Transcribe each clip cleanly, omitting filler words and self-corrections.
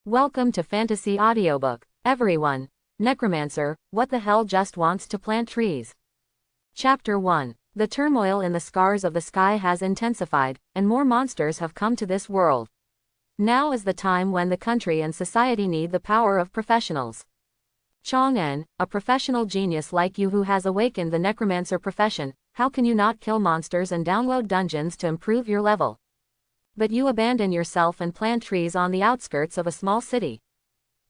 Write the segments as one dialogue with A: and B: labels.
A: Welcome to Fantasy Audiobook, everyone. Necromancer, what the hell just wants to plant trees? Chapter 1. The turmoil in the scars of the sky has intensified, and more monsters have come to this world. Now is the time when the country and society need the power of professionals. Chang'en, a professional genius like you who has awakened the necromancer profession, how can you not kill monsters and download dungeons to improve your level? But you abandon yourself and plant trees on the outskirts of a small city.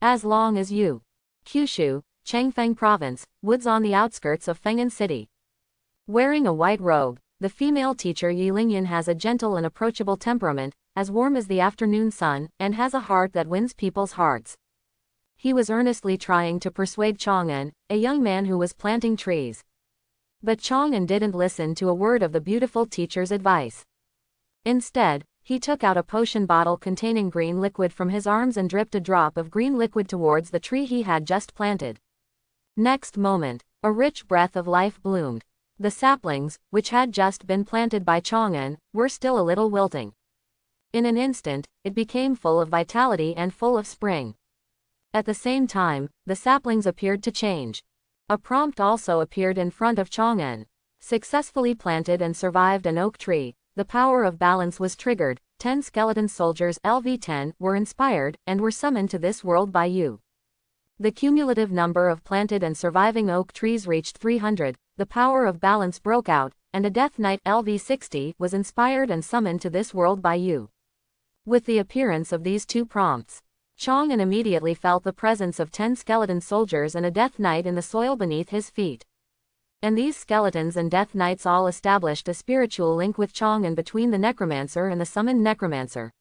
A: As long as you. Kyushu, Changfeng Province, woods on the outskirts of Feng'an City. Wearing a white robe, the female teacher Yi Lingyan has a gentle and approachable temperament, as warm as the afternoon sun, and has a heart that wins people's hearts. He was earnestly trying to persuade Chang'en, a young man who was planting trees. But Chang'en didn't listen to a word of the beautiful teacher's advice. Instead, he took out a potion bottle containing green liquid from his arms and dripped a drop of green liquid towards the tree he had just planted. Next moment, a rich breath of life bloomed. The saplings, which had just been planted by Chang'en, were still a little wilting. In an instant, it became full of vitality and full of spring. At the same time, the saplings appeared to change. A prompt also appeared in front of Chang'en. Successfully planted and survived an oak tree. The power of balance was triggered, 10 skeleton soldiers LV-10 were inspired and were summoned to this world by you. The cumulative number of planted and surviving oak trees reached 300, the power of balance broke out, and a Death Knight LV-60 was inspired and summoned to this world by you. With the appearance of these two prompts, Chang'en immediately felt the presence of 10 skeleton soldiers and a Death Knight in the soil beneath his feet. And these skeletons and Death Knights all established a spiritual link with Chang'en between the Necromancer and the summoned Necromancer.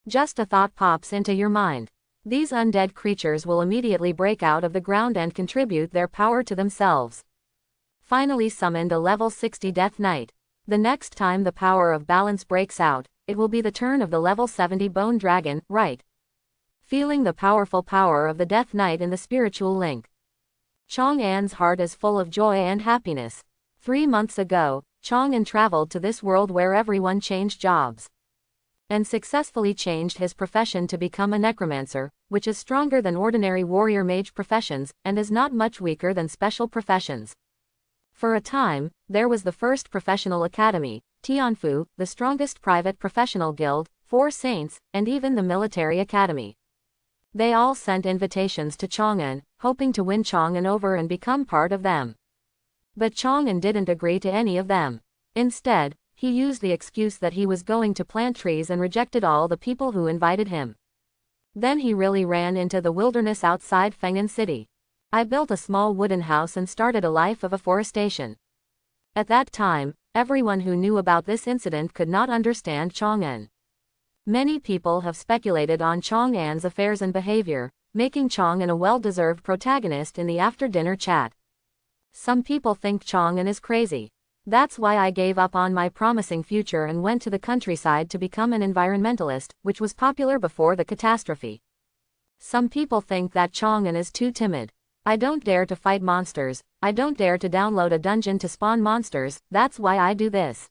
A: Just a thought pops into your mind. These undead creatures will immediately break out of the ground and contribute their power to themselves. Finally summoned a level 60 Death Knight. The next time the power of balance breaks out, it will be the turn of the level 70 Bone Dragon, right? Feeling the powerful power of the Death Knight in the spiritual link, Chang'en's heart is full of joy and happiness. 3 months ago, Chang'en traveled to this world where everyone changed jobs. And successfully changed his profession to become a necromancer, which is stronger than ordinary warrior mage professions, and is not much weaker than special professions. For a time, there was the first professional academy, Tianfu, the strongest private professional guild, 4 saints, and even the military academy. They all sent invitations to Chang'en, hoping to win Chang'en over and become part of them. But Chang'en didn't agree to any of them. Instead, he used the excuse that he was going to plant trees and rejected all the people who invited him. Then he really ran into the wilderness outside Feng'an City. I built a small wooden house and started a life of afforestation. At that time, everyone who knew about this incident could not understand Chang'en. Many people have speculated on Chang'en's affairs and behavior, making Chang'en a well-deserved protagonist in the after-dinner chat. Some people think Chang'en is crazy. That's why I gave up on my promising future and went to the countryside to become an environmentalist, which was popular before the catastrophe. Some people think that Chang'en is too timid. I don't dare to fight monsters, I don't dare to download a dungeon to spawn monsters, that's why I do this.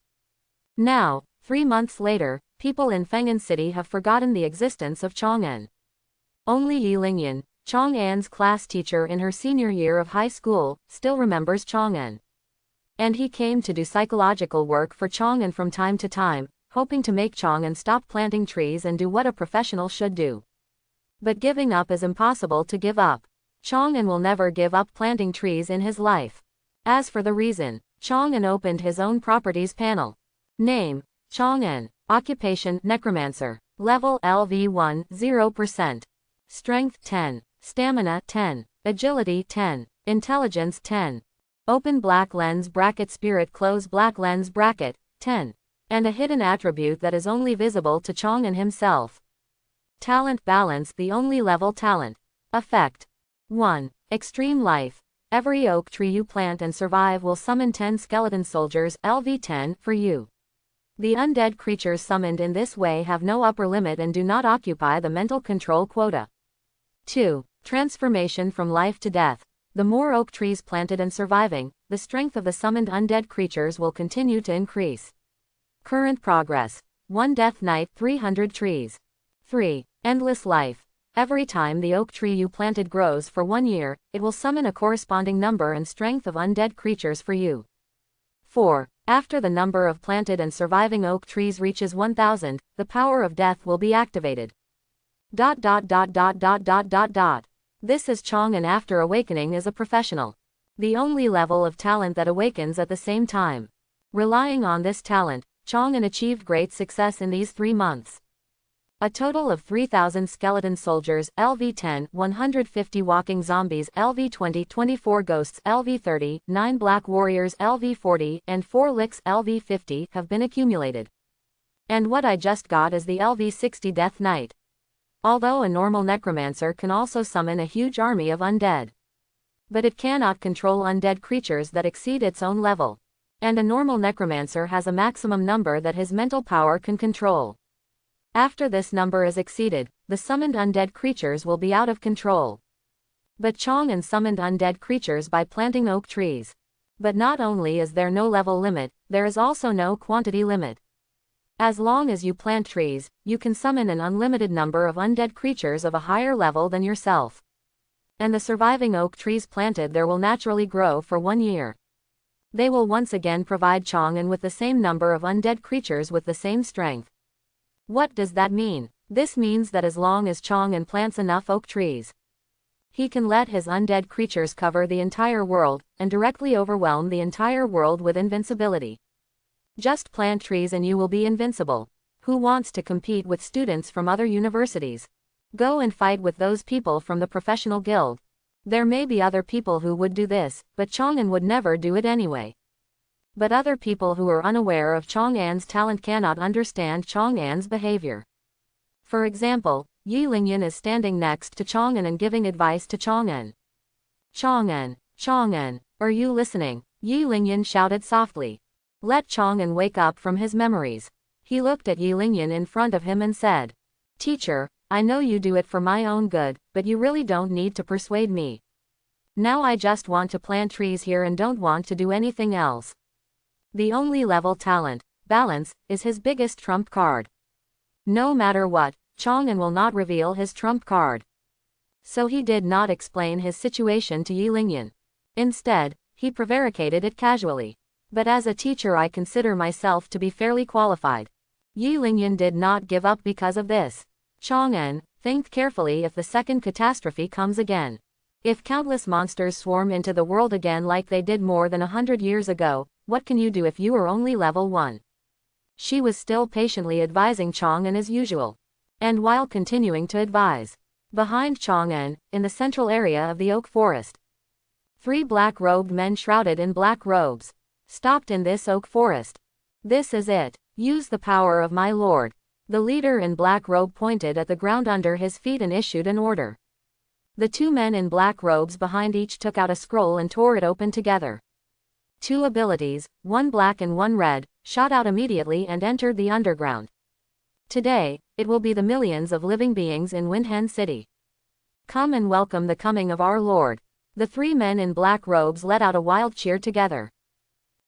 A: Now, 3 months later, people in Feng'an City have forgotten the existence of Chang'en. Only Yi Lingyan, Chang'en's class teacher in her senior year of high school, still remembers Chang'en. And he came to do psychological work for Chang'en from time to time, hoping to make Chang'en stop planting trees and do what a professional should do. But giving up is impossible to give up. Chang'en will never give up planting trees in his life. As for the reason, Chang'en opened his own properties panel. Name, Chang'en. Occupation, Necromancer. Level LV1, 0%. Strength 10. Stamina 10. Agility 10. Intelligence 10. Open black lens bracket spirit close black lens bracket, 10. And a hidden attribute that is only visible to Chang'en himself. Talent balance the only level talent. Effect. 1. Extreme life. Every oak tree you plant and survive will summon 10 skeleton soldiers LV-10 for you. The undead creatures summoned in this way have no upper limit and do not occupy the mental control quota. 2. Transformation from life to death. The more oak trees planted and surviving, the strength of the summoned undead creatures will continue to increase. Current progress. 1 Death Knight 300 trees. 3. Endless life. Every time the oak tree you planted grows for 1 year, it will summon a corresponding number and strength of undead creatures for you. 4. After the number of planted and surviving oak trees reaches 1000, the power of death will be activated. This is Chong, and after awakening is a professional. The only level of talent that awakens at the same time. Relying on this talent, Chong achieved great success in these 3 months. A total of 3,000 skeleton soldiers, LV-10, 150 walking zombies, LV-20, 24 ghosts, LV-30, 9 black warriors, LV-40, and 4 licks, LV-50, have been accumulated. And what I just got is the LV-60 Death Knight. Although a normal necromancer can also summon a huge army of undead. But it cannot control undead creatures that exceed its own level. And a normal necromancer has a maximum number that his mental power can control. After this number is exceeded, the summoned undead creatures will be out of control. But Chong summoned undead creatures by planting oak trees. But not only is there no level limit, there is also no quantity limit. As long as you plant trees, you can summon an unlimited number of undead creatures of a higher level than yourself. And the surviving oak trees planted there will naturally grow for 1 year. They will once again provide Chong with the same number of undead creatures with the same strength. What does that mean? This means that as long as Chong plants enough oak trees, he can let his undead creatures cover the entire world, and directly overwhelm the entire world with invincibility. Just plant trees and you will be invincible. Who wants to compete with students from other universities? Go and fight with those people from the professional guild. There may be other people who would do this, but Chong would never do it anyway. But other people who are unaware of Chong talent cannot understand Chong behavior. For example, Yi Lingyan is standing next to Chong and giving advice to Chong. Chong, are you listening? Yi Lingyan shouted softly. Let Chong wake up from his memories. He looked at Yi Lingyan in front of him and said, Teacher, I know you do it for my own good, but you really don't need to persuade me. Now I just want to plant trees here and don't want to do anything else. The only level talent, balance, is his biggest trump card. No matter what, Chong will not reveal his trump card. So he did not explain his situation to Yi Lingyan. Instead, he prevaricated it casually. But as a teacher I consider myself to be fairly qualified. Yi Lingyan did not give up because of this. Chong, think carefully if the second catastrophe comes again. If countless monsters swarm into the world again like they did more than 100 years ago, what can you do if you are only level 1? She was still patiently advising Chong as usual. And while continuing to advise, behind Chong in the central area of the oak forest, 3 black-robed men shrouded in black robes stopped in this oak forest. This is it. Use the power of my lord. The leader in black robe pointed at the ground under his feet and issued an order. The 2 men in black robes behind each took out a scroll and tore it open together. 2 abilities, 1 black and 1 red, shot out immediately and entered the underground. Today, it will be the millions of living beings in Windhen City. Come and welcome the coming of our Lord. The 3 men in black robes let out a wild cheer together.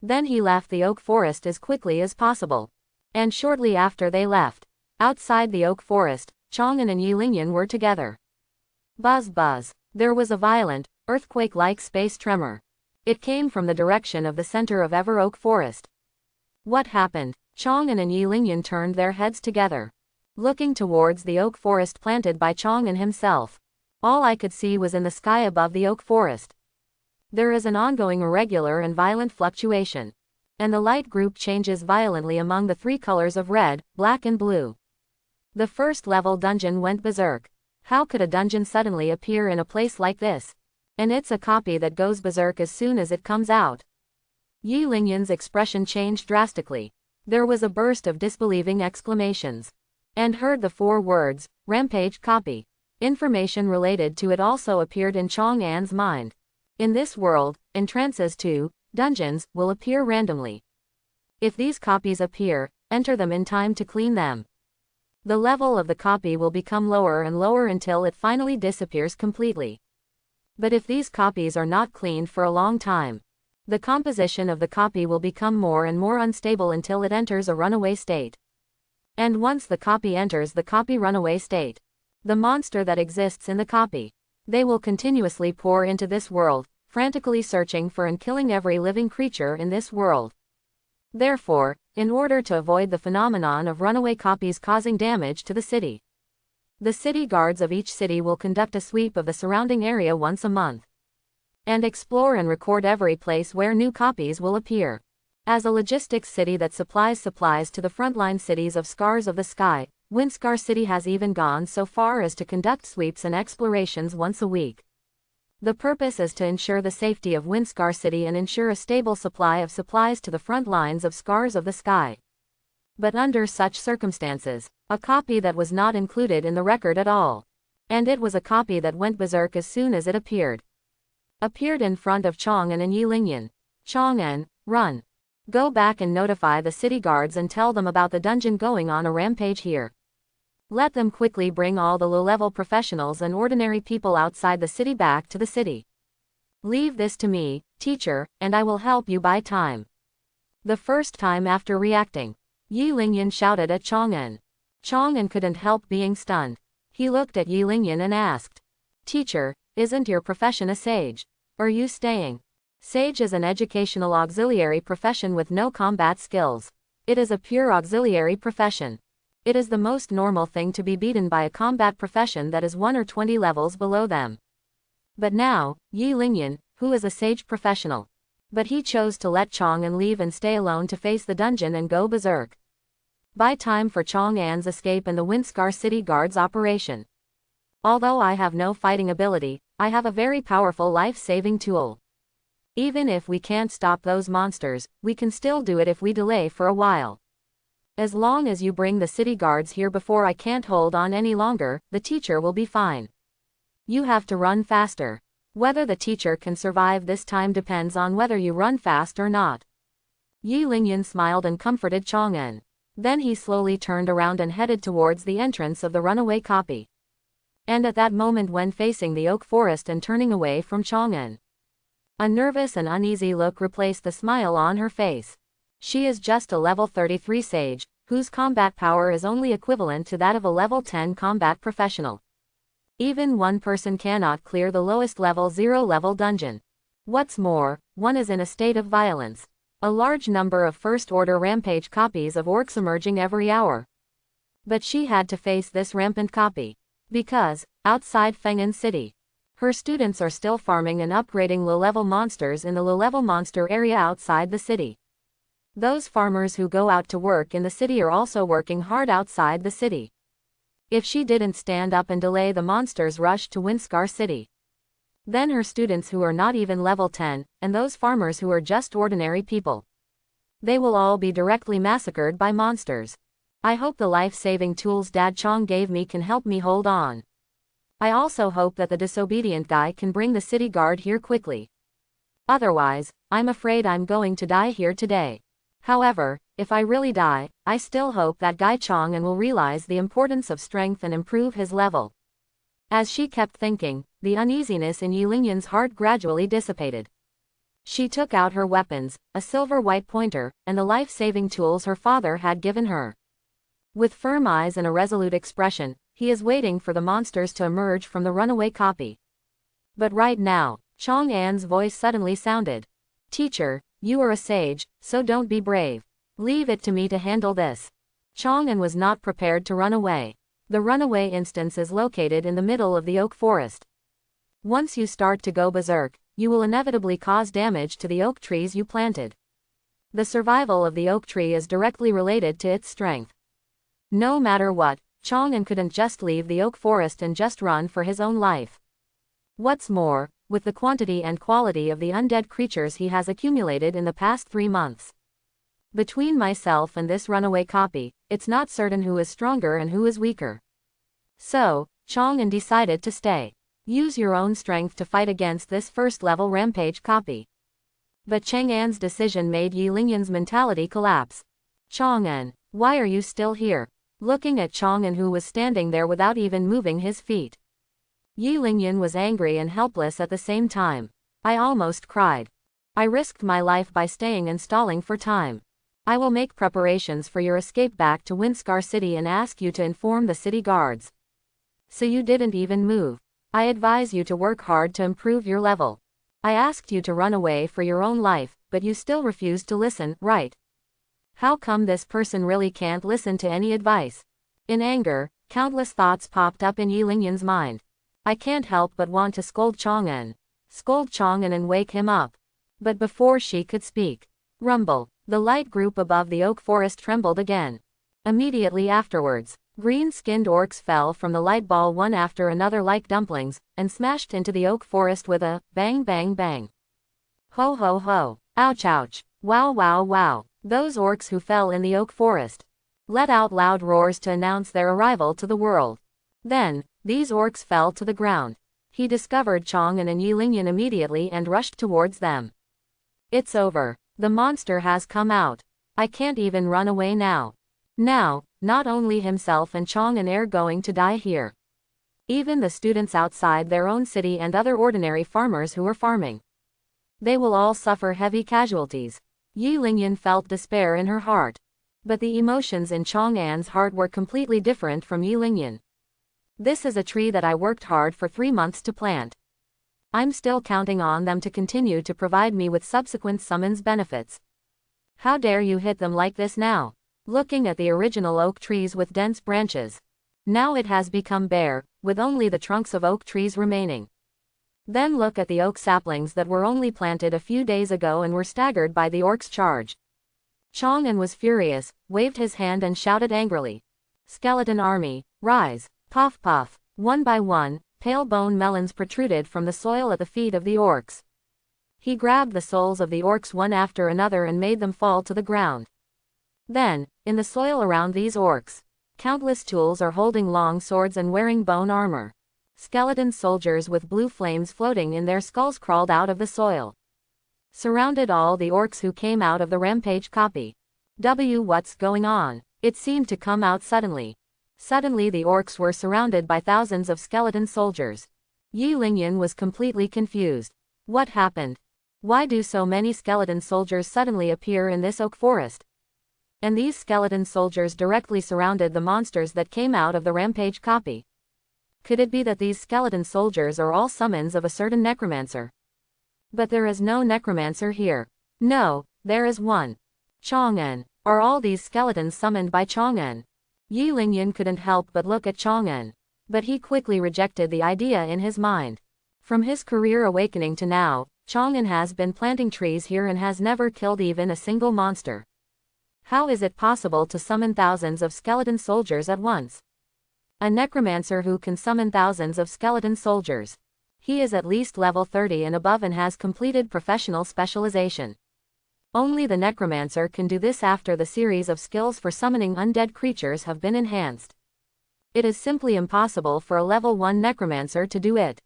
A: Then he left the oak forest as quickly as possible. And shortly after they left, outside the oak forest, Chong and Yi Lingyan were together. Buzz buzz. There was a violent, earthquake-like space tremor. It came from the direction of the center of Ever Oak Forest. What happened? Chong and Yi Lingyan turned their heads together, looking towards the oak forest planted by Chong himself. All I could see was in the sky above the oak forest. There is an ongoing irregular and violent fluctuation. And the light group changes violently among the 3 colors of red, black and blue. The first level dungeon went berserk. How could a dungeon suddenly appear in a place like this? And it's a copy that goes berserk as soon as it comes out. Yi Lingyan's expression changed drastically. There was a burst of disbelieving exclamations. And heard the 4 words, rampage copy. Information related to it also appeared in Chong mind. In this world, entrances to dungeons will appear randomly. If these copies appear, enter them in time to clean them. The level of the copy will become lower and lower until it finally disappears completely. But if these copies are not cleaned for a long time, the composition of the copy will become more and more unstable until it enters a runaway state. And once the copy enters the copy runaway state, The monster that exists in the copy. They will continuously pour into this world, frantically searching for and killing every living creature in this world. Therefore, in order to avoid the phenomenon of runaway copies causing damage to the city, the city guards of each city will conduct a sweep of the surrounding area once a month, and explore and record every place where new copies will appear. As a logistics city that supplies supplies to the frontline cities of Scars of the Sky, Windscar City has even gone so far as to conduct sweeps and explorations once a week. The purpose is to ensure the safety of Windscar City and ensure a stable supply of supplies to the front lines of Scars of the Sky. But under such circumstances, a copy that was not included in the record at all, and it was a copy that went berserk as soon as it appeared in front of Chang'an and Yilingyan. Chang'an, run. Go back and notify the city guards and tell them about the dungeon going on a rampage here. Let them quickly bring all the low-level professionals and ordinary people outside the city back to the city. Leave this to me, teacher, and I will help you buy time. The first time after reacting, Yilingyan shouted at Chang'an. Chang'an couldn't help being stunned. He looked at Yilingyan and asked, "Teacher, isn't your profession a sage? Are you staying?" Sage is an educational auxiliary profession with no combat skills. It is a pure auxiliary profession. It is the most normal thing to be beaten by a combat profession that is 1 or 20 levels below them. But now, Yilingyan, who is a sage professional, but he chose to let Chang'an leave and stay alone to face the dungeon and go berserk. Buy time for Chang'an's escape and the Windscar City Guard's operation. Although I have no fighting ability, I have a very powerful life-saving tool. Even if we can't stop those monsters, we can still do it if we delay for a while. As long as you bring the city guards here before I can't hold on any longer, the teacher will be fine. You have to run faster. Whether the teacher can survive this time depends on whether you run fast or not. Yilingyan smiled and comforted Chang'an. Then he slowly turned around and headed towards the entrance of the runaway copy. And at that moment, when facing the oak forest and turning away from Chang'an, a nervous and uneasy look replaced the smile on her face. She is just a level 33 sage, whose combat power is only equivalent to that of a level 10 combat professional. Even one person cannot clear the lowest level 0-level dungeon. What's more, one is in a state of violence. A large number of first-order rampage copies of orcs emerging every hour. But she had to face this rampant copy, because, outside Feng'an City, her students are still farming and upgrading low-level monsters in the low-level monster area outside the city. Those farmers who go out to work in the city are also working hard outside the city. If she didn't stand up and delay the monsters' rush to Windscar City, then her students who are not even level 10, and those farmers who are just ordinary people, they will all be directly massacred by monsters. I hope the life-saving tools Dad Chong gave me can help me hold on. I also hope that the disobedient guy can bring the city guard here quickly. Otherwise, I'm afraid I'm going to die here today. However, if I really die, I still hope that Guy Chang'an will realize the importance of strength and improve his level. As she kept thinking, the uneasiness in Yilingyan's heart gradually dissipated. She took out her weapons, a silver white pointer, and the life-saving tools her father had given her. With firm eyes and a resolute expression, he is waiting for the monsters to emerge from the runaway copy. But right now, Chang'an's voice suddenly sounded. "Teacher, you are a sage, so don't be brave. Leave it to me to handle this." Chang'an was not prepared to run away. The runaway instance is located in the middle of the oak forest. Once you start to go berserk, you will inevitably cause damage to the oak trees you planted. The survival of the oak tree is directly related to its strength. No matter what, Chang'an couldn't just leave the oak forest and just run for his own life. What's more, with the quantity and quality of the undead creatures he has accumulated in the past 3 months, between myself and this runaway copy, it's not certain who is stronger and who is weaker. So, Chang'an decided to stay. Use your own strength to fight against this first-level rampage copy. But Chang'an's decision made Yilingyan's mentality collapse. "Chang'an, why are you still here?" Looking at Chang'an, who was standing there without even moving his feet, Yilingyan was angry and helpless at the same time. "I almost cried. I risked my life by staying and stalling for time. I will make preparations for your escape back to Windscar City and ask you to inform the city guards." So you didn't even move. I advise you to work hard to improve your level. I asked you to run away for your own life, but you still refused to listen, right? How come this person really can't listen to any advice? In anger, countless thoughts popped up in Yi Lingyan's mind. I can't help but want to scold Chang'an. Scold Chang'an and wake him up. But before she could speak, rumble, the light group above the oak forest trembled again. Immediately afterwards, green-skinned orcs fell from the light ball one after another like dumplings, and smashed into the oak forest with a bang bang bang. Ho ho ho, ouch ouch, wow wow wow, those orcs who fell in the oak forest let out loud roars to announce their arrival to the world. Then, these orcs fell to the ground. He discovered Chang'an and Yi Lingyan immediately and rushed towards them. It's over. The monster has come out. I can't even run away now. Now, not only himself and Chang'an are going to die here. Even the students outside their own city and other ordinary farmers who are farming. They will all suffer heavy casualties. Yi Lingyan felt despair in her heart. But the emotions in Chang'an's heart were completely different from Yi Lingyan. This is a tree that I worked hard for 3 months to plant. I'm still counting on them to continue to provide me with subsequent summons benefits. How dare you hit them like this now? Looking at the original oak trees with dense branches. Now it has become bare, with only the trunks of oak trees remaining. Then look at the oak saplings that were only planted a few days ago and were staggered by the orcs' charge. Chang'an was furious, waved his hand and shouted angrily. Skeleton army, rise! Puff puff! One by one, pale bone melons protruded from the soil at the feet of the orcs. He grabbed the souls of the orcs one after another and made them fall to the ground. Then, in the soil around these orcs, countless tools are holding long swords and wearing bone armor. Skeleton soldiers with blue flames floating in their skulls crawled out of the soil. Surrounded all the orcs who came out of the rampage copy. What's going on? It seemed to come out suddenly. Suddenly the orcs were surrounded by thousands of skeleton soldiers. Yi Lingyan was completely confused. What happened? Why do so many skeleton soldiers suddenly appear in this oak forest? And these skeleton soldiers directly surrounded the monsters that came out of the rampage copy. Could it be that these skeleton soldiers are all summons of a certain necromancer? But there is no necromancer here. No, there is one. Chang'an. Are all these skeletons summoned by Chang'an? Yi Lingyan couldn't help but look at Chang'an. But he quickly rejected the idea in his mind. From his career awakening to now, Chang'an has been planting trees here and has never killed even a single monster. How is it possible to summon thousands of skeleton soldiers at once? A necromancer who can summon thousands of skeleton soldiers. He is at least level 30 and above and has completed professional specialization. Only the necromancer can do this after the series of skills for summoning undead creatures have been enhanced. It is simply impossible for a level 1 necromancer to do it.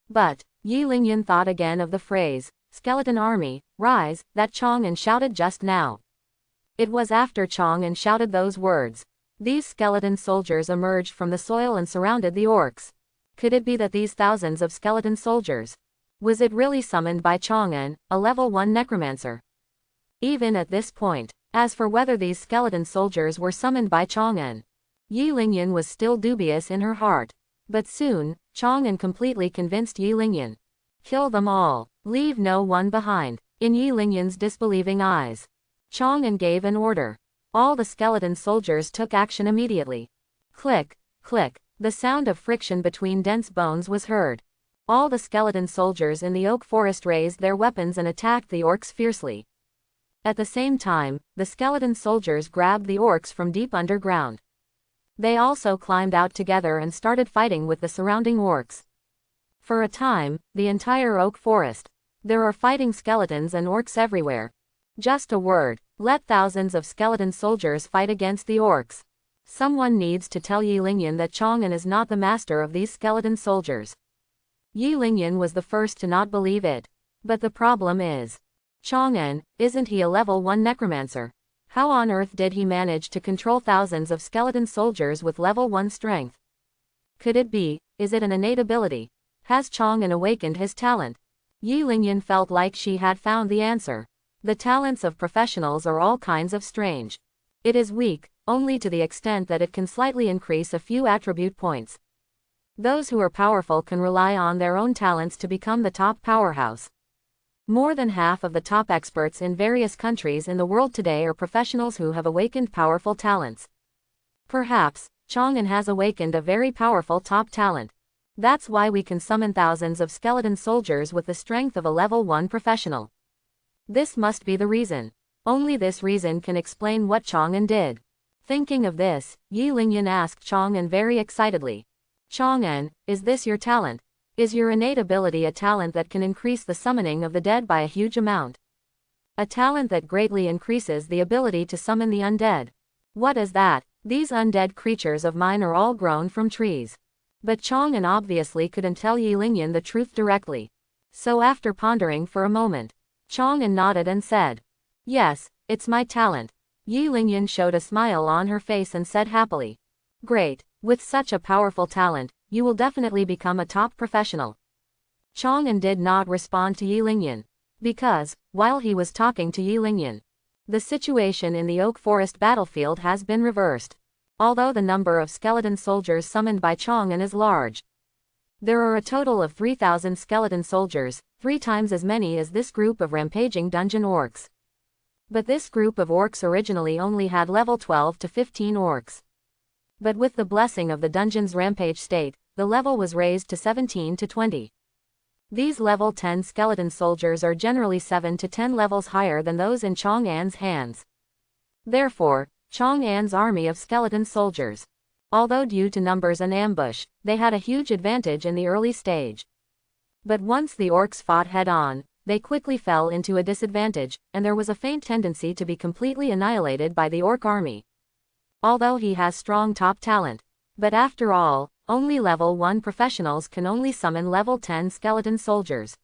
A: But, Yi Lingyan thought again of the phrase, skeleton army, rise, that Chang'an shouted just now. It was after Chang'an shouted those words. These skeleton soldiers emerged from the soil and surrounded the orcs. Could it be that these thousands of skeleton soldiers? Was it really summoned by Chang'an, a level 1 necromancer? Even at this point, as for whether these skeleton soldiers were summoned by Chang'an, Yi Lingyan was still dubious in her heart. But soon, Chang'an completely convinced Yi Lingyan. Kill them all. Leave no one behind. In Yi Lingyan's disbelieving eyes, Chang'an gave an order. All the skeleton soldiers took action immediately. Click, click. The sound of friction between dense bones was heard. All the skeleton soldiers in the oak forest raised their weapons and attacked the orcs fiercely. At the same time, the skeleton soldiers grabbed the orcs from deep underground. They also climbed out together and started fighting with the surrounding orcs. For a time, the entire oak forest. There are fighting skeletons and orcs everywhere. Just a word, let thousands of skeleton soldiers fight against the orcs. Someone needs to tell Yi Lingyan that Chang'an is not the master of these skeleton soldiers. Yi Lingyan was the first to not believe it. But the problem is, Chang'an, isn't he a level 1 necromancer? How on earth did he manage to control thousands of skeleton soldiers with level 1 strength? Could it be, is it an innate ability? Has Chang'an awakened his talent? Yi Lingyan felt like she had found the answer. The talents of professionals are all kinds of strange. It is weak, only to the extent that it can slightly increase a few attribute points. Those who are powerful can rely on their own talents to become the top powerhouse. More than half of the top experts in various countries in the world today are professionals who have awakened powerful talents. Perhaps, Chang'an has awakened a very powerful top talent. That's why we can summon thousands of skeleton soldiers with the strength of a level 1 professional. This must be the reason. Only this reason can explain what Chang'an did. Thinking of this, Yi Lingyan asked Chang'an very excitedly. Chang'an, is this your talent? Is your innate ability a talent that can increase the summoning of the dead by a huge amount? A talent that greatly increases the ability to summon the undead? What is that? These undead creatures of mine are all grown from trees. But Chang'an obviously couldn't tell Yi Lingyan the truth directly. So after pondering for a moment, Chang'an nodded and said, "Yes, it's my talent." Yi Lingyan showed a smile on her face and said happily, "Great, with such a powerful talent, you will definitely become a top professional." Chang'an did not respond to Yi Lingyan, because, while he was talking to Yi Lingyan, the situation in the Oak Forest battlefield has been reversed. Although the number of skeleton soldiers summoned by Chang'an is large, there are a total of 3,000 skeleton soldiers, 3 times as many as this group of rampaging dungeon orcs. But this group of orcs originally only had level 12 to 15 orcs. But with the blessing of the dungeon's rampage state, the level was raised to 17 to 20. These level 10 skeleton soldiers are generally 7 to 10 levels higher than those in Chang'an's hands. Therefore, Chang'an's army of skeleton soldiers, although due to numbers and ambush, they had a huge advantage in the early stage. But once the orcs fought head-on, they quickly fell into a disadvantage, and there was a faint tendency to be completely annihilated by the orc army. Although he has strong top talent. But after all, only level 1 professionals can only summon level 10 skeleton soldiers.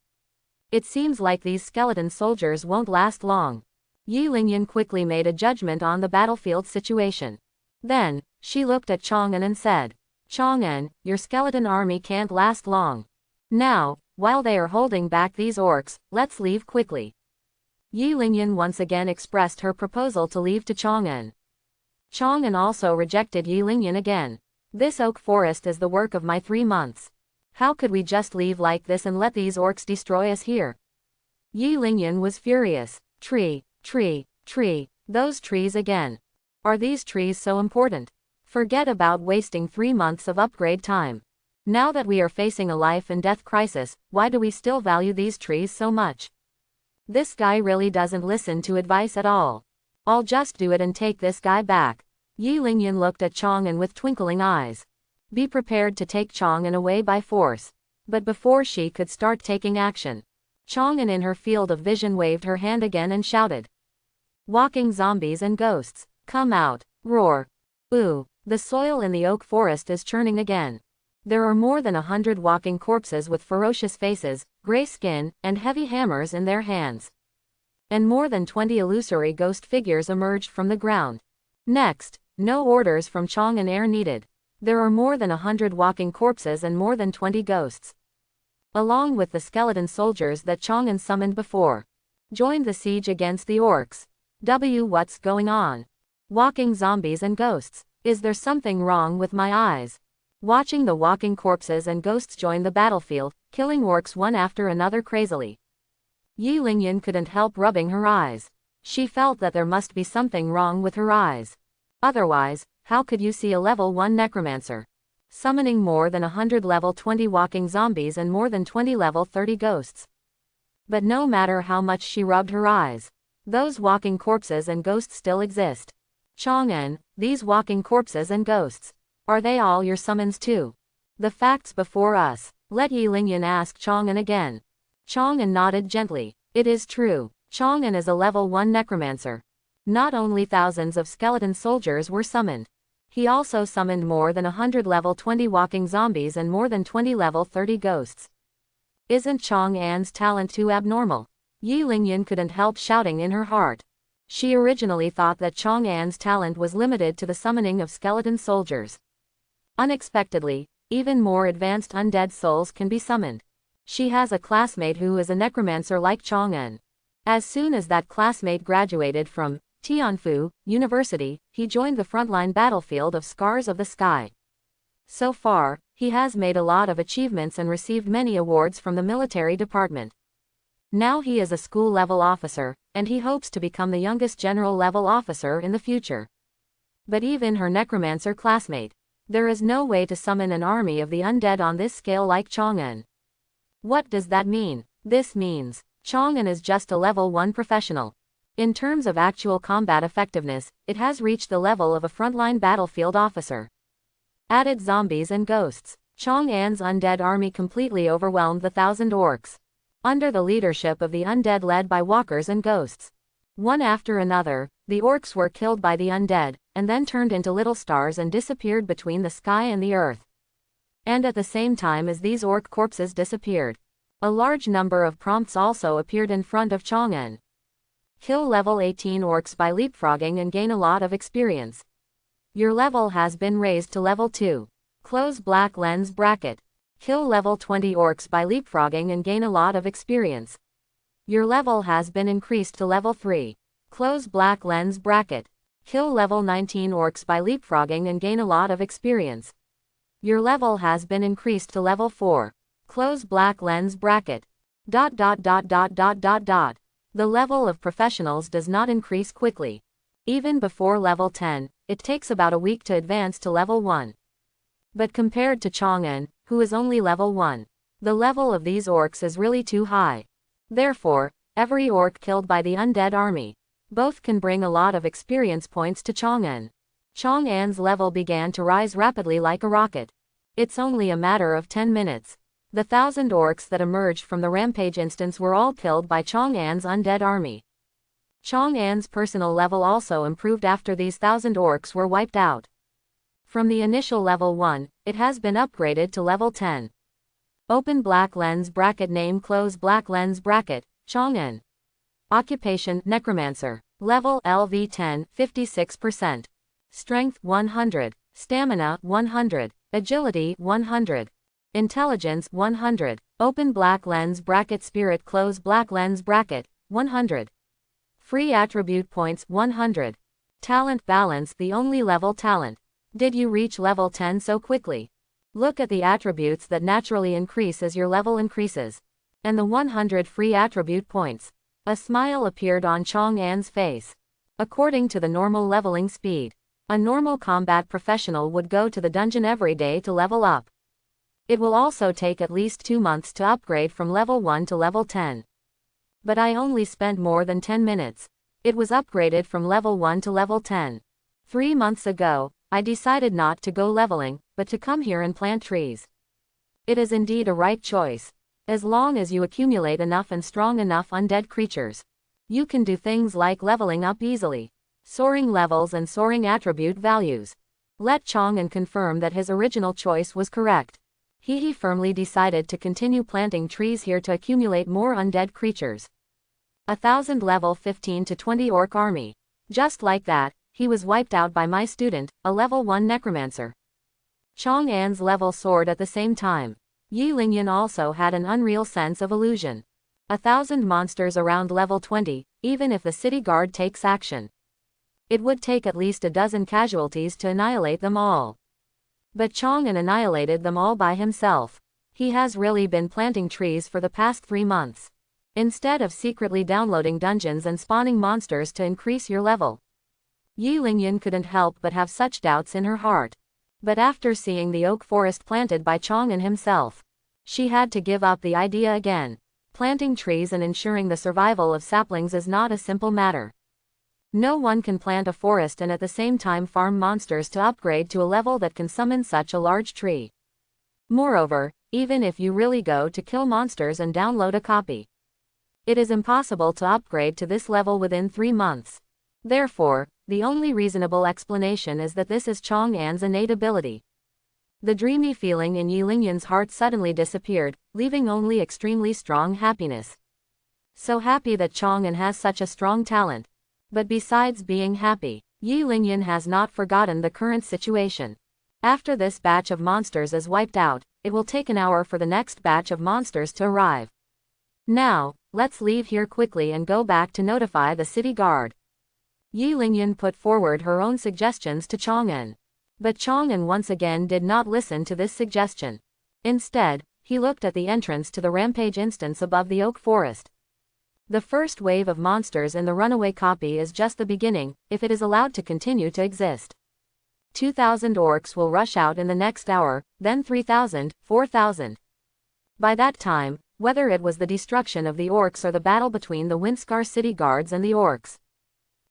A: It seems like these skeleton soldiers won't last long. Yi Lingyan quickly made a judgment on the battlefield situation. Then, she looked at Chang'an and said, "Chang'an, your skeleton army can't last long. Now, while they are holding back these orcs, let's leave quickly." Yi Lingyan once again expressed her proposal to leave to Chang'an. Chang'an also rejected Yi Lingyan again. "This oak forest is the work of my 3 months. How could we just leave like this and let these orcs destroy us here?" Yi Lingyan was furious. Tree, those trees again. Are these trees so important? Forget about wasting 3 months of upgrade time. Now that we are facing a life and death crisis, why do we still value these trees so much? This guy really doesn't listen to advice at all. I'll just do it and take this guy back. Yi Lingyan looked at Chang'an with twinkling eyes. Be prepared to take Chang'an away by force. But before she could start taking action, Chang'an in her field of vision waved her hand again and shouted, "Walking zombies and ghosts, come out, roar." Ooh, the soil in the oak forest is churning again. There are more than 100 walking corpses with ferocious faces, gray skin, and heavy hammers in their hands. And more than 20 illusory ghost figures emerged from the ground. Next, no orders from Chang'an are needed. There are more than 100 walking corpses and more than 20 ghosts, along with the skeleton soldiers that Chang'an summoned before, joined the siege against the orcs. What's going on? Walking zombies and ghosts. Is there something wrong with my eyes? Watching the walking corpses and ghosts join the battlefield, killing orcs one after another crazily, Yi Lingyan couldn't help rubbing her eyes. She felt that there must be something wrong with her eyes. Otherwise, how could you see a level 1 necromancer summoning more than 100 level 20 walking zombies and more than 20 level 30 ghosts? But no matter how much she rubbed her eyes, those walking corpses and ghosts still exist. Chang'an, these walking corpses and ghosts, are they all your summons too? The facts before us. Let Yi Lingyan ask Chang'an again. Chang'an nodded gently. It is true. Chang'an is a level 1 necromancer. Not only thousands of skeleton soldiers were summoned, he also summoned more than 100 level 20 walking zombies and more than 20 level 30 ghosts. Isn't Chang'an's talent too abnormal? Yi Lingyan couldn't help shouting in her heart. She originally thought that Chang'an's talent was limited to the summoning of skeleton soldiers. Unexpectedly, even more advanced undead souls can be summoned. She has a classmate who is a necromancer like Chang'an. As soon as that classmate graduated from Tianfu University, he joined the frontline battlefield of Scars of the Sky. So far, he has made a lot of achievements and received many awards from the military department. Now he is a school-level officer, and he hopes to become the youngest general-level officer in the future. But even her necromancer classmate, there is no way to summon an army of the undead on this scale like Chang'an. What does that mean? This means Chang'an is just a level 1 professional. In terms of actual combat effectiveness, it has reached the level of a frontline battlefield officer. Added zombies and ghosts, Chang'an's undead army completely overwhelmed the 1,000 orcs. Under the leadership of the undead led by walkers and ghosts. One after another, the orcs were killed by the undead, and then turned into little stars and disappeared between the sky and the earth. And at the same time as these orc corpses disappeared, a large number of prompts also appeared in front of Chang'an. Kill level 18 orcs by leapfrogging and gain a lot of experience. Your level has been raised to level 2. Close black lens bracket. Kill level 20 orcs by leapfrogging and gain a lot of experience. Your level has been increased to level 3. Close black lens bracket. Kill level 19 orcs by leapfrogging and gain a lot of experience. Your level has been increased to level 4. Close black lens bracket. The level of professionals does not increase quickly. Even before level 10, it takes about a week to advance to level 1. But compared to Chang'an, who is only level 1, the level of these orcs is really too high. Therefore, every orc killed by the undead army, both can bring a lot of experience points to Chang'an. Chang'an's level began to rise rapidly like a rocket. It's only a matter of 10 minutes. The 1,000 orcs that emerged from the rampage instance were all killed by Chang'an's undead army. Chang'an's personal level also improved after these 1,000 orcs were wiped out. From the initial level 1, it has been upgraded to level 10. Open black lens bracket. Name close black lens bracket, Chang'an. Occupation Necromancer. Level LV10, 56%. Strength 100. Stamina 100. Agility 100. Intelligence 100. Open black lens bracket. Spirit close black lens bracket, 100. Free attribute points 100. Talent balance. The only level talent. Did you reach level 10 so quickly? Look at the attributes that naturally increase as your level increases. And the 100 free attribute points. A smile appeared on Chang'an's face. According to the normal leveling speed, a normal combat professional would go to the dungeon every day to level up. It will also take at least 2 months to upgrade from level 1 to level 10. But I only spent more than 10 minutes. It was upgraded from level 1 to level 10. 3 months ago, I decided not to go leveling, but to come here and plant trees. It is indeed a right choice. As long as you accumulate enough and strong enough undead creatures, you can do things like leveling up easily, soaring levels and soaring attribute values. Let Chang'an confirm that his original choice was correct. He firmly decided to continue planting trees here to accumulate more undead creatures. 1,000 level 15 to 20 orc army. Just like that, he was wiped out by my student, a level 1 necromancer. Chang'an's level soared at the same time. Yi Lingyan also had an unreal sense of illusion. 1,000 monsters around level 20, even if the city guard takes action. It would take at least a dozen casualties to annihilate them all. But Chang'an annihilated them all by himself. He has really been planting trees for the past 3 months. Instead of secretly downloading dungeons and spawning monsters to increase your level. Yi Lingyan couldn't help but have such doubts in her heart. But after seeing the oak forest planted by Chang'an himself, she had to give up the idea again. Planting trees and ensuring the survival of saplings is not a simple matter. No one can plant a forest and at the same time farm monsters to upgrade to a level that can summon such a large tree. Moreover, even if you really go to kill monsters and download a copy, it is impossible to upgrade to this level within 3 months. Therefore, the only reasonable explanation is that this is Chang'an's innate ability. The dreamy feeling in Yi Lingyan's heart suddenly disappeared, leaving only extremely strong happiness. So happy that Chang'an has such a strong talent. But besides being happy, Yi Lingyan has not forgotten the current situation. After this batch of monsters is wiped out, it will take an hour for the next batch of monsters to arrive. Now, let's leave here quickly and go back to notify the city guard. Yi Lingyan put forward her own suggestions to Chang'an. But Chang'an once again did not listen to this suggestion. Instead, he looked at the entrance to the rampage instance above the oak forest. The first wave of monsters in the runaway copy is just the beginning, if it is allowed to continue to exist. 2,000 orcs will rush out in the next hour, then 3,000, 4,000. By that time, whether it was the destruction of the orcs or the battle between the Windscar city guards and the orcs,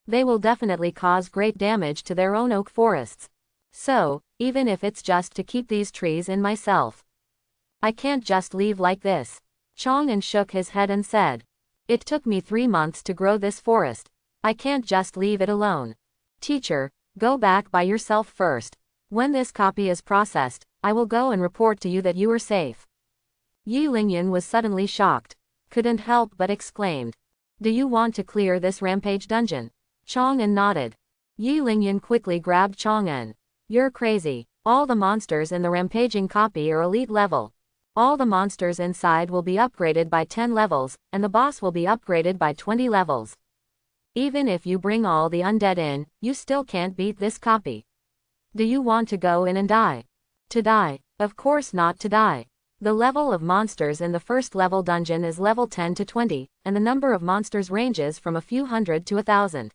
A: they will definitely cause great damage to their own oak forests. So, even if it's just to keep these trees in myself, I can't just leave like this. Chang'an shook his head and said, "It took me 3 months to grow this forest. I can't just leave it alone. Teacher, go back by yourself first. When this copy is processed, I will go and report to you that you are safe." Yi Lingyan was suddenly shocked. Couldn't help but exclaimed, "Do you want to clear this rampage dungeon?" Chang'an nodded. Yi Lingyan quickly grabbed Chang'an. "You're crazy. All the monsters in the rampaging copy are elite level. All the monsters inside will be upgraded by 10 levels, and the boss will be upgraded by 20 levels. Even if you bring all the undead in, you still can't beat this copy. Do you want to go in and die?" "To die? Of course not to die. The level of monsters in the first level dungeon is level 10 to 20, and the number of monsters ranges from a few hundred to 1,000.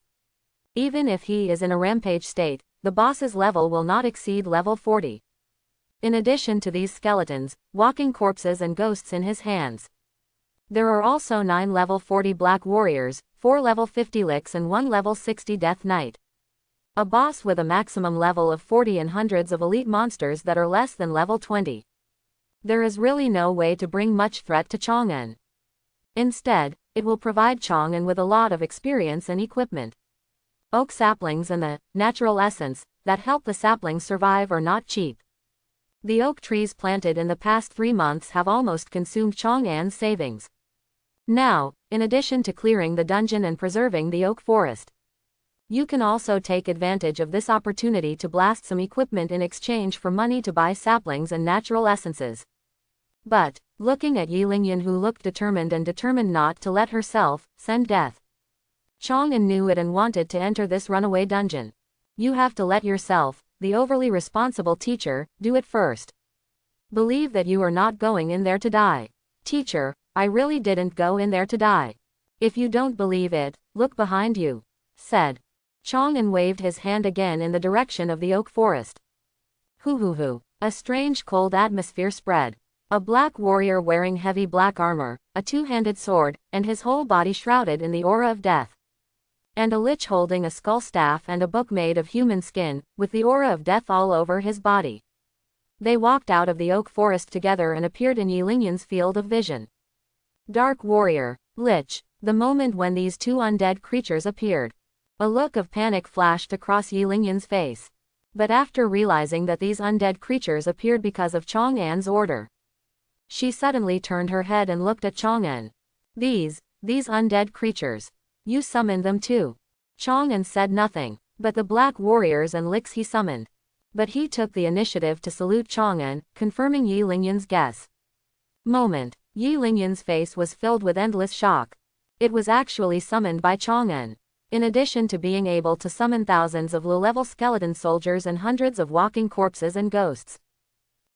A: Even if he is in a rampage state, the boss's level will not exceed level 40. In addition to these skeletons, walking corpses and ghosts in his hands, there are also 9 level 40 black warriors, 4 level 50 licks and 1 level 60 death knight. A boss with a maximum level of 40 and hundreds of elite monsters that are less than level 20. There is really no way to bring much threat to Chang'an. Instead, it will provide Chang'an with a lot of experience and equipment. Oak saplings and the natural essence that help the saplings survive are not cheap. The oak trees planted in the past 3 months have almost consumed Chang'an's savings. Now, in addition to clearing the dungeon and preserving the oak forest, you can also take advantage of this opportunity to blast some equipment in exchange for money to buy saplings and natural essences." But, looking at Yi Lingyan, who looked determined not to let herself send death, Chang'an knew it and wanted to enter this runaway dungeon. "You have to let yourself, the overly responsible teacher, do it first. Believe that you are not going in there to die." "Teacher, I really didn't go in there to die." "If you don't believe it, look behind you," said. Chang'an waved his hand again in the direction of the oak forest. Hoo. A strange cold atmosphere spread. A black warrior wearing heavy black armor, a two-handed sword, and his whole body shrouded in the aura of death. And a lich holding a skull staff and a book made of human skin, with the aura of death all over his body. They walked out of the oak forest together and appeared in Yi Lingyan's field of vision. Dark warrior, lich. The moment when these two undead creatures appeared, a look of panic flashed across Yi Lingyan's face. But after realizing that these undead creatures appeared because of Chang'an's order, she suddenly turned her head and looked at Chang'an. These undead creatures. You summoned them too." Chang'an said nothing, but the black warriors and licks he summoned. But he took the initiative to salute Chang'an, confirming Yi Lingyan's guess. Yi Lingyan's face was filled with endless shock. It was actually summoned by Chang'an. In addition to being able to summon thousands of low-level skeleton soldiers and hundreds of walking corpses and ghosts,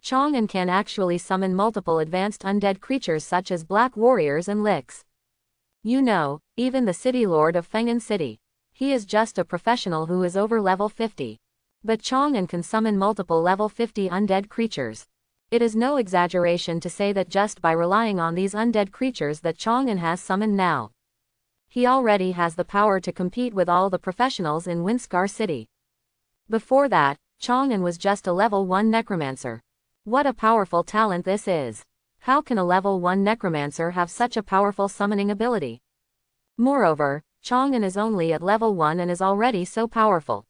A: Chang'an can actually summon multiple advanced undead creatures such as black warriors and licks. You know, even the city lord of Feng'an City. He is just a professional who is over level 50. But Chang'an can summon multiple level 50 undead creatures. It is no exaggeration to say that just by relying on these undead creatures that Chang'an has summoned now, he already has the power to compete with all the professionals in Windscar City. Before that, Chang'an was just a level 1 necromancer. What a powerful talent this is. How can a level 1 necromancer have such a powerful summoning ability? Moreover, Chang'an is only at level 1 and is already so powerful.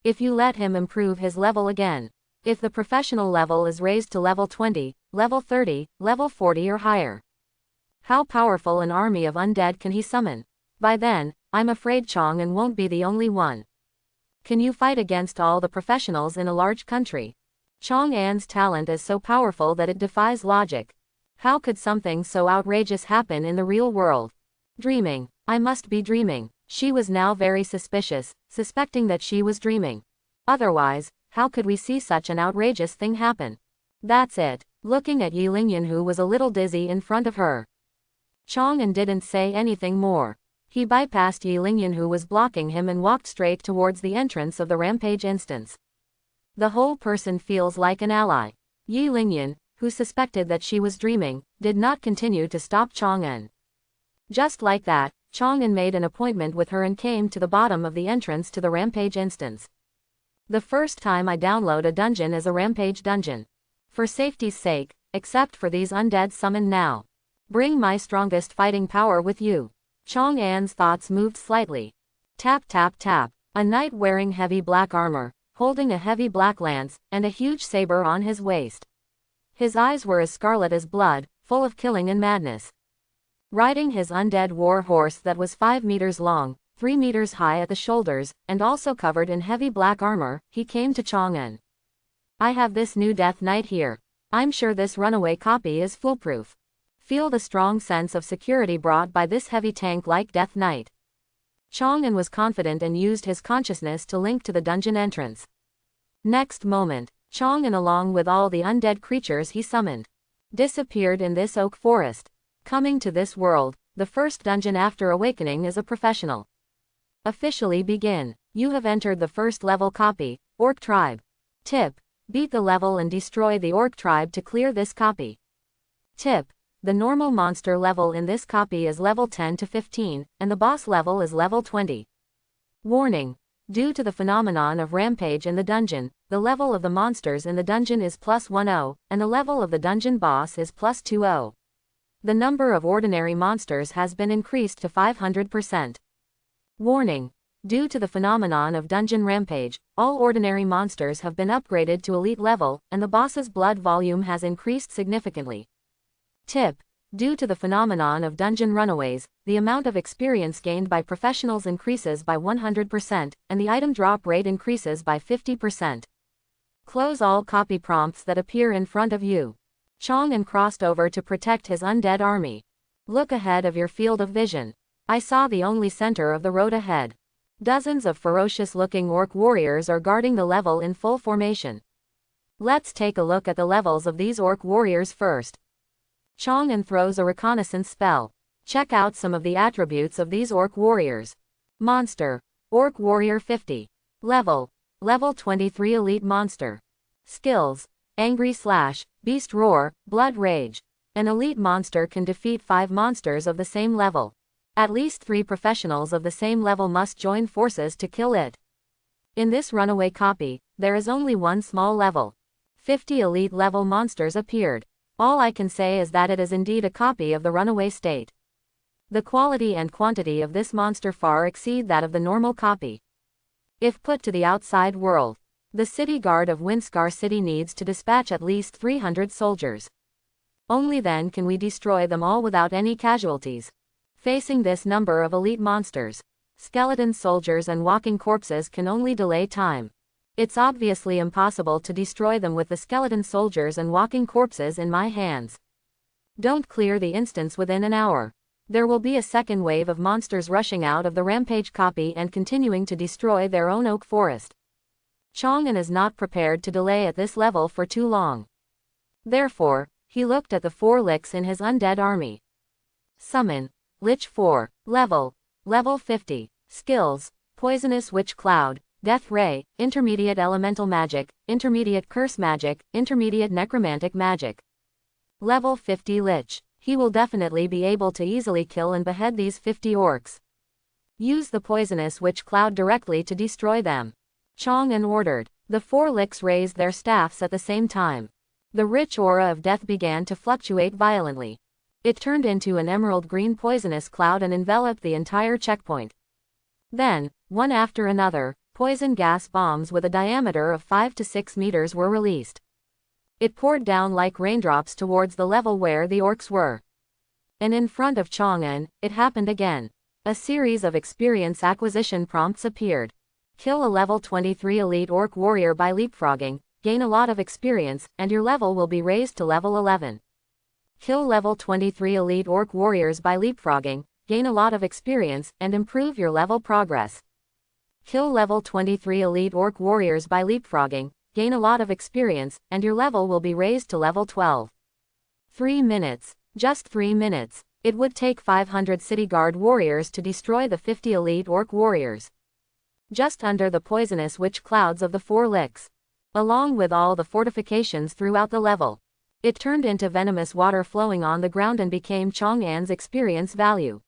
A: If you let him improve his level again, if the professional level is raised to level 20, level 30, level 40 or higher, how powerful an army of undead can he summon? By then, I'm afraid Chang'an won't be the only one. Can you fight against all the professionals in a large country? Chang'an's talent is so powerful that it defies logic. How could something so outrageous happen in the real world? Dreaming. I must be dreaming. She was now very suspicious, suspecting that she was dreaming. Otherwise, how could we see such an outrageous thing happen? That's it. Looking at Yi Lingyan, who was a little dizzy in front of her. Chang'an didn't say anything more. He bypassed Yi Lingyan, who was blocking him, and walked straight towards the entrance of the rampage instance. The whole person feels like an ally. Yi Lingyan, who suspected that she was dreaming, did not continue to stop Chang'an. Just like that, Chang'an made an appointment with her and came to the bottom of the entrance to the rampage instance. The first time I download a dungeon is a rampage dungeon. For safety's sake, except for these undead summoned now. Bring my strongest fighting power with you. Chang'an's thoughts moved slightly. Tap tap tap. A knight wearing heavy black armor, holding a heavy black lance, and a huge saber on his waist. His eyes were as scarlet as blood, full of killing and madness. Riding his undead war horse that was 5 meters long, 3 meters high at the shoulders, and also covered in heavy black armor, he came to Chang'an. I have this new Death Knight here. I'm sure this runaway copy is foolproof. Feel the strong sense of security brought by this heavy tank-like Death Knight. Chang'an was confident and used his consciousness to link to the dungeon entrance. Next moment, Chang'an, along with all the undead creatures he summoned, disappeared in this oak forest. Coming to this world, the first dungeon after awakening is a professional. Officially begin. You have entered the first level copy, Orc Tribe. Tip. Beat the level and destroy the Orc Tribe to clear this copy. Tip. The normal monster level in this copy is level 10 to 15, and the boss level is level 20. Warning. Due to the phenomenon of rampage in the dungeon, the level of the monsters in the dungeon is +10, and the level of the dungeon boss is +20. The number of ordinary monsters has been increased to 500%. Warning. Due to the phenomenon of dungeon rampage, all ordinary monsters have been upgraded to elite level, and the boss's blood volume has increased significantly. Tip. Due to the phenomenon of dungeon runaways, the amount of experience gained by professionals increases by 100%, and the item drop rate increases by 50%. Close all copy prompts that appear in front of you. Chang'an crossed over to protect his undead army. Look ahead of your field of vision. I saw the only center of the road ahead. Dozens of ferocious-looking orc warriors are guarding the level in full formation. Let's take a look at the levels of these orc warriors first. Chang'an throws a reconnaissance spell. Check out some of the attributes of these orc warriors. Monster. Orc warrior 50. Level. Level 23 elite monster. Skills. Angry Slash, Beast Roar, Blood Rage. An elite monster can defeat 5 monsters of the same level. At least 3 professionals of the same level must join forces to kill it. In this runaway copy, there is only one small level. 50 elite level monsters appeared. All I can say is that it is indeed a copy of the runaway state. The quality and quantity of this monster far exceed that of the normal copy. If put to the outside world, the city guard of Windscar City needs to dispatch at least 300 soldiers. Only then can we destroy them all without any casualties. Facing this number of elite monsters, skeleton soldiers and walking corpses can only delay time. It's obviously impossible to destroy them with the skeleton soldiers and walking corpses in my hands. Don't clear the instance within an hour. There will be a second wave of monsters rushing out of the rampage copy and continuing to destroy their own oak forest. Chang'an is not prepared to delay at this level for too long. Therefore, he looked at the 4 licks in his undead army. Summon. Lich 4. Level. Level 50. Skills. Poisonous Witch Cloud, Death Ray, Intermediate Elemental Magic, Intermediate Curse Magic, Intermediate Necromantic Magic. Level 50 Lich. He will definitely be able to easily kill and behead these 50 orcs. Use the Poisonous Witch Cloud directly to destroy them. Chang'an ordered. The 4 licks raised their staffs at the same time. The rich aura of death began to fluctuate violently. It turned into an emerald green poisonous cloud and enveloped the entire checkpoint. Then, one after another, poison gas bombs with a diameter of 5 to 6 meters were released. It poured down like raindrops towards the level where the orcs were. And in front of Chang'an, it happened again. A series of experience acquisition prompts appeared. Kill a level 23 elite orc warrior by leapfrogging, gain a lot of experience, and your level will be raised to level 11. Kill level 23 elite orc warriors by leapfrogging, gain a lot of experience, and improve your level progress. Kill level 23 elite orc warriors by leapfrogging, gain a lot of experience, and your level will be raised to level 12. 3 minutes. Just 3 minutes. It would take 500 city guard warriors to destroy the 50 elite orc warriors. Just under the poisonous witch clouds of the 4 licks. Along with all the fortifications throughout the level. It turned into venomous water flowing on the ground and became Chang'an's experience value.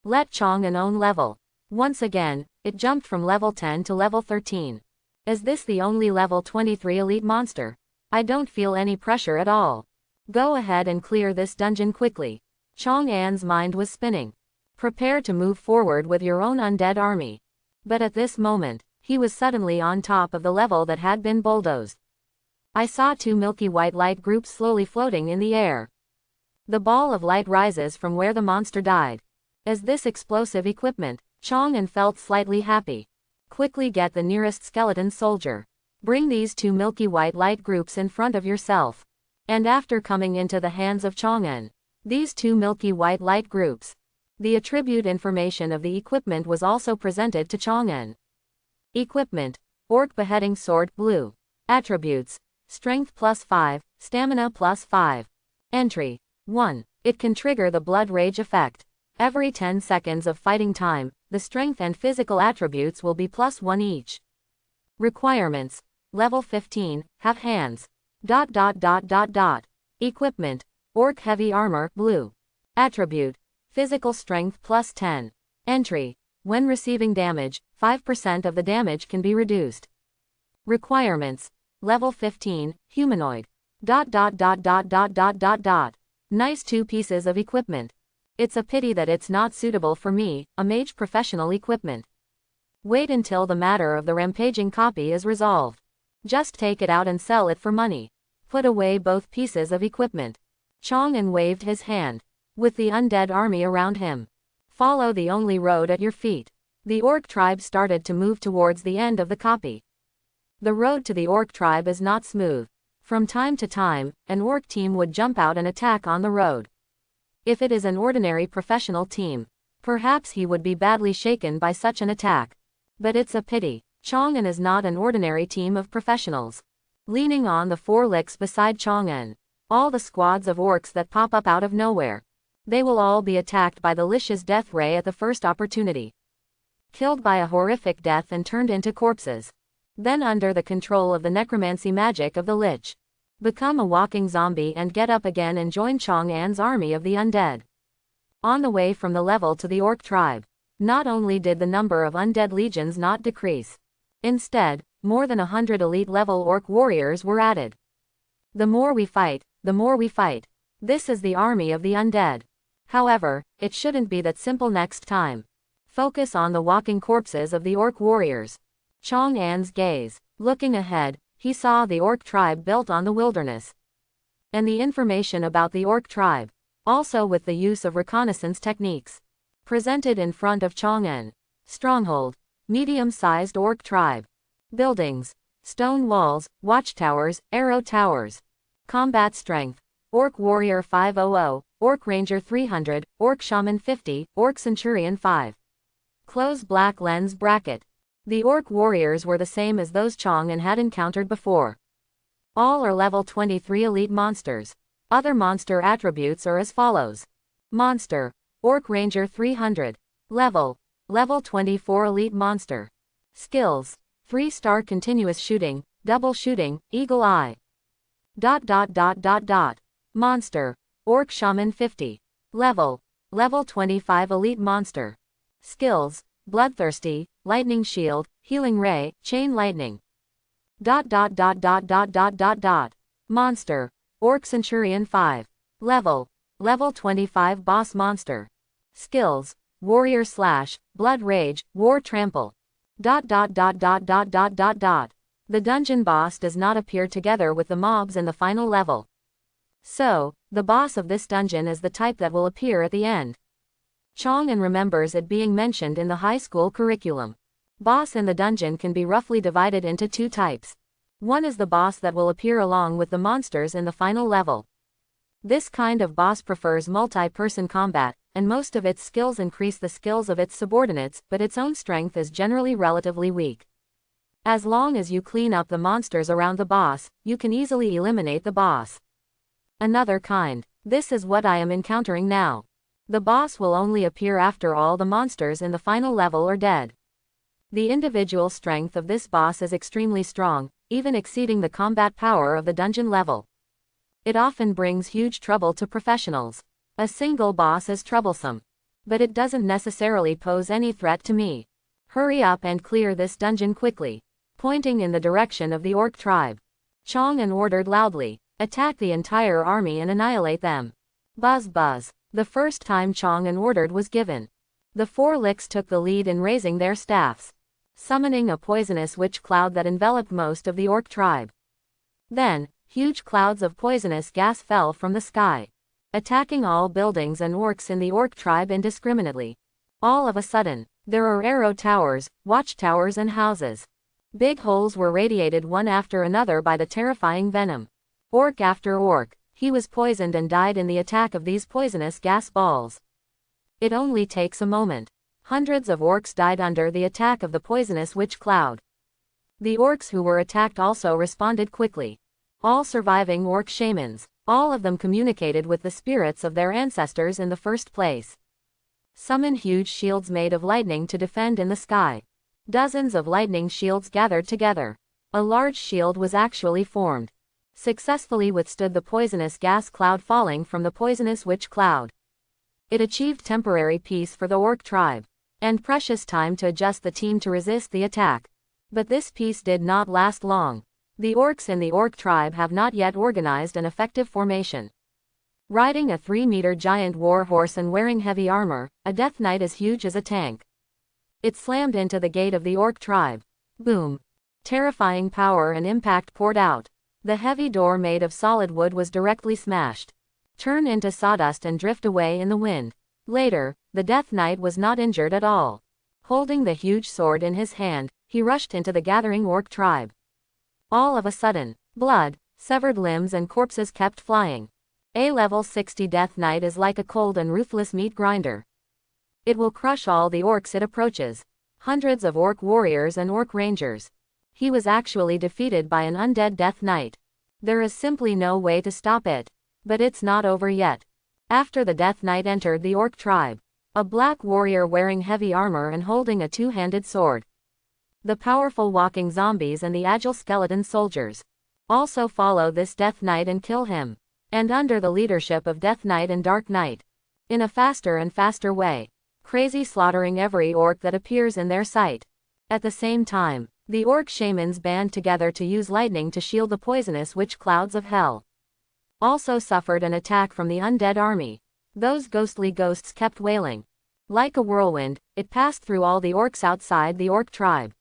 A: Let Chang'an own level. Once again, it jumped from level 10 to level 13. Is this the only level 23 elite monster? I don't feel any pressure at all. Go ahead and clear this dungeon quickly. Chang'an's mind was spinning. Prepare to move forward with your own undead army. But at this moment, he was suddenly on top of the level that had been bulldozed. I saw 2 milky white light groups slowly floating in the air. The ball of light rises from where the monster died. As this explosive equipment, Chang'an felt slightly happy. Quickly get the nearest skeleton soldier. Bring these 2 milky white light groups in front of yourself. And after coming into the hands of Chang'an, these 2 milky white light groups. The attribute information of the equipment was also presented to Chang'an. Equipment: Orc Beheading Sword Blue. Attributes: Strength +5, Stamina +5. Entry: 1. It can trigger the Blood Rage effect. Every 10 seconds of fighting time, the strength and physical attributes will be +1 each. Requirements: Level 15, have hands. Equipment: Orc Heavy Armor Blue. Attribute: Physical Strength +10. Entry: When receiving damage, 5% of the damage can be reduced. Requirements: Level 15, Humanoid. Nice 2 pieces of equipment. It's a pity that it's not suitable for me, a mage professional equipment. Wait until the matter of the rampaging copy is resolved. Just take it out and sell it for money. Put away both pieces of equipment. Chang'an waved his hand. With the undead army around him. Follow the only road at your feet. The orc tribe started to move towards the end of the copy. The road to the orc tribe is not smooth. From time to time, an orc team would jump out and attack on the road. If it is an ordinary professional team, perhaps he would be badly shaken by such an attack. But it's a pity. Chang'an is not an ordinary team of professionals. Leaning on the 4 licks beside Chang'an, all the squads of orcs that pop up out of nowhere. They will all be attacked by the Lich's death ray at the first opportunity. Killed by a horrific death and turned into corpses. Then under the control of the necromancy magic of the Lich. Become a walking zombie and get up again and join Chang'an's army of the undead. On the way from the level to the orc tribe, not only did the number of undead legions not decrease. Instead, more than 100 elite level orc warriors were added. The more we fight, the more we fight. This is the army of the undead. However, it shouldn't be that simple next time. Focus on the walking corpses of the orc warriors. Chang'an's gaze. Looking ahead, he saw the orc tribe built on the wilderness. And the information about the orc tribe, also with the use of reconnaissance techniques, presented in front of Chang'an. Stronghold. Medium-sized orc tribe. Buildings. Stone walls, watchtowers, arrow towers. Combat strength. Orc Warrior 500, Orc Ranger 300, Orc Shaman 50, Orc Centurion 5. Close black lens bracket. The Orc Warriors were the same as those Chang'an had encountered before. All are level 23 elite monsters. Other monster attributes are as follows. Monster. Orc Ranger 300. Level 24 elite monster. Skills. 3-star continuous shooting, double shooting, eagle eye. Monster. Orc Shaman 50. Level 25 elite monster. Skills. Bloodthirsty, lightning shield, healing ray, chain lightning. Monster. Orc Centurion 5. Level 25 boss monster. Skills. Warrior slash, blood rage, war trample. The dungeon boss does not appear together with the mobs in the final level. So, the boss of this dungeon is the type that will appear at the end. Chang'an remembers it being mentioned in the high school curriculum. Boss in the dungeon can be roughly divided into 2 types. One is the boss that will appear along with the monsters in the final level. This kind of boss prefers multi-person combat, and most of its skills increase the skills of its subordinates, but its own strength is generally relatively weak. As long as you clean up the monsters around the boss, you can easily eliminate the boss. Another kind. This is what I am encountering now. The boss will only appear after all the monsters in the final level are dead. The individual strength of this boss is extremely strong, even exceeding the combat power of the dungeon level. It often brings huge trouble to professionals. A single boss is troublesome. But it doesn't necessarily pose any threat to me. Hurry up and clear this dungeon quickly. Pointing in the direction of the orc tribe, Chang'an ordered loudly, attack the entire army and annihilate them. Buzz buzz. The first time Chang'an ordered was given. The 4 licks took the lead in raising their staffs, summoning a poisonous witch cloud that enveloped most of the orc tribe. Then, huge clouds of poisonous gas fell from the sky, attacking all buildings and orcs in the orc tribe indiscriminately. All of a sudden, there are arrow towers, watchtowers and houses. Big holes were radiated one after another by the terrifying venom. Orc after orc, he was poisoned and died in the attack of these poisonous gas balls. It only takes a moment. Hundreds of orcs died under the attack of the poisonous witch cloud. The orcs who were attacked also responded quickly. All surviving orc shamans, all of them communicated with the spirits of their ancestors in the first place. Summon huge shields made of lightning to defend in the sky. Dozens of lightning shields gathered together. A large shield was actually formed. Successfully withstood the poisonous gas cloud falling from the poisonous witch cloud. It achieved temporary peace for the orc tribe, and precious time to adjust the team to resist the attack. But this peace did not last long. The orcs in the orc tribe have not yet organized an effective formation. Riding a 3-meter giant war horse and wearing heavy armor, a death knight as huge as a tank. It slammed into the gate of the orc tribe. Boom. Terrifying power and impact poured out. The heavy door made of solid wood was directly smashed, turned into sawdust and drift away in the wind. Later, the Death Knight was not injured at all. Holding the huge sword in his hand, he rushed into the gathering orc tribe. All of a sudden, blood, severed limbs and corpses kept flying. A level 60 Death Knight is like a cold and ruthless meat grinder. It will crush all the orcs it approaches. Hundreds of orc warriors and orc rangers. He was actually defeated by an undead Death Knight. There is simply no way to stop it. But it's not over yet. After the Death Knight entered the orc tribe, a black warrior wearing heavy armor and holding a 2-handed sword. The powerful walking zombies and the agile skeleton soldiers also follow this Death Knight and kill him. And under the leadership of Death Knight and Dark Knight, in a faster and faster way, crazy slaughtering every orc that appears in their sight. At the same time, the orc shamans band together to use lightning to shield the poisonous witch clouds of hell. Also suffered an attack from the undead army. Those ghostly ghosts kept wailing. Like a whirlwind, it passed through all the orcs outside the orc tribe,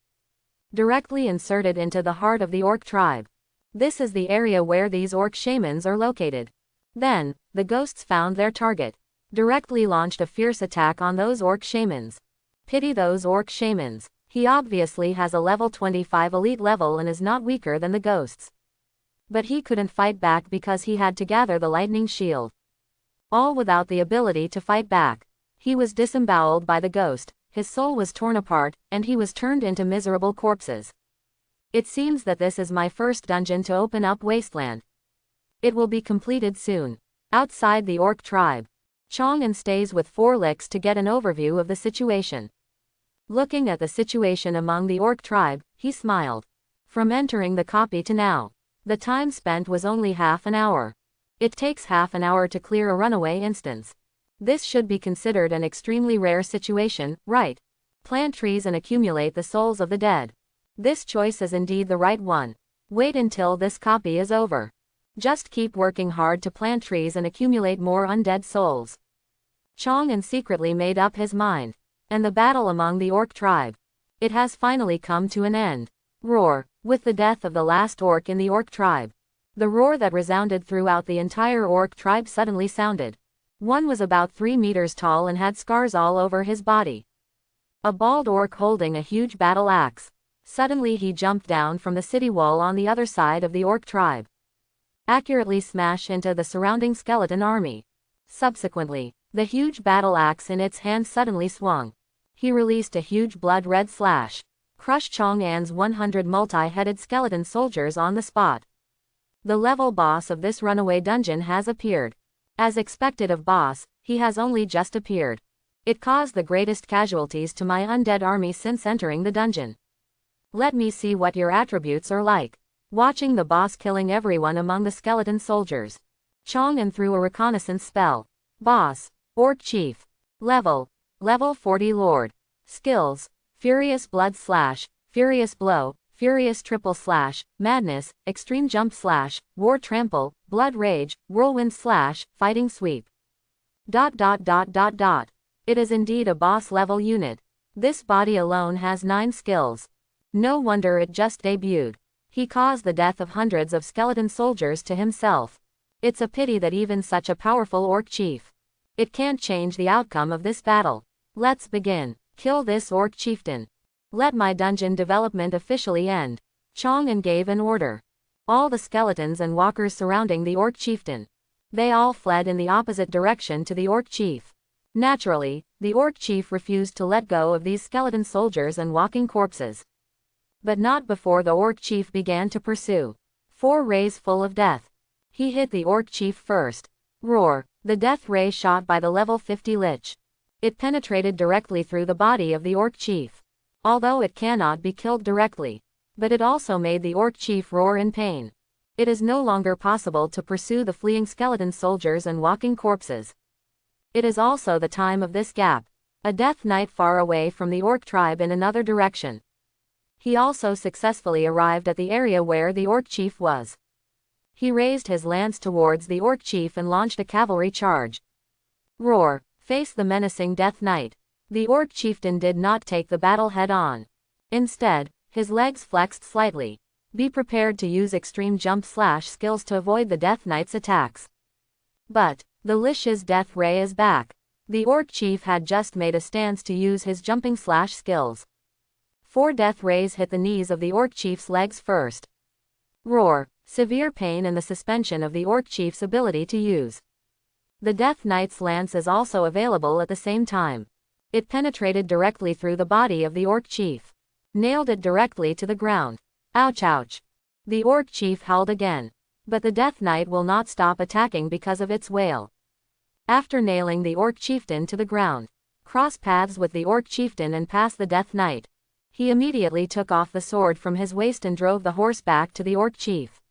A: directly inserted into the heart of the orc tribe. This is the area where these orc shamans are located. Then, the ghosts found their target, directly launched a fierce attack on those orc shamans. Pity those orc shamans. He obviously has a level 25 elite level and is not weaker than the ghosts. But he couldn't fight back because he had to gather the lightning shield. All without the ability to fight back. He was disemboweled by the ghost, his soul was torn apart, and he was turned into miserable corpses. It seems that this is my first dungeon to open up Wasteland. It will be completed soon. Outside the orc tribe, Chang'an stays with 4 licks to get an overview of the situation. Looking at the situation among the orc tribe, he smiled. From entering the copy to now, the time spent was only half an hour. It takes half an hour to clear a runaway instance. This should be considered an extremely rare situation, right? Plant trees and accumulate the souls of the dead. This choice is indeed the right one. Wait until this copy is over. Just keep working hard to plant trees and accumulate more undead souls. Chang'an secretly made up his mind. And the battle among the orc tribe. It has finally come to an end. Roar. With the death of the last orc in the orc tribe, the roar that resounded throughout the entire orc tribe suddenly sounded. One was about 3 meters tall and had scars all over his body. A bald orc holding a huge battle axe. Suddenly he jumped down from the city wall on the other side of the orc tribe, accurately smash into the surrounding skeleton army. Subsequently, the huge battle axe in its hand suddenly swung. He released a huge blood-red slash. crush Chang'an's 100 multi-headed skeleton soldiers on the spot. The level boss of this runaway dungeon has appeared. As expected of boss, he has only just appeared. It caused the greatest casualties to my undead army since entering the dungeon. Let me see what your attributes are like. Watching the boss killing everyone among the skeleton soldiers, Chang'an threw a reconnaissance spell. Boss, Orc Chief. Level 40 Lord. Skills, Furious Blood Slash, Furious Blow, Furious Triple Slash, Madness, Extreme Jump Slash, War Trample, Blood Rage, Whirlwind Slash, Fighting Sweep. It is indeed a boss level unit. This body alone has 9 skills. No wonder it just debuted. He caused the death of hundreds of skeleton soldiers to himself. It's a pity that even such a powerful orc chief. It can't change the outcome of this battle. Let's begin. Kill this orc chieftain. Let my dungeon development officially end. Chang'an gave an order. All the skeletons and walkers surrounding the orc chieftain. They all fled in the opposite direction to the orc chief. Naturally, the orc chief refused to let go of these skeleton soldiers and walking corpses. But not before the orc chief began to pursue. 4 rays full of death. He hit the orc chief first. Roar. The death ray shot by the level 50 lich. It penetrated directly through the body of the orc chief. Although it cannot be killed directly. But it also made the orc chief roar in pain. It is no longer possible to pursue the fleeing skeleton soldiers and walking corpses. It is also the time of this gap. A death knight far away from the orc tribe in another direction. He also successfully arrived at the area where the orc chief was. He raised his lance towards the orc chief and launched a cavalry charge. Roar. Face the menacing death knight. The orc chieftain did not take the battle head on. Instead, his legs flexed slightly. Be prepared to use extreme jump slash skills to avoid the death knight's attacks. But the lich's death ray is back. The orc chief had just made a stance to use his jumping slash skills. 4 death rays hit the knees of the orc chief's legs first. Roar. Severe pain and the suspension of the orc chief's ability to use. The death knight's lance is also available at the same time. It penetrated directly through the body of the orc chief. Nailed it directly to the ground. Ouch ouch. The orc chief howled again. But the death knight will not stop attacking because of its wail. After nailing the orc chieftain to the ground, cross paths with the orc chieftain and pass the death knight. He immediately took off the sword from his waist and drove the horse back to the orc chief.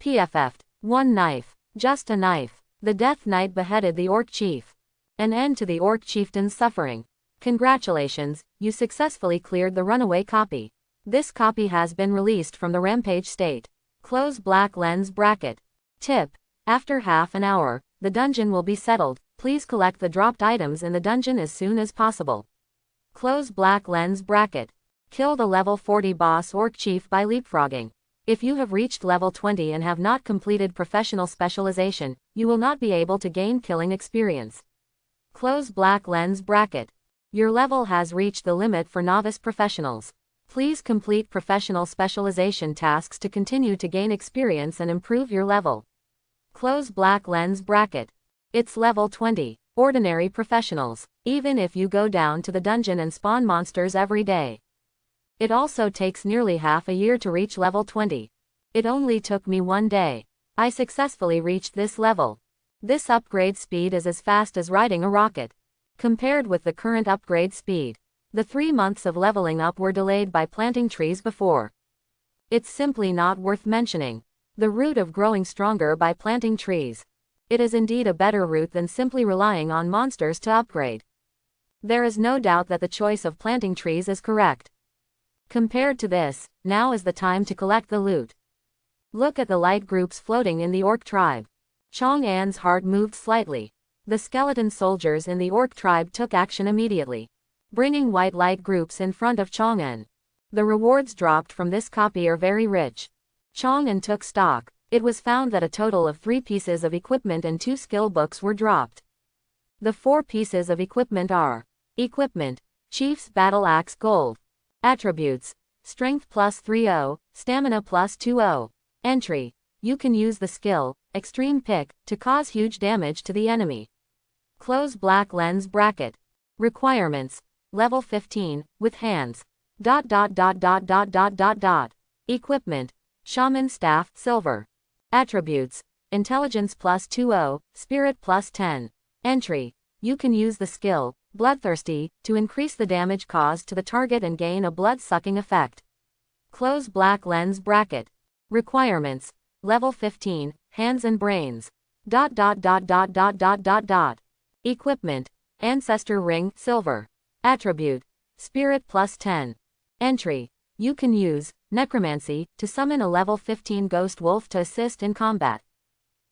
A: PFF'd. 1 knife. Just a knife. The death knight beheaded the orc chief. An end to the orc chieftain's suffering. Congratulations, you successfully cleared the runaway copy. This copy has been released from the rampage state. Close black lens bracket. Tip. After half an hour, the dungeon will be settled. Please collect the dropped items in the dungeon as soon as possible. Close black lens bracket. Kill the level 40 boss orc chief by leapfrogging. If you have reached level 20 and have not completed professional specialization, you will not be able to gain killing experience. Close black lens bracket. Your level has reached the limit for novice professionals. Please complete professional specialization tasks to continue to gain experience and improve your level. Close black lens bracket. It's level 20. Ordinary professionals. Even if you go down to the dungeon and spawn monsters every day. It also takes nearly half a year to reach level 20. It only took me 1 day. I successfully reached this level. This upgrade speed is as fast as riding a rocket. Compared with the current upgrade speed, the 3 months of leveling up were delayed by planting trees before. It's simply not worth mentioning. The route of growing stronger by planting trees. It is indeed a better route than simply relying on monsters to upgrade. There is no doubt that the choice of planting trees is correct. Compared to this, now is the time to collect the loot. Look at the light groups floating in the orc tribe. Chang'an's heart moved slightly. The skeleton soldiers in the orc tribe took action immediately, bringing white light groups in front of Chang'an. The rewards dropped from this copy are very rich. Chang'an took stock. It was found that a total of 3 pieces of equipment and 2 skill books were dropped. The 4 pieces of equipment are: Equipment, Chief's Battle Axe Gold. Attributes, Strength plus 30, Stamina plus 20. Entry, you can use the skill, Extreme Pick, to cause huge damage to the enemy. Close black lens bracket. Requirements, level 15, with hands. Equipment. Shaman staff, silver. Attributes. Intelligence plus 20, spirit plus 10. Entry. You can use the skill, Bloodthirsty, to increase the damage caused to the target and gain a blood-sucking effect. Close black lens bracket. Requirements. Level 15, hands and brains. Equipment. Ancestor ring, silver. Attribute. Spirit plus 10. Entry. You can use Necromancy to summon a level 15 ghost wolf to assist in combat.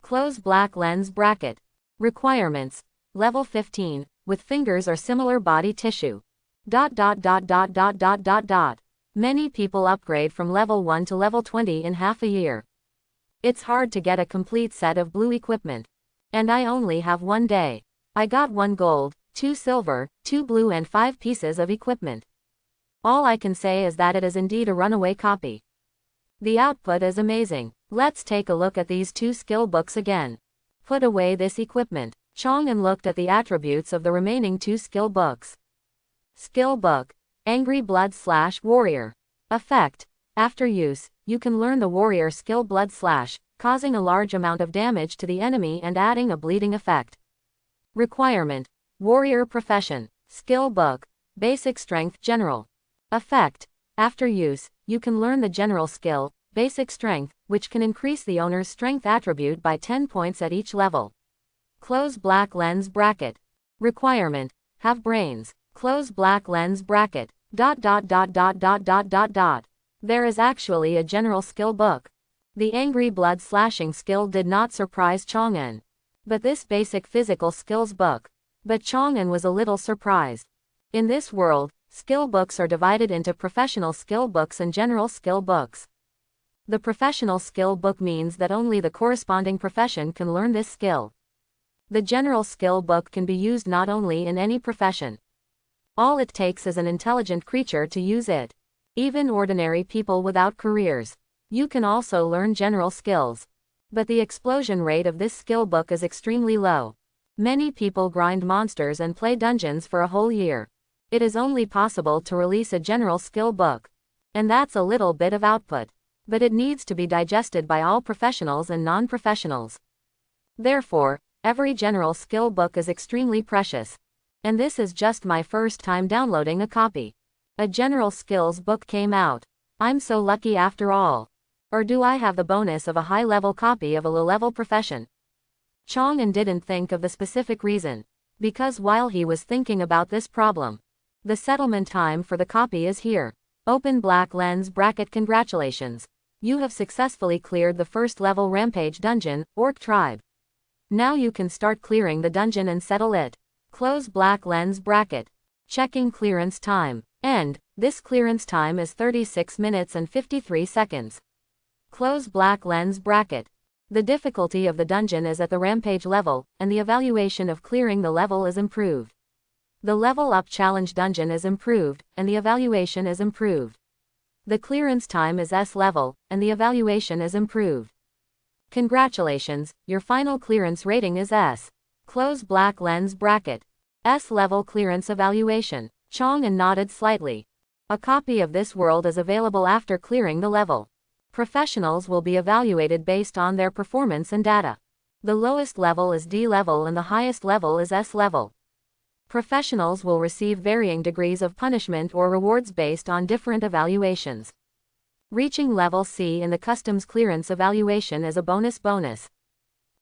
A: Close black lens bracket. Requirements. Level 15, with fingers or similar body tissue. Many people upgrade from level 1 to level 20 in half a year. It's hard to get a complete set of blue equipment. And I only have 1 day. I got 1 gold, 2 silver, 2 blue and 5 pieces of equipment. All I can say is that it is indeed a runaway copy. The output is amazing. Let's take a look at these 2 skill books again. Put away this equipment. Chong'an looked at the attributes of the remaining 2 skill books. Skill book. Angry Blood / Warrior. Effect. After use, you can learn the warrior skill Blood /, causing a large amount of damage to the enemy and adding a bleeding effect. Requirement. Warrior profession. Skill book. Basic strength general. Effect. After use, you can learn the general skill, basic strength, which can increase the owner's strength attribute by 10 points at each level. Close black lens bracket. Requirement. Have brains. Close black lens bracket. There is actually a general skill book. The angry blood slashing skill did not surprise Chong'an. But this basic physical skills book. But Chong'an was a little surprised. In this world, skill books are divided into professional skill books and general skill books. The professional skill book means that only the corresponding profession can learn this skill. The general skill book can be used not only in any profession. All it takes is an intelligent creature to use it. Even ordinary people without careers. You can also learn general skills. But the explosion rate of this skill book is extremely low. Many people grind monsters and play dungeons for a whole year. It is only possible to release a general skill book. And that's a little bit of output. But it needs to be digested by all professionals and non-professionals. Therefore, every general skill book is extremely precious. And this is just my first time downloading a copy. A general skills book came out. I'm so lucky after all. Or do I have the bonus of a high-level copy of a low-level profession? Chong'an didn't think of the specific reason. Because while he was thinking about this problem, the settlement time for the copy is here. Open black lens bracket. Congratulations. You have successfully cleared the first level rampage dungeon, Orc Tribe. Now you can start clearing the dungeon and settle it. Close black lens bracket. Checking clearance time. End. This clearance time is 36 minutes and 53 seconds. Close black lens bracket. The difficulty of the dungeon is at the rampage level, and the evaluation of clearing the level is improved. The level up challenge dungeon is improved, and the evaluation is improved. The clearance time is S level, and the evaluation is improved. Congratulations, your final clearance rating is S. Close black lens bracket. S level clearance evaluation. Chong'an nodded slightly. A copy of this world is available after clearing the level. Professionals will be evaluated based on their performance and data. The lowest level is D level and the highest level is S level. Professionals will receive varying degrees of punishment or rewards based on different evaluations. Reaching level C in the customs clearance evaluation is a bonus.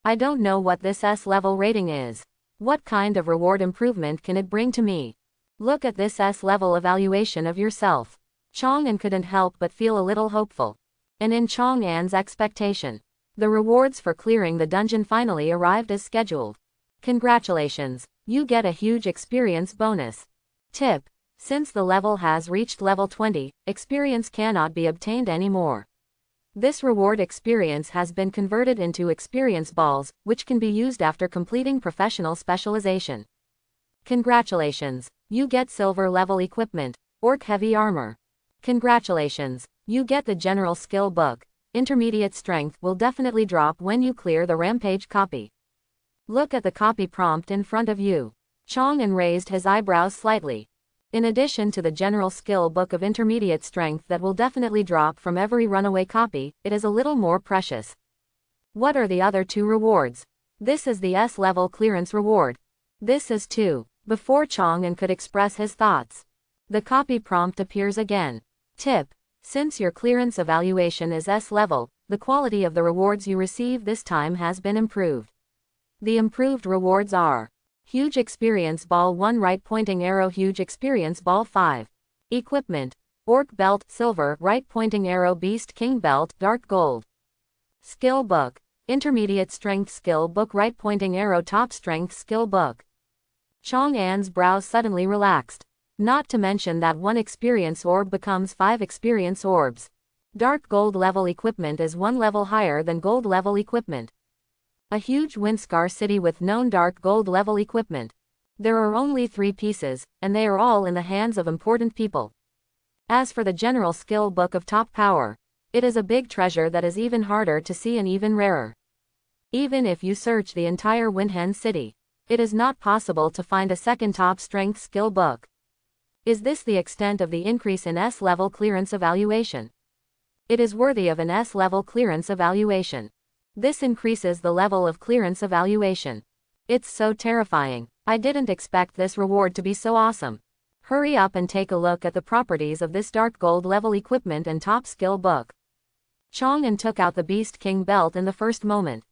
A: I don't know what this S level rating is. What kind of reward improvement can it bring to me? Look at this S level evaluation of yourself. Chong'an couldn't help but feel a little hopeful. And in Chong'an's expectation, the rewards for clearing the dungeon finally arrived as scheduled. Congratulations, you get a huge experience bonus. Tip: since the level has reached level 20, experience cannot be obtained anymore. This reward experience has been converted into experience balls, which can be used after completing professional specialization. Congratulations, you get silver level equipment, Orc heavy armor. Congratulations, you get the general skill book. Intermediate strength will definitely drop when you clear the rampage copy. Look at the copy prompt in front of you. Chong'an raised his eyebrows slightly. In addition to the general skill book of intermediate strength that will definitely drop from every runaway copy, it is a little more precious. What are the other 2 rewards? This is the S-level clearance reward. This is 2. Before Chang'an could express his thoughts, the copy prompt appears again. Tip: since your clearance evaluation is S-level, the quality of the rewards you receive this time has been improved. The improved rewards are: Huge Experience Ball 1 Right Pointing Arrow Huge Experience Ball 5. Equipment: Orc Belt Silver Right Pointing Arrow Beast King Belt Dark Gold. Skill Book: Intermediate Strength Skill Book Right Pointing Arrow Top Strength Skill Book. Chang'an's brows suddenly relaxed. Not to mention that 1 experience orb becomes 5 experience orbs. Dark Gold level equipment is 1 level higher than Gold level equipment. A huge Windscar city with known Dark Gold level equipment. There are only 3 pieces, and they are all in the hands of important people. As for the general skill book of top power, it is a big treasure that is even harder to see and even rarer. Even if you search the entire Windhen city, it is not possible to find a second top strength skill book. Is this the extent of the increase in S-level clearance evaluation? It is worthy of an S-level clearance evaluation. This increases the level of clearance evaluation. It's so terrifying. I didn't expect this reward to be so awesome. Hurry up and take a look at the properties of this Dark Gold level equipment and top skill book. Chang'an took out the Beast King belt in the first moment.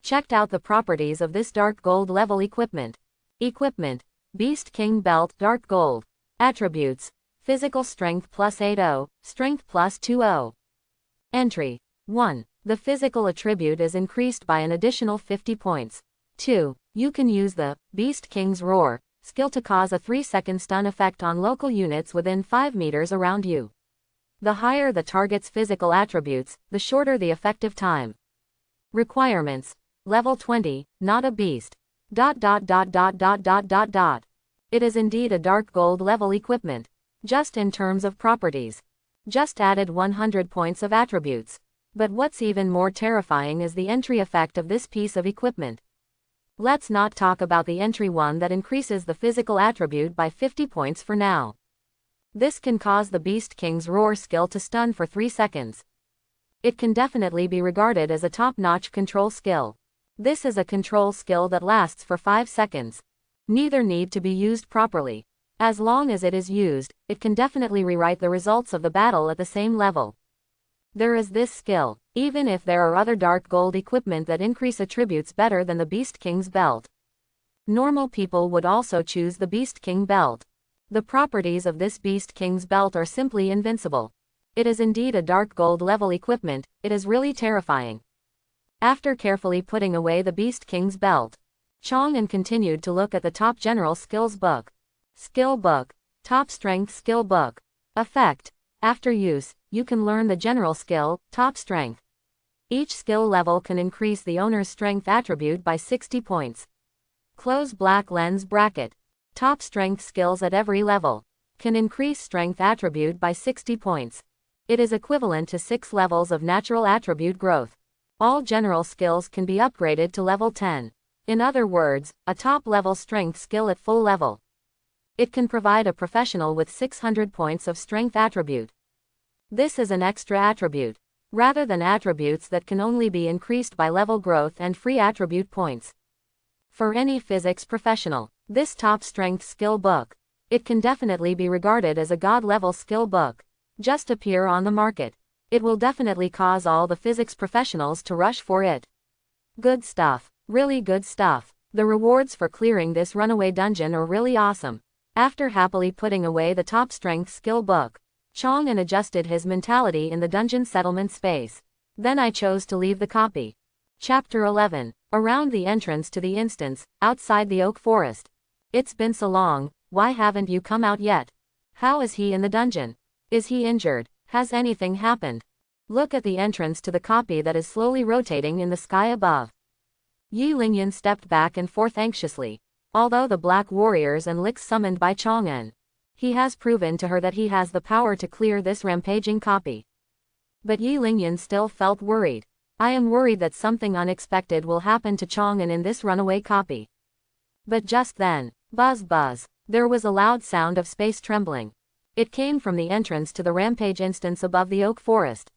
A: Checked out the properties of this Dark Gold level equipment. Equipment: Beast King belt Dark Gold. Attributes: Physical Strength plus 80, Strength plus 20. Entry: 1. The physical attribute is increased by an additional 50 points. 2. You can use the Beast King's Roar skill to cause a 3-second stun effect on local units within 5 meters around you. The higher the target's physical attributes, the shorter the effective time. Requirements: Level 20, not a beast. ... It is indeed a Dark Gold level equipment. Just in terms of properties. Just added 100 points of attributes. But what's even more terrifying is the entry effect of this piece of equipment. Let's not talk about the entry one that increases the physical attribute by 50 points for now. This can cause the Beast King's Roar skill to stun for 3 seconds. It can definitely be regarded as a top-notch control skill. This is a control skill that lasts for 5 seconds. Neither need to be used properly. As long as it is used, it can definitely rewrite the results of the battle at the same level. There is this skill, even if there are other Dark Gold equipment that increase attributes better than the Beast King's belt. Normal people would also choose the Beast King belt. The properties of this Beast King's belt are simply invincible. It is indeed a Dark Gold level equipment. It is really terrifying. After carefully putting away the Beast King's belt, Chang'an continued to look at the top general skills book. Skill book: Top Strength Skill Book. Effect: after use, you can learn the general skill, Top Strength. Each skill level can increase the owner's strength attribute by 60 points. Close black lens bracket. Top strength skills at every level can increase strength attribute by 60 points. It is equivalent to 6 levels of natural attribute growth. All general skills can be upgraded to level 10. In other words, a top-level strength skill at full level. It can provide a professional with 600 points of strength attribute. This is an extra attribute, rather than attributes that can only be increased by level growth and free attribute points. For any physics professional, this top strength skill book, it can definitely be regarded as a god-level skill book. Just appear on the market. It will definitely cause all the physics professionals to rush for it. Good stuff. Really good stuff. The rewards for clearing this runaway dungeon are really awesome. After happily putting away the top strength skill book, Chang'an adjusted his mentality in the dungeon settlement space. Then I chose to leave the copy. Chapter 11. Around the entrance to the instance, outside the oak forest. It's been so long, why haven't you come out yet? How is he in the dungeon? Is he injured? Has anything happened? Look at the entrance to the copy that is slowly rotating in the sky above. Yi Lingyan stepped back and forth anxiously. Although the Black Warriors and licks summoned by Chang'an, he has proven to her that he has the power to clear this rampaging copy. But Yi Lingyan still felt worried. I am worried that something unexpected will happen to Chang'an in this runaway copy. But just then, buzz buzz, There was a loud sound of space trembling. It came from the entrance to the rampage instance above the oak forest.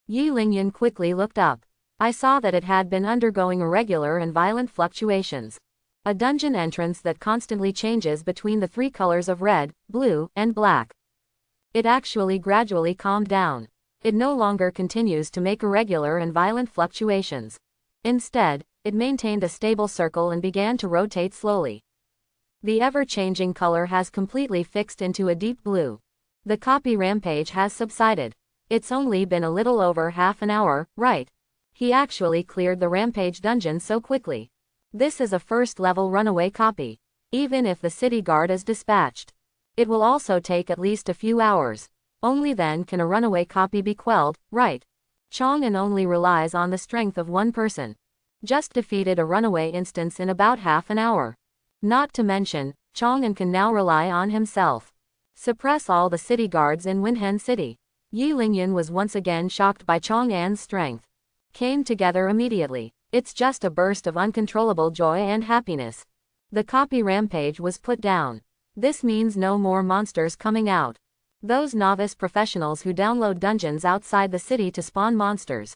A: Yi Lingyan quickly looked up. I saw that it had been undergoing irregular and violent fluctuations. A dungeon entrance that constantly changes between the three colors of red, blue, and black. It actually gradually calmed down. It no longer continues to make irregular and violent fluctuations. Instead, it maintained a stable circle and began to rotate slowly. The ever-changing color has completely fixed into a deep blue. The copy rampage has subsided. It's only been a little over half an hour, right? He actually cleared the rampage dungeon so quickly. This is a first-level runaway copy. Even if the city guard is dispatched, it will also take at least a few hours. Only then can a runaway copy be quelled, right? Chang'an only relies on the strength of one person. Just defeated a runaway instance in about half an hour. Not to mention, Chang'an can now rely on himself. Suppress all the city guards in Winhen City. Yi Lingyan was once again shocked by Chang'an's strength. Came together immediately. It's just a burst of uncontrollable joy and happiness. The copy rampage was put down. This means no more monsters coming out. Those novice professionals who download dungeons outside the city to spawn monsters.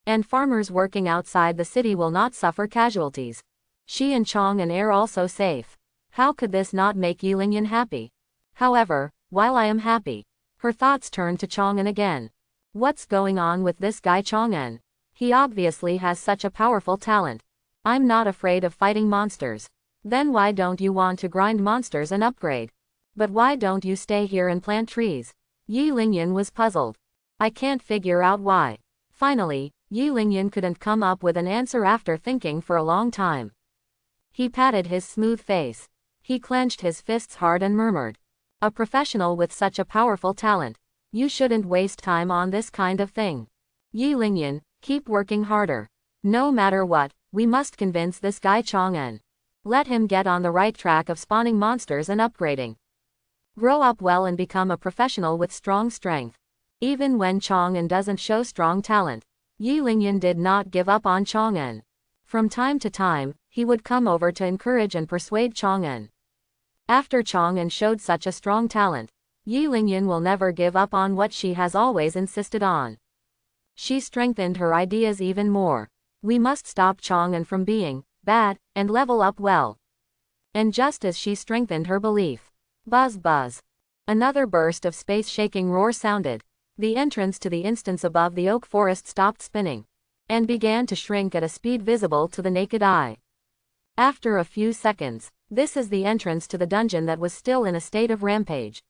A: And farmers working outside the city will not suffer casualties. She and Chang'an are also safe. How could this not make Yi Lingyan happy? However, while I am happy, her thoughts turn to Chang'an again. What's going on with this guy Chang'an? He obviously has such a powerful talent. I'm not afraid of fighting monsters. Then why don't you want to grind monsters and upgrade? But why don't you stay here and plant trees? Yi Lingyan was puzzled. I can't figure out why. Finally, Yi Lingyan couldn't come up with an answer after thinking for a long time. He patted his smooth face. He clenched his fists hard and murmured. A professional with such a powerful talent. You shouldn't waste time on this kind of thing. Yi Lingyan, keep working harder. No matter what, we must convince this guy Chang'an. Let him get on the right track of spawning monsters and upgrading. Grow up well and become a professional with strong strength. Even when Chang'an doesn't show strong talent, Yi Lingyan did not give up on Chang'an. From time to time, he would come over to encourage and persuade Chang'an. After Chang'an showed such a strong talent, Yi Lingyan will never give up on what she has always insisted on. She strengthened her ideas even more. We must stop Chang'an from being bad and level up well. And just as she strengthened her belief, buzz buzz. Another burst of space-shaking roar sounded. The entrance to the instance above the oak forest stopped spinning and began to shrink at a speed visible to the naked eye. After a few seconds, this is the entrance to the dungeon that was still in a state of rampage.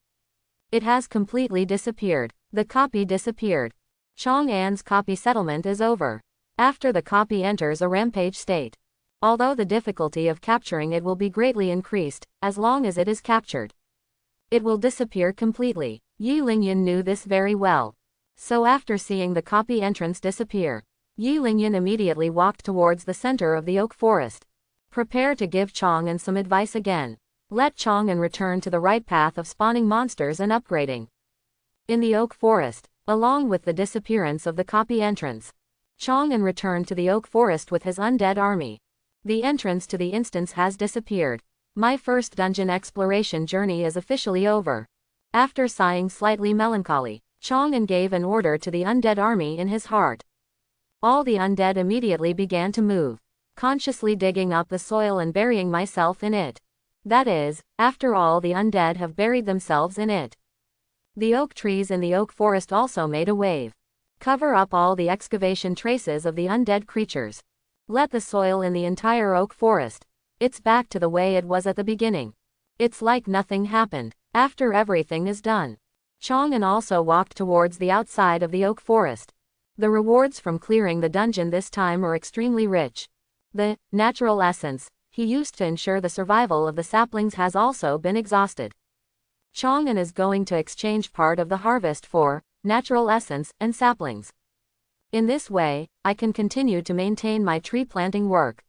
A: It has completely disappeared. The copy disappeared. Chang'an's copy settlement is over. After the copy enters a rampage state, although the difficulty of capturing it will be greatly increased, as long as it is captured, it will disappear completely. Yi Lingyan knew this very well. So after seeing the copy entrance disappear, Yi Lingyan immediately walked towards the center of the oak forest. Prepare to give Chang'an some advice again. Let Chang'an return to the right path of spawning monsters and upgrading. In the oak forest, along with the disappearance of the copy entrance, Chang'an returned to the oak forest with his undead army. The entrance to the instance has disappeared. My first dungeon exploration journey is officially over. After sighing slightly melancholy, Chang'an gave an order to the undead army in his heart. All the undead immediately began to move, consciously digging up the soil and burying myself in it. That is, after all the undead have buried themselves in it. The oak trees in the oak forest also made a wave. Cover up all the excavation traces of the undead creatures. Let the soil in the entire oak forest. It's back to the way it was at the beginning. It's like nothing happened. After everything is done, Chang'an also walked towards the outside of the oak forest. The rewards from clearing the dungeon this time are extremely rich. The natural essence he used to ensure the survival of the saplings has also been exhausted. Chang'an is going to exchange part of the harvest for natural essence and saplings. In this way, I can continue to maintain my tree planting work.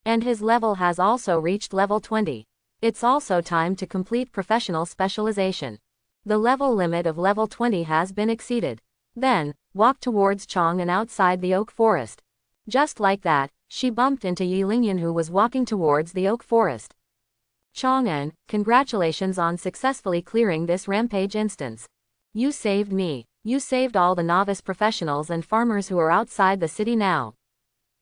A: And his level has also reached level 20. It's also time to complete professional specialization. The level limit of level 20 has been exceeded. Then, walk towards Chang'an outside the oak forest. Just like that, she bumped into Yi Lingyan who was walking towards the oak forest. Chang'an, congratulations on successfully clearing this rampage instance. You saved me. You saved all the novice professionals and farmers who are outside the city now.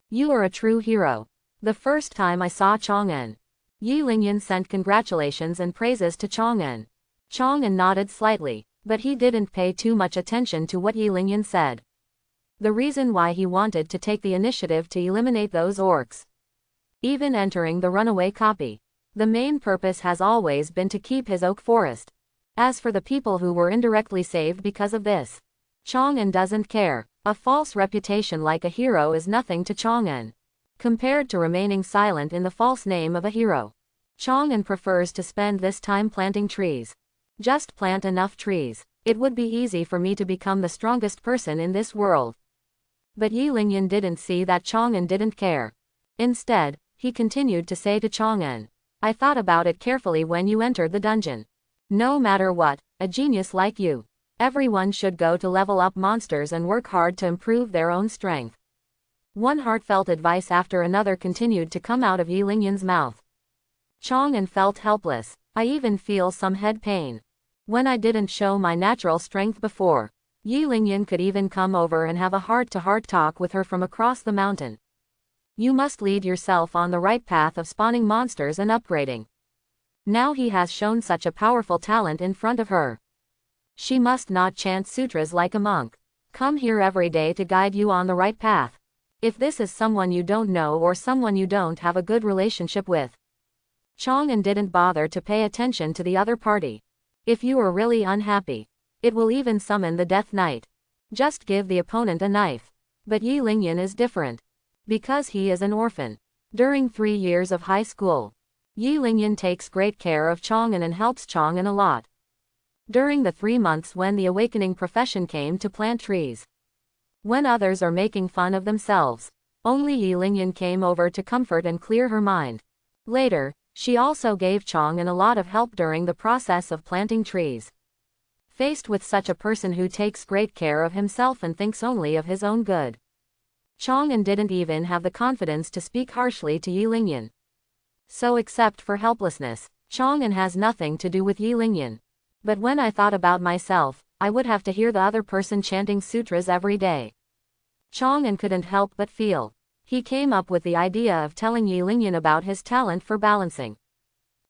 A: You are a true hero. The first time I saw Chang'an, Yi Lingyan sent congratulations and praises to Chang'an. Chang'an nodded slightly, but he didn't pay too much attention to what Yi Lingyan said. The reason why he wanted to take the initiative to eliminate those orcs, even entering the runaway copy, the main purpose has always been to keep his oak forest. As for the people who were indirectly saved because of this, Chang'an doesn't care. A false reputation like a hero is nothing to Chang'an, compared to remaining silent in the false name of a hero. Chang'an prefers to spend this time planting trees. Just plant enough trees. It would be easy for me to become the strongest person in this world. But Yi Lingyan didn't see that Chang'an didn't care. Instead, he continued to say to Chang'an, I thought about it carefully when you entered the dungeon. No matter what, a genius like you, everyone should go to level up monsters and work hard to improve their own strength. One heartfelt advice after another continued to come out of Yi Lingyan's mouth. Chang'an felt helpless. I even feel some head pain. When I didn't show my natural strength before, Yi Lingyan could even come over and have a heart-to-heart talk with her from across the mountain. You must lead yourself on the right path of spawning monsters and upgrading. Now he has shown such a powerful talent in front of her. She must not chant sutras like a monk. Come here every day to guide you on the right path. If this is someone you don't know or someone you don't have a good relationship with. Chang'an didn't bother to pay attention to the other party. If you are really unhappy, it will even summon the Death Knight. Just give the opponent a knife. But Yi Lingyan is different. Because he is an orphan. During 3 years of high school, Yi Lingyan takes great care of Chang'an and helps Chang'an a lot. During the 3 months when the awakening profession came to plant trees, when others are making fun of themselves, only Yi Lingyan came over to comfort and clear her mind. Later, she also gave Chang'an a lot of help during the process of planting trees. Faced with such a person who takes great care of himself and thinks only of his own good, Chang'an didn't even have the confidence to speak harshly to Yi Lingyan. So except for helplessness, Chang'an has nothing to do with Yi Lingyan. But when I thought about myself, I would have to hear the other person chanting sutras every day. Chang'an couldn't help but feel. He came up with the idea of telling Yi Lingyan about his talent for balancing.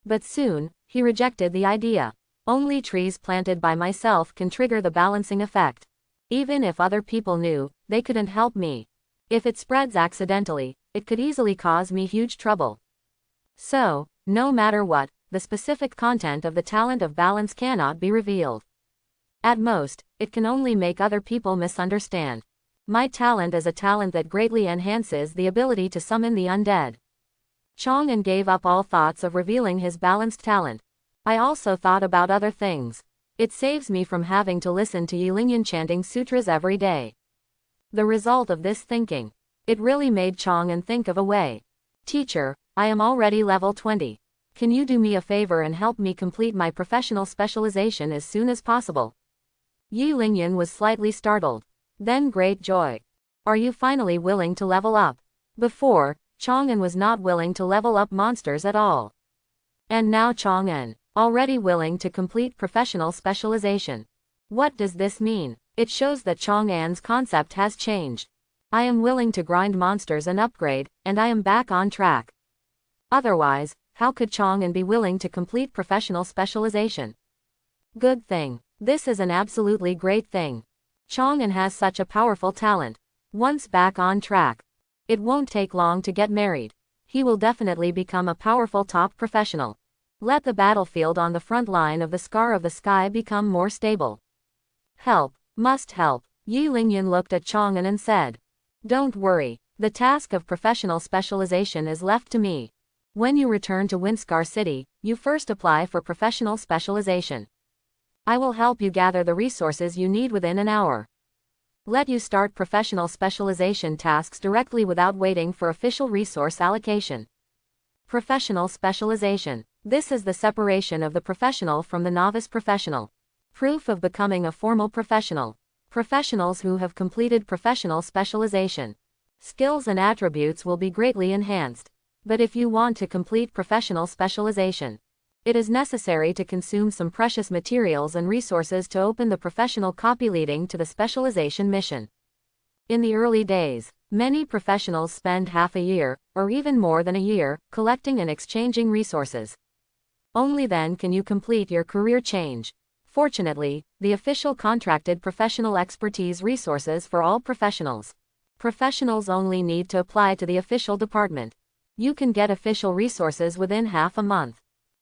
A: But soon, he rejected the idea. Only trees planted by myself can trigger the balancing effect. Even if other people knew, they couldn't help me. If it spreads accidentally, it could easily cause me huge trouble. So, no matter what, the specific content of the talent of balance cannot be revealed. At most, it can only make other people misunderstand. My talent is a talent that greatly enhances the ability to summon the undead. Chang'an gave up all thoughts of revealing his balanced talent. I also thought about other things. It saves me from having to listen to Yi Lingyan chanting sutras every day. The result of this thinking, it really made Chang'an think of a way. Teacher, I am already level 20. Can you do me a favor and help me complete my professional specialization as soon as possible? Yi Lingyan was slightly startled. Then great joy. Are you finally willing to level up? Before, Chang'an was not willing to level up monsters at all. And now Chang'an, already willing to complete professional specialization. What does this mean? It shows that Chang'an's concept has changed. I am willing to grind monsters and upgrade, and I am back on track. Otherwise, how could Chang'an be willing to complete professional specialization? Good thing. This is an absolutely great thing. Chang'an has such a powerful talent. Once back on track, it won't take long to get married. He will definitely become a powerful top professional. Let the battlefield on the front line of the Scar of the Sky become more stable. Help. Must help. Yi Lingyan looked at Chang'an and said, don't worry, the task of professional specialization is left to me. When you return to Windscar City, you first apply for professional specialization. I will help you gather the resources you need within an hour. Let you start professional specialization tasks directly without waiting for official resource allocation. Professional specialization. This is the separation of the professional from the novice professional. Proof of becoming a formal professional. Professionals who have completed professional specialization. Skills and attributes will be greatly enhanced. But if you want to complete professional specialization, It is necessary to consume some precious materials and resources to open the professional copy leading to the specialization mission. In the early days, many professionals spend half a year, or even more than a year, collecting and exchanging resources. Only then can you complete your career change. Fortunately, the official contracted professional expertise resources for all professionals. Professionals only need to apply to the official department. You can get official resources within half a month.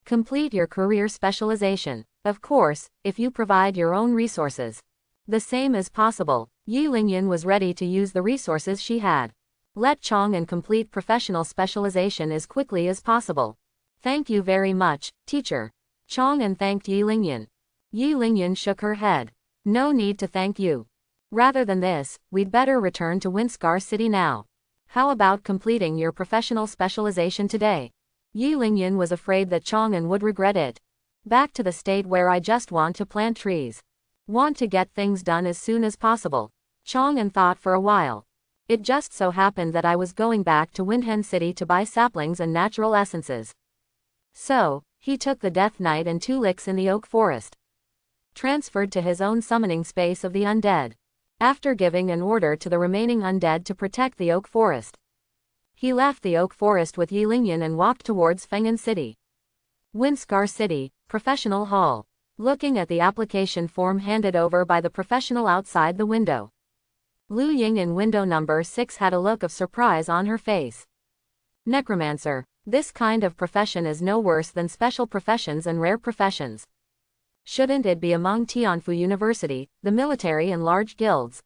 A: Complete your career specialization. Of course, if you provide your own resources. The same is possible. Yi Lingyan was ready to use the resources she had. Let Chang'an complete professional specialization as quickly as possible. Thank you very much, teacher. Chang'an thanked Yi Lingyan. Yi Lingyan shook her head. No need to thank you. Rather than this, we'd better return to Windscar City now. How about completing your professional specialization today? Yi Lingyan was afraid that Chang'an would regret it. Back to the state where I just want to plant trees. Want to get things done as soon as possible. Chang'an thought for a while. It just so happened that I was going back to Windhen City to buy saplings and natural essences. So, he took the Death Knight and 2 licks in the oak forest. Transferred to his own summoning space of the undead. After giving an order to the remaining undead to protect the oak forest. He left the oak forest with Yi Lingyan and walked towards Feng'an City. Windscar City, Professional Hall. Looking at the application form handed over by the professional outside the window. Lu Ying in window number 6 had a look of surprise on her face. Necromancer. This kind of profession is no worse than special professions and rare professions. Shouldn't it be among Tianfu University, the military and large guilds?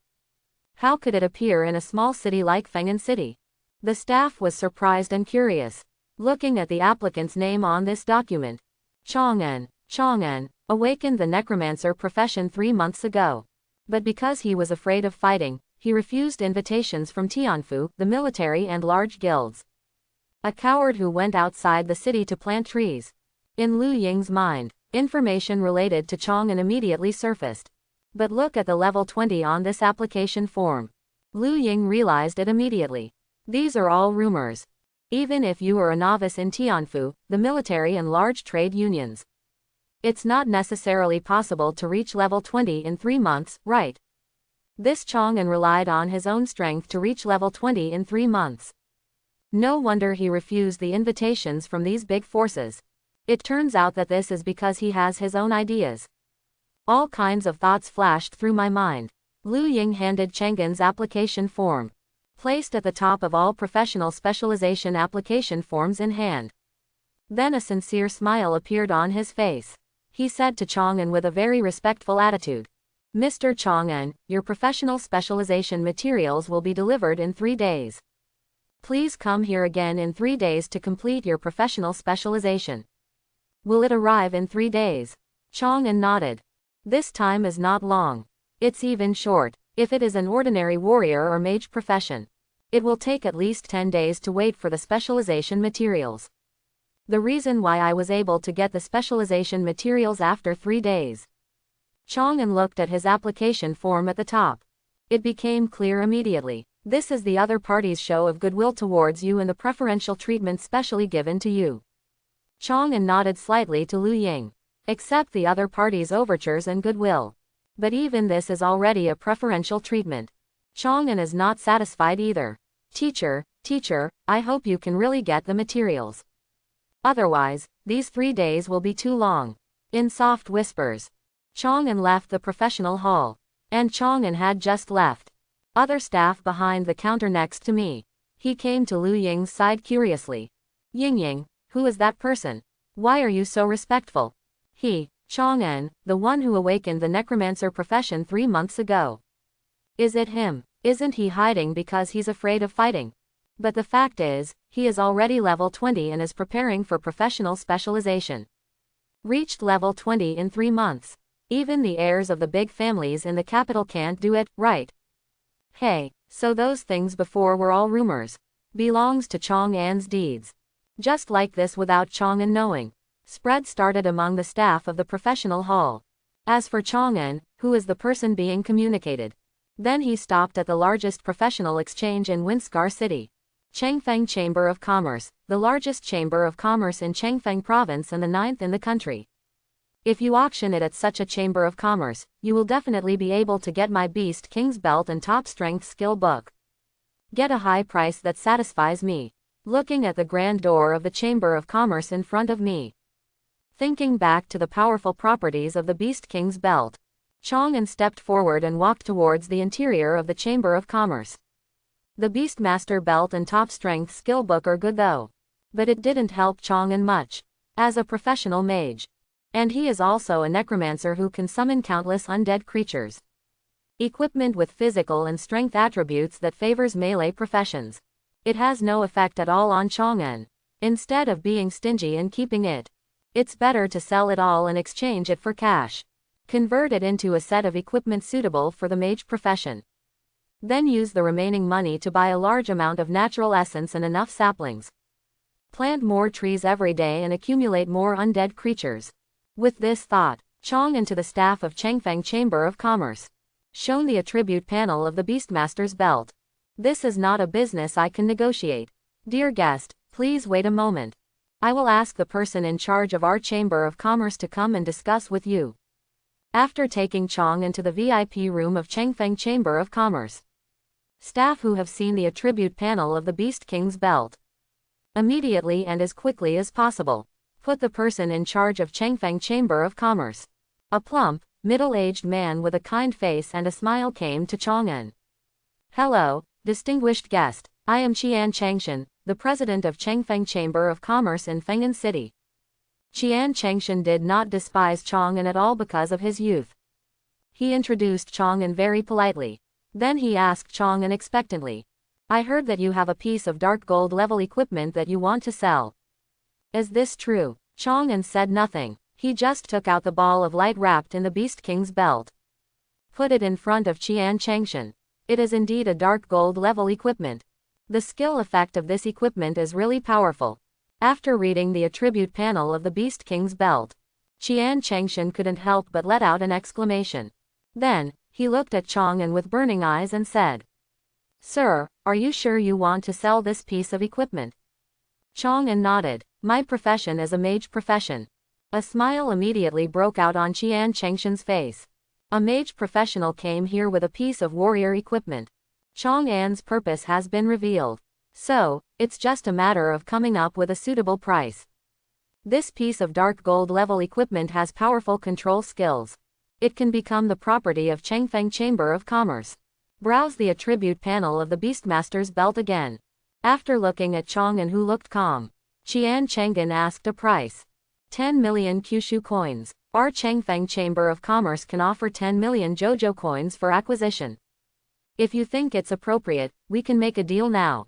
A: How could it appear in a small city like Feng'an City? The staff was surprised and curious. Looking at the applicant's name on this document. Chang'an awakened the necromancer profession 3 months ago. But because he was afraid of fighting, he refused invitations from Tianfu, the military and large guilds. A coward who went outside the city to plant trees. In Lu Ying's mind, information related to Chang'an immediately surfaced. But look at the level 20 on this application form. Lu Ying realized it immediately. These are all rumors. Even if you are a novice in Tianfu, the military and large trade unions. It's not necessarily possible to reach level 20 in 3 months, right? This Chang'an relied on his own strength to reach level 20 in 3 months. No wonder he refused the invitations from these big forces. It turns out that this is because he has his own ideas. All kinds of thoughts flashed through my mind. Lu Ying handed Chang'an's application form. Placed at the top of all professional specialization application forms in hand. Then a sincere smile appeared on his face. He said to Chang'an with a very respectful attitude. Mr. Chang'an, your professional specialization materials will be delivered in 3 days. Please come here again in 3 days to complete your professional specialization. Will it arrive in 3 days? Chang'an nodded. This time is not long. It's even short. If it is an ordinary warrior or mage profession, it will take at least 10 days to wait for the specialization materials. The reason why I was able to get the specialization materials after 3 days. Chang'an looked at his application form at the top. It became clear immediately. This is the other party's show of goodwill towards you and the preferential treatment specially given to you. Chang'an nodded slightly to Lu Ying. Accept the other party's overtures and goodwill. But even this is already a preferential treatment. Chang'an is not satisfied either. Teacher, I hope you can really get the materials. Otherwise, these 3 days will be too long. In soft whispers. Chang'an left the professional hall. And Chang'an had just left. Other staff behind the counter next to me. He came to Lu Ying's side curiously. Ying, who is that person? Why are you so respectful? He, Chang'an, the one who awakened the necromancer profession 3 months ago. Is it him? Isn't he hiding because he's afraid of fighting? But the fact is, he is already level 20 and is preparing for professional specialization. Reached level 20 in 3 months. Even the heirs of the big families in the capital can't do it, right? Hey, so those things before were all rumors. Belongs to Chang'an's deeds. Just like this without Chang'an knowing. Spread started among the staff of the professional hall. As for Chang'an, who is the person being communicated? Then he stopped at the largest professional exchange in Windscar City. Changfeng Chamber of Commerce, the largest chamber of commerce in Changfeng Province and the 9th in the country. If you auction it at such a chamber of commerce, you will definitely be able to get my Beast King's belt and top strength skill book. Get a high price that satisfies me. Looking at the grand door of the Chamber of Commerce in front of me. Thinking back to the powerful properties of the Beast King's belt. Chang'an stepped forward and walked towards the interior of the Chamber of Commerce. The Beastmaster belt and top strength skill book are good though. But it didn't help Chang'an much. As a professional mage. And he is also a necromancer who can summon countless undead creatures. Equipment with physical and strength attributes that favors melee professions. It has no effect at all on Chang'an. Instead of being stingy and keeping it, it's better to sell it all and exchange it for cash. Convert it into a set of equipment suitable for the mage profession. Then use the remaining money to buy a large amount of natural essence and enough saplings. Plant more trees every day and accumulate more undead creatures. With this thought, Chang'an to the staff of Changfeng Chamber of Commerce. Shown the attribute panel of the Beastmaster's belt. This is not a business I can negotiate. Dear guest, please wait a moment. I will ask the person in charge of our Chamber of Commerce to come and discuss with you. After taking Chang'an to the VIP room of Changfeng Chamber of Commerce. Staff who have seen the attribute panel of the Beast King's belt. Immediately and as quickly as possible. Put the person in charge of Changfeng Chamber of Commerce. A plump, middle-aged man with a kind face and a smile came to Chang'an. Hello, distinguished guest. I am Qian Changshan, the president of Changfeng Chamber of Commerce in Feng'an City. Qian Changshan did not despise Chang'an at all because of his youth. He introduced Chang'an very politely. Then he asked Chang'an expectantly. I heard that you have a piece of dark gold level equipment that you want to sell. Is this true? Chang'an said nothing. He just took out the ball of light wrapped in the Beast King's belt. Put it in front of Qian Changshan. It is indeed a dark gold level equipment. The skill effect of this equipment is really powerful. After reading the attribute panel of the Beast King's belt, Qian Changshan couldn't help but let out an exclamation. Then, he looked at Chang'an with burning eyes and said, Sir, are you sure you want to sell this piece of equipment? Chang'an nodded. My profession is a mage profession. A smile immediately broke out on Qian Changshan's face. A mage professional came here with a piece of warrior equipment. Chang'an's purpose has been revealed. So, it's just a matter of coming up with a suitable price. This piece of dark gold level equipment has powerful control skills. It can become the property of Changfeng Chamber of Commerce. Browse the attribute panel of the Beastmaster's belt again. After looking at Chang'an who looked calm, Qian Changshan asked a price. 10 million Kyushu coins. Our Changfeng Chamber of Commerce can offer 10 million Jojo coins for acquisition. If you think it's appropriate, we can make a deal now.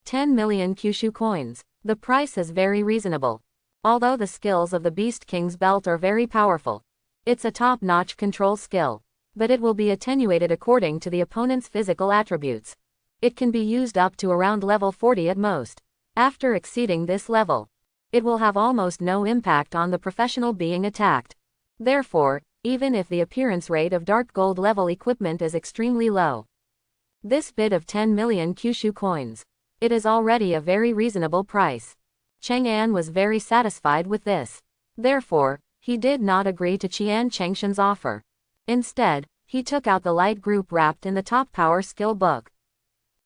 A: 10 million Kyushu coins. The price is very reasonable. Although the skills of the Beast King's belt are very powerful. It's a top-notch control skill. But it will be attenuated according to the opponent's physical attributes. It can be used up to around level 40 at most. After exceeding this level, it will have almost no impact on the professional being attacked. Therefore, even if the appearance rate of dark gold level equipment is extremely low, this bid of 10 million Kyushu coins, it is already a very reasonable price. Chang'an was very satisfied with this. Therefore, he did not agree to Qian Changshan's offer. Instead, he took out the light group wrapped in the top power skill book.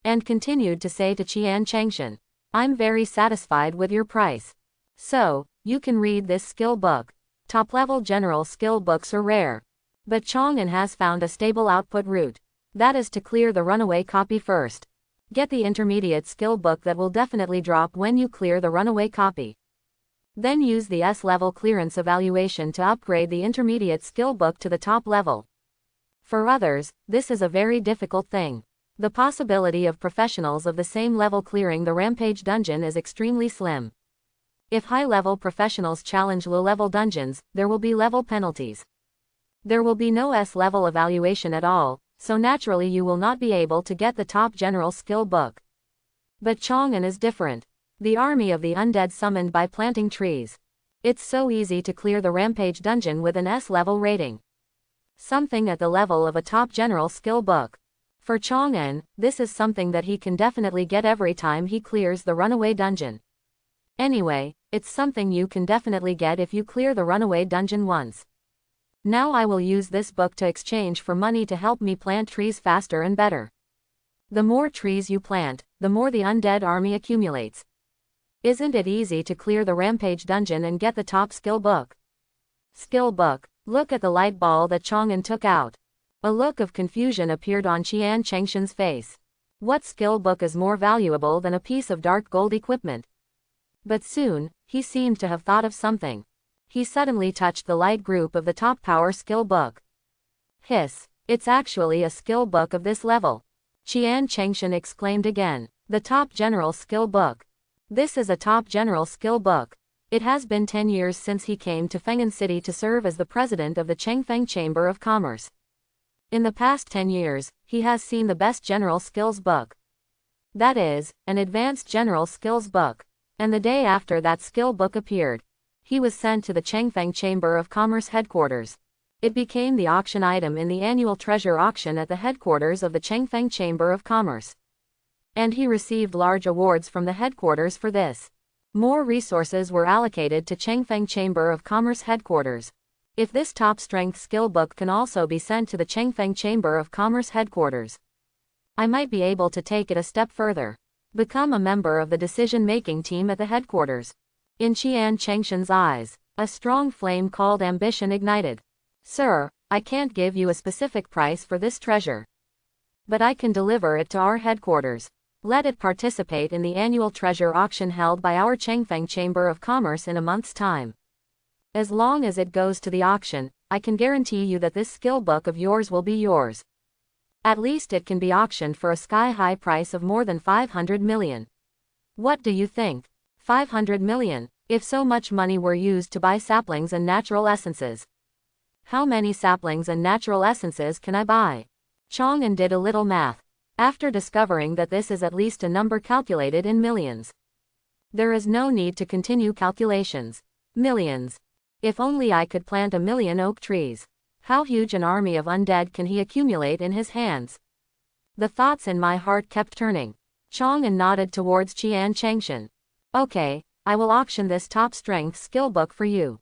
A: And continued to say to Qian Changshan, I'm very satisfied with your price. So, you can read this skill book. Top-level general skill books are rare. But Chang'an has found a stable output route. That is to clear the runaway copy first. Get the intermediate skill book that will definitely drop when you clear the runaway copy. Then use the S-level clearance evaluation to upgrade the intermediate skill book to the top level. For others, this is a very difficult thing. The possibility of professionals of the same level clearing the rampage dungeon is extremely slim. If high-level professionals challenge low-level dungeons, there will be level penalties. There will be no S-level evaluation at all, so naturally you will not be able to get the top general skill book. But Chang'an is different. The army of the undead summoned by planting trees. It's so easy to clear the rampage dungeon with an S-level rating. Something at the level of a top general skill book. For Chang'an, this is something that he can definitely get every time he clears the runaway dungeon. Anyway, it's something you can definitely get if you clear the runaway dungeon once. Now I will use this book to exchange for money to help me plant trees faster and better. The more trees you plant, the more the undead army accumulates. Isn't it easy to clear the rampage dungeon and get the top skill book? Skill book. Look at the light ball that Chang'an took out. A look of confusion appeared on Qian Chengshen's face. What skill book is more valuable than a piece of dark gold equipment? But soon, he seemed to have thought of something. He suddenly touched the light group of the top power skill book. Hiss, it's actually a skill book of this level. Qian Chengshen exclaimed again. The top general skill book. This is a top general skill book. It has been 10 years since he came to Feng'an City to serve as the president of the Chengfeng Chamber of Commerce. In the past 10 years, he has seen the best general skills book. That is, an advanced general skills book. And the day after that skill book appeared, he was sent to the Chengfeng Chamber of Commerce headquarters. It became the auction item in the annual treasure auction at the headquarters of the Chengfeng Chamber of Commerce. And he received large awards from the headquarters for this. More resources were allocated to Chengfeng Chamber of Commerce headquarters. If this top strength skill book can also be sent to the Chengfeng Chamber of Commerce headquarters, I might be able to take it a step further. Become a member of the decision-making team at the headquarters. In Qian Chengshen's eyes, a strong flame called ambition ignited. Sir, I can't give you a specific price for this treasure. But I can deliver it to our headquarters. Let it participate in the annual treasure auction held by our Chengfeng Chamber of Commerce in a month's time. As long as it goes to the auction, I can guarantee you that this skill book of yours will be yours. At least it can be auctioned for a sky-high price of more than 500 million. What do you think? 500 million, if so much money were used to buy saplings and natural essences. How many saplings and natural essences can I buy? Chang'an did a little math. After discovering that this is at least a number calculated in millions. There is no need to continue calculations. Millions. If only I could plant 1 million oak trees. How huge an army of undead can he accumulate in his hands? The thoughts in my heart kept turning. Chang'an nodded towards Qian Chengshen. Okay, I will auction this top strength skill book for you.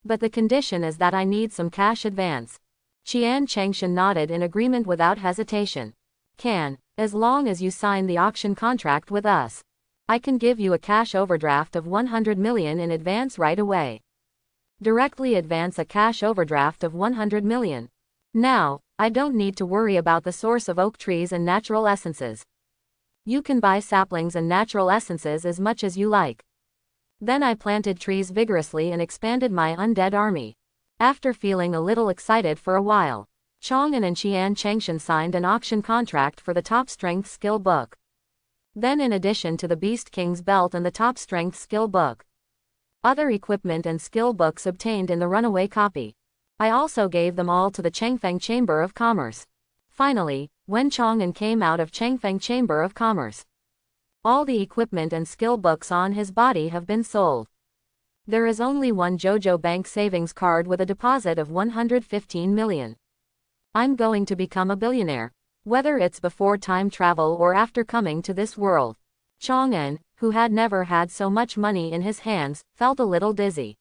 A: But the condition is that I need some cash advance. Qian Chengshen nodded in agreement without hesitation. As long as you sign the auction contract with us, I can give you a cash overdraft of 100 million in advance right away. Directly advance a cash overdraft of 100 million. Now, I don't need to worry about the source of oak trees and natural essences. You can buy saplings and natural essences as much as you like. Then I planted trees vigorously and expanded my undead army. After feeling a little excited for a while, Chang'an and Qian Chengshen signed an auction contract for the top strength skill book. Then in addition to the Beast King's belt and the top strength skill book, other equipment and skill books obtained in the runaway copy, I also gave them all to the Chengfeng Chamber of Commerce. Finally, when Chang'an came out of Chengfeng Chamber of Commerce, all the equipment and skill books on his body have been sold. There is only one Jojo Bank savings card with a deposit of 115 million. I'm going to become a billionaire, whether it's before time travel or after coming to this world. Chang'an, who had never had so much money in his hands, felt a little dizzy.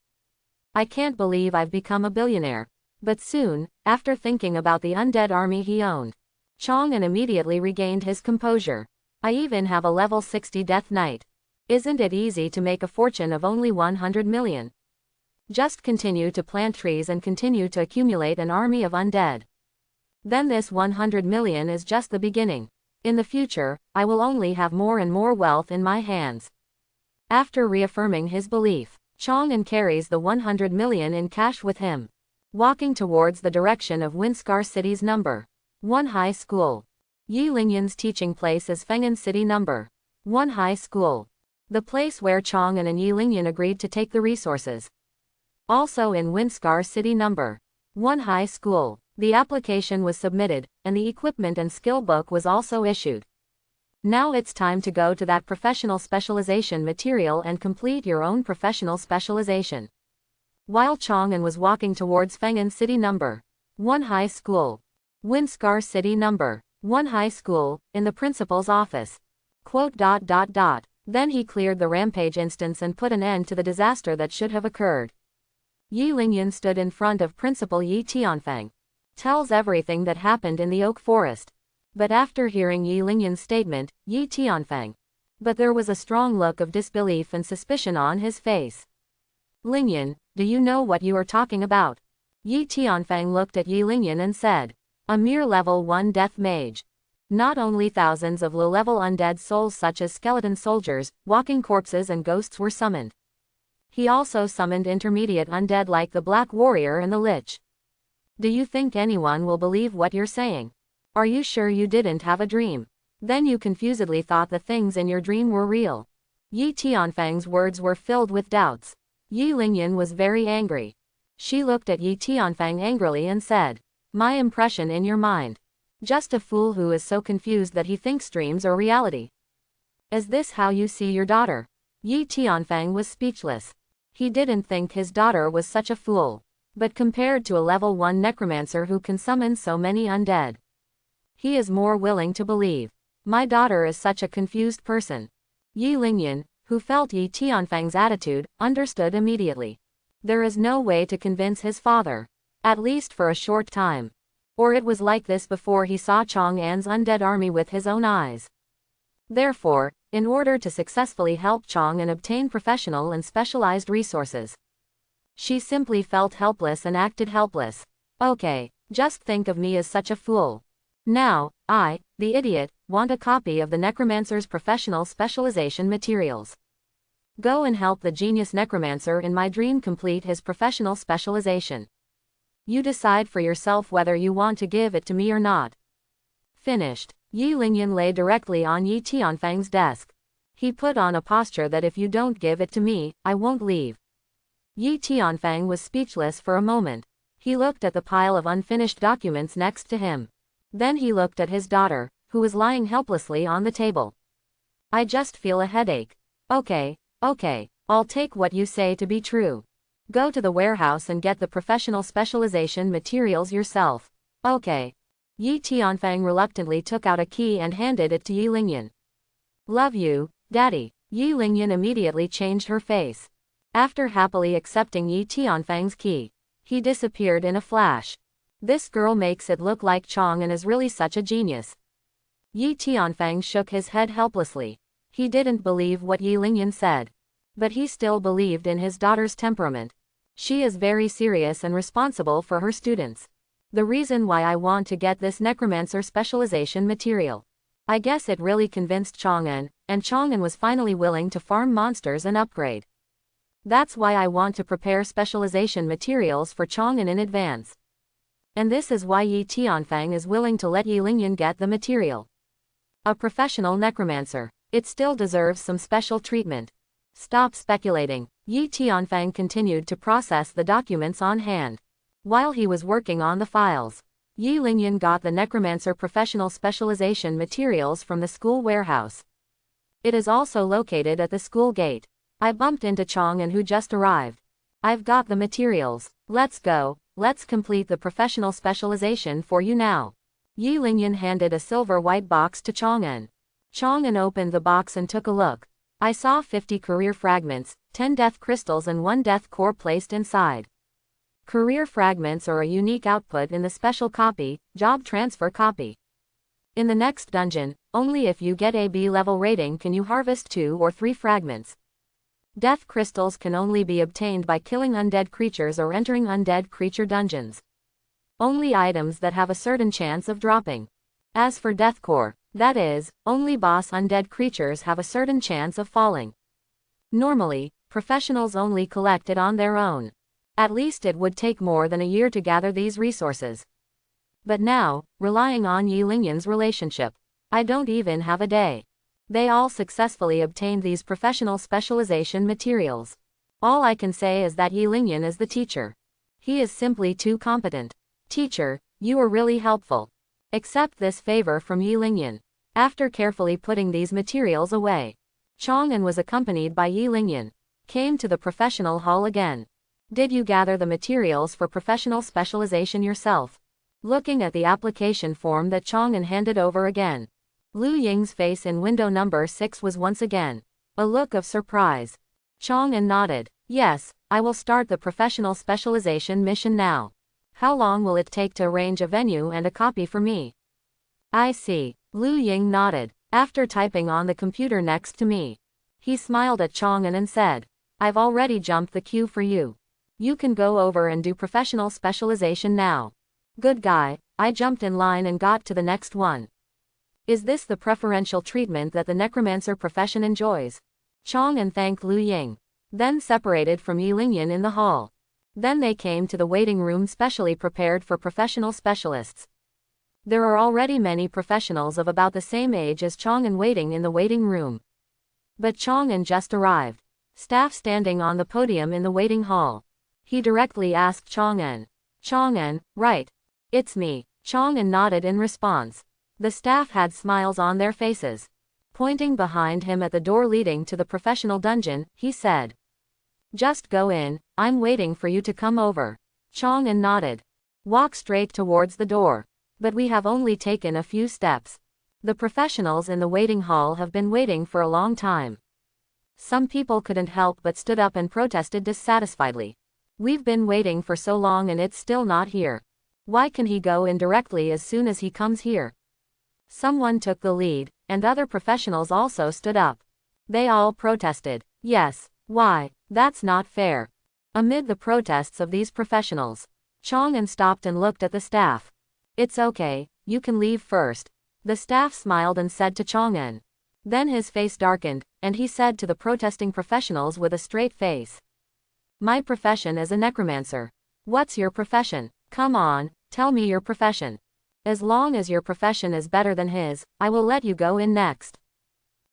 A: I can't believe I've become a billionaire. But soon, after thinking about the undead army he owned, Chang'an immediately regained his composure. I even have a level 60 Death Knight. Isn't it easy to make a fortune of only 100 million? Just continue to plant trees and continue to accumulate an army of undead. Then this 100 million is just the beginning. In the future, I will only have more and more wealth in my hands. After reaffirming his belief, Chang'an carries the 100 million in cash with him, walking towards the direction of Windscar City's number 1 high school. Yi Lingyan's teaching place is Feng'an City number 1 high school, the place where Chang'an and Yi Lingyan agreed to take the resources. Also in Windscar City number 1 high school. The application was submitted, and the equipment and skill book was also issued. Now it's time to go to that professional specialization material and complete your own professional specialization. While Chang'an was walking towards Feng'an City number 1 high school, Windscar City number One high school, in the principal's office. Then he cleared the rampage instance and put an end to the disaster that should have occurred. Yi Lingyan stood in front of Principal Yi Tianfang. Tells everything that happened in the oak forest. But after hearing Yi Lingyan's statement, Yi Tianfang. But there was a strong look of disbelief and suspicion on his face. Lingyan, do you know what you are talking about? Yi Tianfang looked at Yi Lingyan and said. A mere level 1 death mage. Not only thousands of low-level undead souls such as skeleton soldiers, walking corpses and ghosts were summoned. He also summoned intermediate undead like the Black Warrior and the Lich. Do you think anyone will believe what you're saying? Are you sure you didn't have a dream? Then you confusedly thought the things in your dream were real. Yi Tianfang's words were filled with doubts. Yi Lingyan was very angry. She looked at Yi Tianfang angrily and said, my impression in your mind. Just a fool who is so confused that he thinks dreams are reality. Is this how you see your daughter? Yi Tianfang was speechless. He didn't think his daughter was such a fool. But compared to a level 1 necromancer who can summon so many undead, he is more willing to believe. My daughter is such a confused person. Yi Lingyan, who felt Yi Tianfang's attitude, understood immediately. There is no way to convince his father. At least for a short time. Or it was like this before he saw Chang'an's undead army with his own eyes. Therefore, in order to successfully help Chang'an obtain professional and specialized resources, she simply felt helpless and acted helpless. Okay, just think of me as such a fool. Now, I, the idiot, want a copy of the Necromancer's professional specialization materials. Go and help the genius Necromancer in my dream complete his professional specialization. You decide for yourself whether you want to give it to me or not. Finished. Yi Lingyan lay directly on Yi Tianfang's desk. He put on a posture that if you don't give it to me, I won't leave. Yi Tianfang was speechless for a moment. He looked at the pile of unfinished documents next to him. Then he looked at his daughter, who was lying helplessly on the table. I just feel a headache. Okay, I'll take what you say to be true. Go to the warehouse and get the professional specialization materials yourself. Okay. Yi Tianfang reluctantly took out a key and handed it to Yi Lingyan. Love you, Daddy. Yi Lingyan immediately changed her face. After happily accepting Yi Tianfang's key, he disappeared in a flash. This girl makes it look like Chang'an is really such a genius. Yi Tianfang shook his head helplessly. He didn't believe what Yi Lingyan said. But he still believed in his daughter's temperament. She is very serious and responsible for her students. The reason why I want to get this Necromancer specialization material. I guess it really convinced Chang'an, and Chang'an was finally willing to farm monsters and upgrade. That's why I want to prepare specialization materials for Chang'an in advance. And this is why Yi Tianfang is willing to let Yi Lingyan get the material. A professional necromancer. It still deserves some special treatment. Stop speculating. Yi Tianfang continued to process the documents on hand. While he was working on the files, Yi Lingyan got the Necromancer professional specialization materials from the school warehouse. It is also located at the school gate. I bumped into Chang'an who just arrived. I've got the materials. Let's go. Let's complete the professional specialization for you now. Yi Lingyan handed a silver white box to Chang'an. Chang'an opened the box and took a look. I saw 50 career fragments, 10 death crystals and 1 death core placed inside. Career fragments are a unique output in the special copy, job transfer copy. In the next dungeon, only if you get a B level rating can you harvest 2 or 3 fragments. Death crystals can only be obtained by killing undead creatures or entering undead creature dungeons. Only items that have a certain chance of dropping. As for death core, that is, only boss undead creatures have a certain chance of falling. Normally, professionals only collect it on their own. At least it would take more than a year to gather these resources. But now, relying on Yi Lingyan's relationship, I don't even have a day. They all successfully obtained these professional specialization materials. All I can say is that Yi Lingyan is the teacher. He is simply too competent. Teacher, you are really helpful. Accept this favor from Yi Lingyan. After carefully putting these materials away, Chang'an was accompanied by Yi Lingyan. Came to the professional hall again. Did you gather the materials for professional specialization yourself? looking at the application form that Chang'an handed over again. Lu Ying's face in window number 6 was once again a look of surprise. Chang'an nodded. Yes, I will start the professional specialization mission now. How long will it take to arrange a venue and a copy for me? I see. Lu Ying nodded. After typing on the computer next to me, he smiled at Chang'an and said, I've already jumped the queue for you. You can go over and do professional specialization now. Good guy, I jumped in line and got to the next one. Is this the preferential treatment that the necromancer profession enjoys? Chang'an thanked Lu Ying, then separated from Yi Lingyan in the hall. Then they came to the waiting room specially prepared for professional specialists. There are already many professionals of about the same age as Chang'an waiting in the waiting room. But Chang'an just arrived. Staff standing on the podium in the waiting hall. He directly asked Chang'an. Chang'an, right. It's me. Chang'an nodded in response. The staff had smiles on their faces. Pointing behind him at the door leading to the professional dungeon, he said, Just go in, I'm waiting for you to come over. Chang'an nodded. Walk straight towards the door. But we have only taken a few steps. The professionals in the waiting hall have been waiting for a long time. Some people couldn't help but stood up and protested dissatisfiedly. We've been waiting for so long and it's still not here. Why can he go in directly as soon as he comes here? Someone took the lead, and other professionals also stood up. They all protested. Yes, why? That's not fair. Amid the protests of these professionals, Chang'an stopped and looked at the staff. It's okay, you can leave first. The staff smiled and said to Chang'an. Then his face darkened, and he said to the protesting professionals with a straight face. My profession is a necromancer. What's your profession? Come on, tell me your profession. As long as your profession is better than his, I will let you go in next.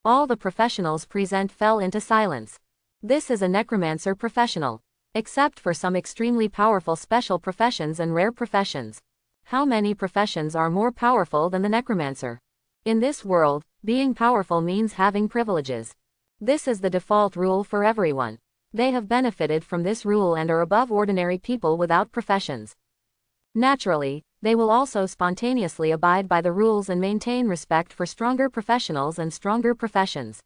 A: All the professionals present fell into silence. This is a necromancer professional. Except for some extremely powerful special professions and rare professions. How many professions are more powerful than the necromancer? In this world, being powerful means having privileges. This is the default rule for everyone. They have benefited from this rule and are above ordinary people without professions. Naturally, they will also spontaneously abide by the rules and maintain respect for stronger professionals and stronger professions.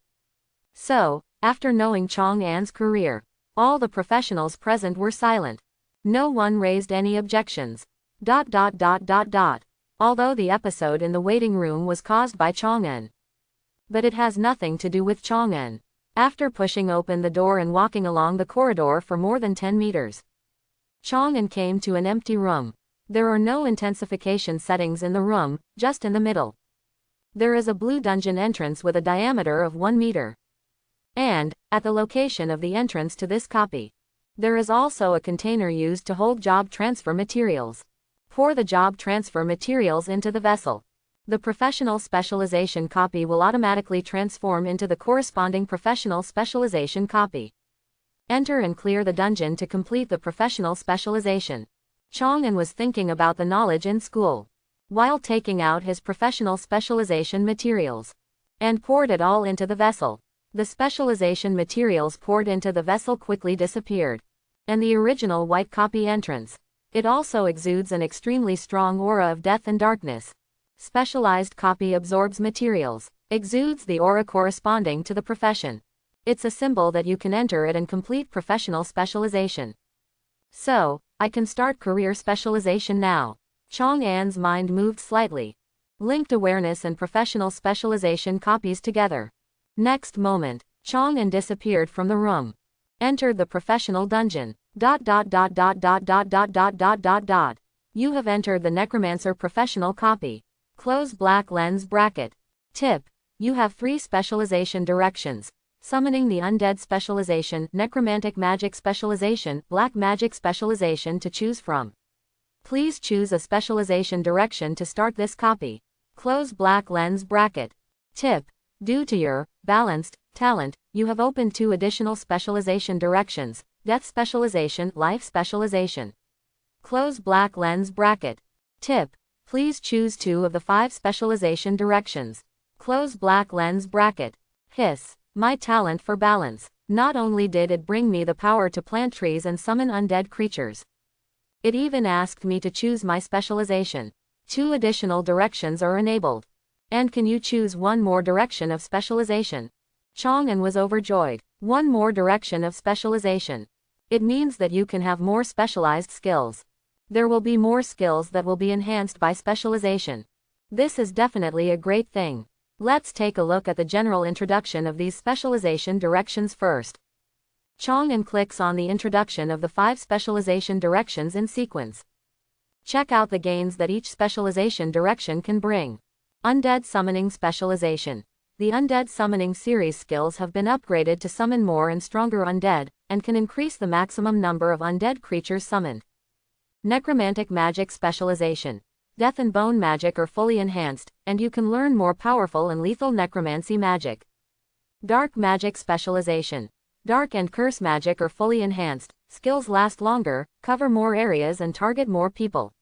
A: So, after knowing Chang'an's career, all the professionals present were silent. No one raised any objections. Although the episode in the waiting room was caused by Chang'an. But it has nothing to do with Chang'an. After pushing open the door and walking along the corridor for more than 10 meters, Chang'an came to an empty room. There are no intensification settings in the room, just in the middle. There is a blue dungeon entrance with a diameter of 1 meter. And, at the location of the entrance to this copy, there is also a container used to hold job transfer materials. Pour the job transfer materials into the vessel. The professional specialization copy will automatically transform into the corresponding professional specialization copy. Enter and clear the dungeon to complete the professional specialization. Chang'an was thinking about the knowledge in school, while taking out his professional specialization materials, and poured it all into the vessel. The specialization materials poured into the vessel quickly disappeared. And the original white copy entrance. It also exudes an extremely strong aura of death and darkness. Specialized copy absorbs materials, exudes the aura corresponding to the profession. It's a symbol that you can enter it and complete professional specialization. So, I can start career specialization now. Chang'an's mind moved slightly. Linked awareness and professional specialization copies together. Next moment, Chang'an disappeared from the room. Entered the professional dungeon. You have entered the Necromancer professional copy. Close black lens bracket. Tip. You have 3 specialization directions. Summoning the Undead specialization, Necromantic magic specialization, Black magic specialization to choose from. Please choose a specialization direction to start this copy. Close black lens bracket. Tip. Due to your balanced talent, you have opened 2 additional specialization directions. Death specialization, life specialization. Close black lens bracket. Tip. Please choose 2 of the 5 specialization directions. Close black lens bracket. Hiss. My talent for balance. Not only did it bring me the power to plant trees and summon undead creatures, it even asked me to choose my specialization. 2 additional directions are enabled. And can you choose one more direction of specialization? Chang'an was overjoyed. One more direction of specialization. It means that you can have more specialized skills. There will be more skills that will be enhanced by specialization. This is definitely a great thing. Let's take a look at the general introduction of these specialization directions first. Chang'an clicks on the introduction of the 5 specialization directions in sequence. Check out the gains that each specialization direction can bring. Undead Summoning Specialization. The Undead Summoning series skills have been upgraded to summon more and stronger undead, and can increase the maximum number of undead creatures summoned. Necromantic Magic Specialization. Death and bone magic are fully enhanced, and you can learn more powerful and lethal necromancy magic. Dark Magic Specialization. Dark and curse magic are fully enhanced, skills last longer, cover more areas and target more people.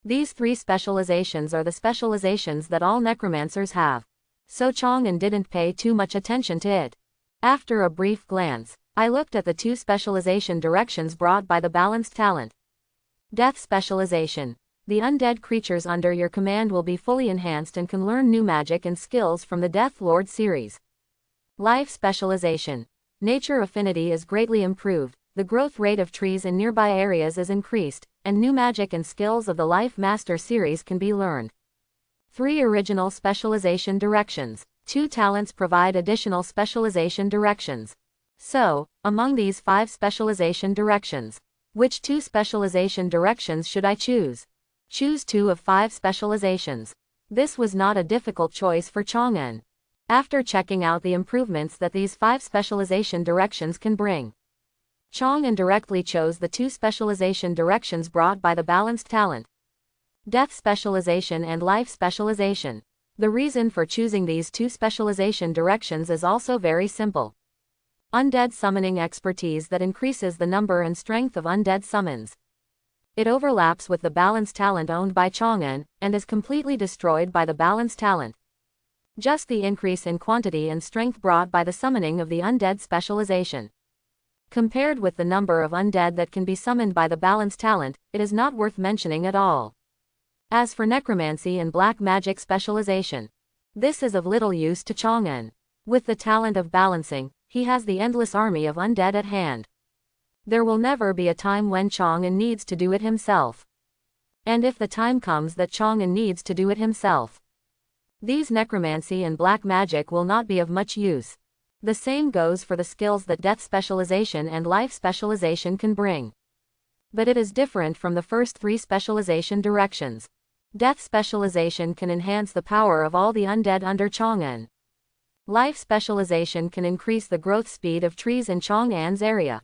A: These 3 specializations are the specializations that all necromancers have. So Chang'an didn't pay too much attention to it. After a brief glance, I looked at the 2 specialization directions brought by the balanced talent. Death Specialization. The undead creatures under your command will be fully enhanced and can learn new magic and skills from the Death Lord series. Life Specialization. Nature affinity is greatly improved, the growth rate of trees in nearby areas is increased, and new magic and skills of the Life Master series can be learned. 3 original specialization directions. 2 talents provide additional specialization directions. So, among these 5 specialization directions, which 2 specialization directions should I choose? Choose 2 of 5 specializations. This was not a difficult choice for Chang'an. After checking out the improvements that these 5 specialization directions can bring, Chang'an directly chose the 2 specialization directions brought by the balanced talent. Death Specialization and Life Specialization. The reason for choosing these 2 specialization directions is also very simple. Undead Summoning Expertise that increases the number and strength of undead summons. It overlaps with the balanced talent owned by Chang'an, and is completely destroyed by the balanced talent. Just the increase in quantity and strength brought by the summoning of the undead specialization. Compared with the number of undead that can be summoned by the balanced talent, it is not worth mentioning at all. As for necromancy and black magic specialization, this is of little use to Chang'an. With the talent of balancing, he has the endless army of undead at hand. There will never be a time when Chang'an needs to do it himself. And if the time comes that Chang'an needs to do it himself, these necromancy and black magic will not be of much use. The same goes for the skills that death specialization and life specialization can bring. But it is different from the first 3 specialization directions. Death specialization can enhance the power of all the undead under Chang'an. Life specialization can increase the growth speed of trees in Chang'an's area.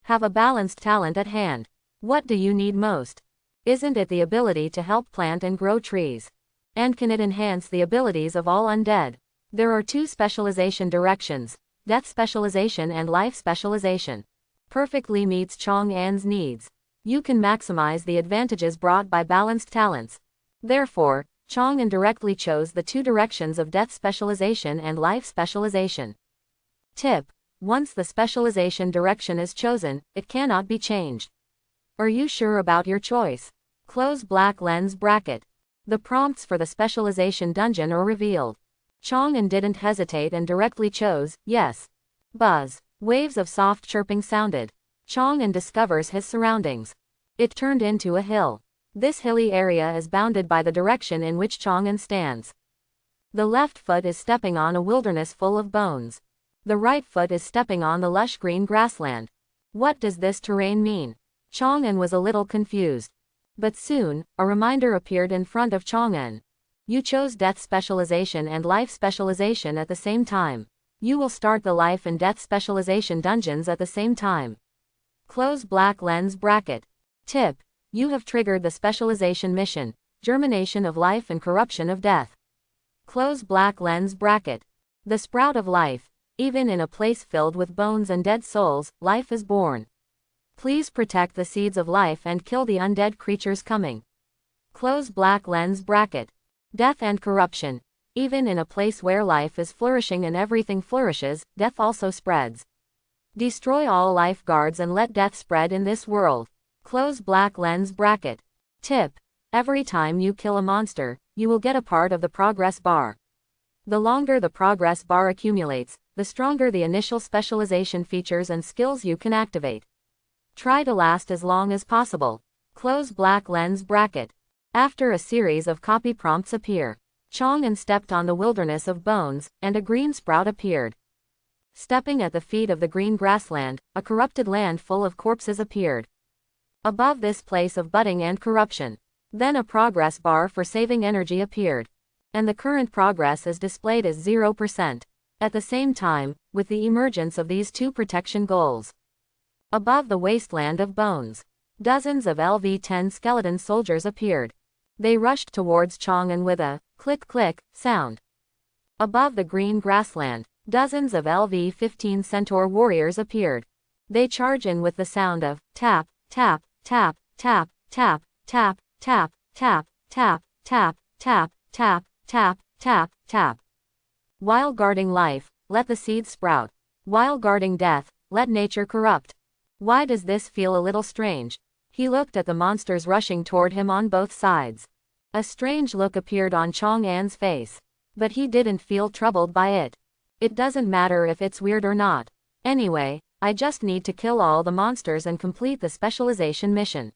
A: Have a balanced talent at hand. What do you need most? Isn't it the ability to help plant and grow trees? And can it enhance the abilities of all undead? There are 2 specialization directions, death specialization and life specialization. Perfectly meets Chang'an's needs. You can maximize the advantages brought by balanced talents. Therefore, Chang'an directly chose the 2 directions of death specialization and life specialization. Tip: once the specialization direction is chosen, it cannot be changed. Are you sure about your choice? Close black lens bracket. The prompts for the specialization dungeon are revealed. Chang'an didn't hesitate and directly chose yes. Buzz. Waves of soft chirping sounded. Chang'an discovers his surroundings. It turned into a hill. This hilly area is bounded by the direction in which Chang'an stands. The left foot is stepping on a wilderness full of bones. The right foot is stepping on the lush green grassland. What does this terrain mean? Chang'an was a little confused. But soon, a reminder appeared in front of Chang'an. You chose death specialization and life specialization at the same time. You will start the life and death specialization dungeons at the same time. Close black lens bracket. Tip: you have triggered the specialization mission, germination of life and corruption of death. Close black lens bracket. The sprout of life. Even in a place filled with bones and dead souls, life is born. Please protect the seeds of life and kill the undead creatures coming. Close black lens bracket. Death and corruption. Even in a place where life is flourishing and everything flourishes, death also spreads. Destroy all lifeguards and let death spread in this world. Close black lens bracket. Tip: Every time you kill a monster, you will get a part of the progress bar. The longer the progress bar accumulates, the stronger the initial specialization features and skills you can activate. Try to last as long as possible. Close black lens bracket. After a series of copy prompts appear, Chang'an stepped on the wilderness of bones, and a green sprout appeared. Stepping at the feet of the green grassland, a corrupted land full of corpses appeared. Above this place of budding and corruption, then a progress bar for saving energy appeared. And the current progress is displayed as 0%. At the same time, with the emergence of these two protection goals. Above the wasteland of bones, dozens of LV-10 skeleton soldiers appeared. They rushed towards Chang'an with a click-click sound. Above the green grassland, dozens of LV-15 centaur warriors appeared. They charge in with the sound of tap, tap, tap, tap, tap, tap, tap, tap, tap, tap, tap, tap, tap, tap, tap. While guarding life, let the seeds sprout. While guarding death, let nature corrupt. Why does this feel a little strange? He looked at the monsters rushing toward him on both sides. A strange look appeared on Chang'an's face. But he didn't feel troubled by it. It doesn't matter if it's weird or not. Anyway, I just need to kill all the monsters and complete the specialization mission.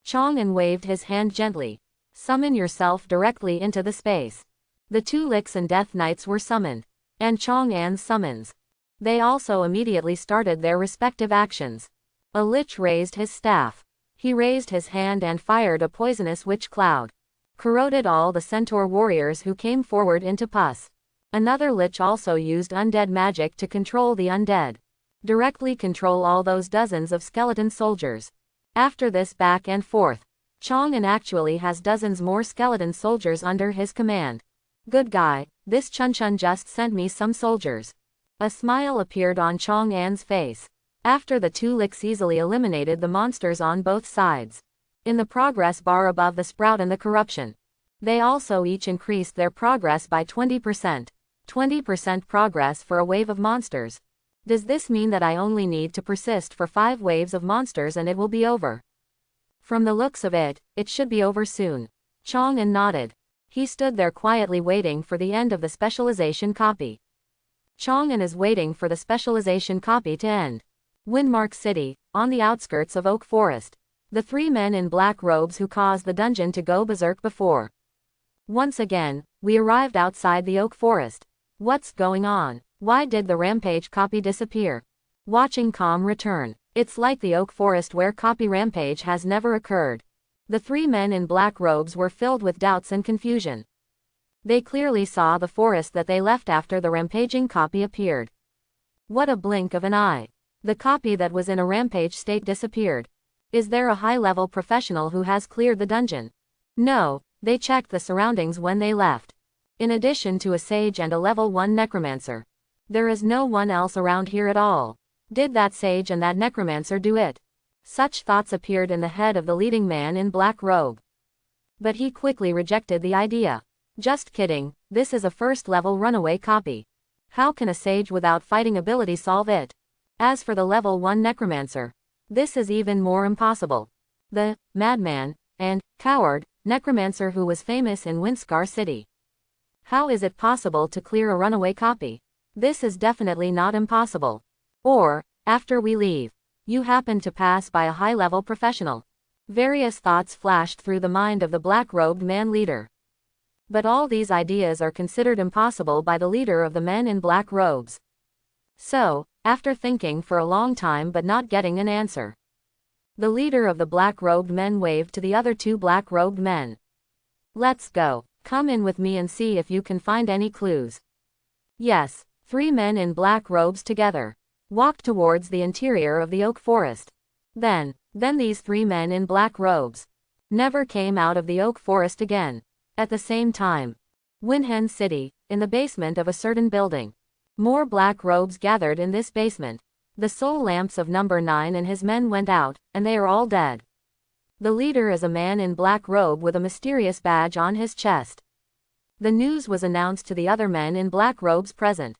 A: Chang'an waved his hand gently. Summon yourself directly into the space. The two Licks and Death Knights were summoned. And Chang'an's summons. They also immediately started their respective actions. A Lich raised his staff. He raised his hand and fired a poisonous witch cloud. Corroded all the centaur warriors who came forward into pus. Another Lich also used undead magic to control the undead. Directly control all those dozens of skeleton soldiers. After this back and forth, Chang'an actually has dozens more skeleton soldiers under his command. Good guy, this Chun just sent me some soldiers. A smile appeared on Chang'an's face. After the two Licks easily eliminated the monsters on both sides. In the progress bar above the sprout and the corruption. They also each increased their progress by 20%. 20% progress for a wave of monsters. Does this mean that I only need to persist for 5 waves of monsters and it will be over? From the looks of it, it should be over soon. Chang'an nodded. He stood there quietly waiting for the end of the specialization copy. Chang'an is waiting for the specialization copy to end. Windmark City, on the outskirts of Oak Forest. The 3 men in black robes who caused the dungeon to go berserk before. Once again, we arrived outside the Oak Forest. What's going on? Why did the rampage copy disappear? Watching calm return. It's like the Oak Forest where copy rampage has never occurred. The 3 men in black robes were filled with doubts and confusion. They clearly saw the forest that they left after the rampaging copy appeared. What a blink of an eye. The copy that was in a rampage state disappeared. Is there a high-level professional who has cleared the dungeon? No, they checked the surroundings when they left. In addition to a sage and a level 1 necromancer. There is no one else around here at all. Did that sage and that necromancer do it? Such thoughts appeared in the head of the leading man in black robe. But he quickly rejected the idea. Just kidding, this is a first-level runaway copy. How can a sage without fighting ability solve it? As for the level 1 necromancer, this is even more impossible. The madman and coward necromancer who was famous in Windscar City. How is it possible to clear a runaway copy? This is definitely not impossible. Or, after we leave, you happen to pass by a high-level professional. Various thoughts flashed through the mind of the black-robed man leader. But all these ideas are considered impossible by the leader of the men in black robes. So, after thinking for a long time but not getting an answer, the leader of the black-robed men waved to the other 2 black-robed men. Let's go. Come in with me and see if you can find any clues. Yes, 3 men in black robes together walked towards the interior of the Oak Forest. Then these 3 men in black robes never came out of the Oak Forest again. At the same time, Winhen City, in the basement of a certain building. More black robes gathered in this basement. The soul lamps of number 9 and his men went out, and they are all dead. The leader is a man in black robe with a mysterious badge on his chest. The news was announced to the other men in black robes present.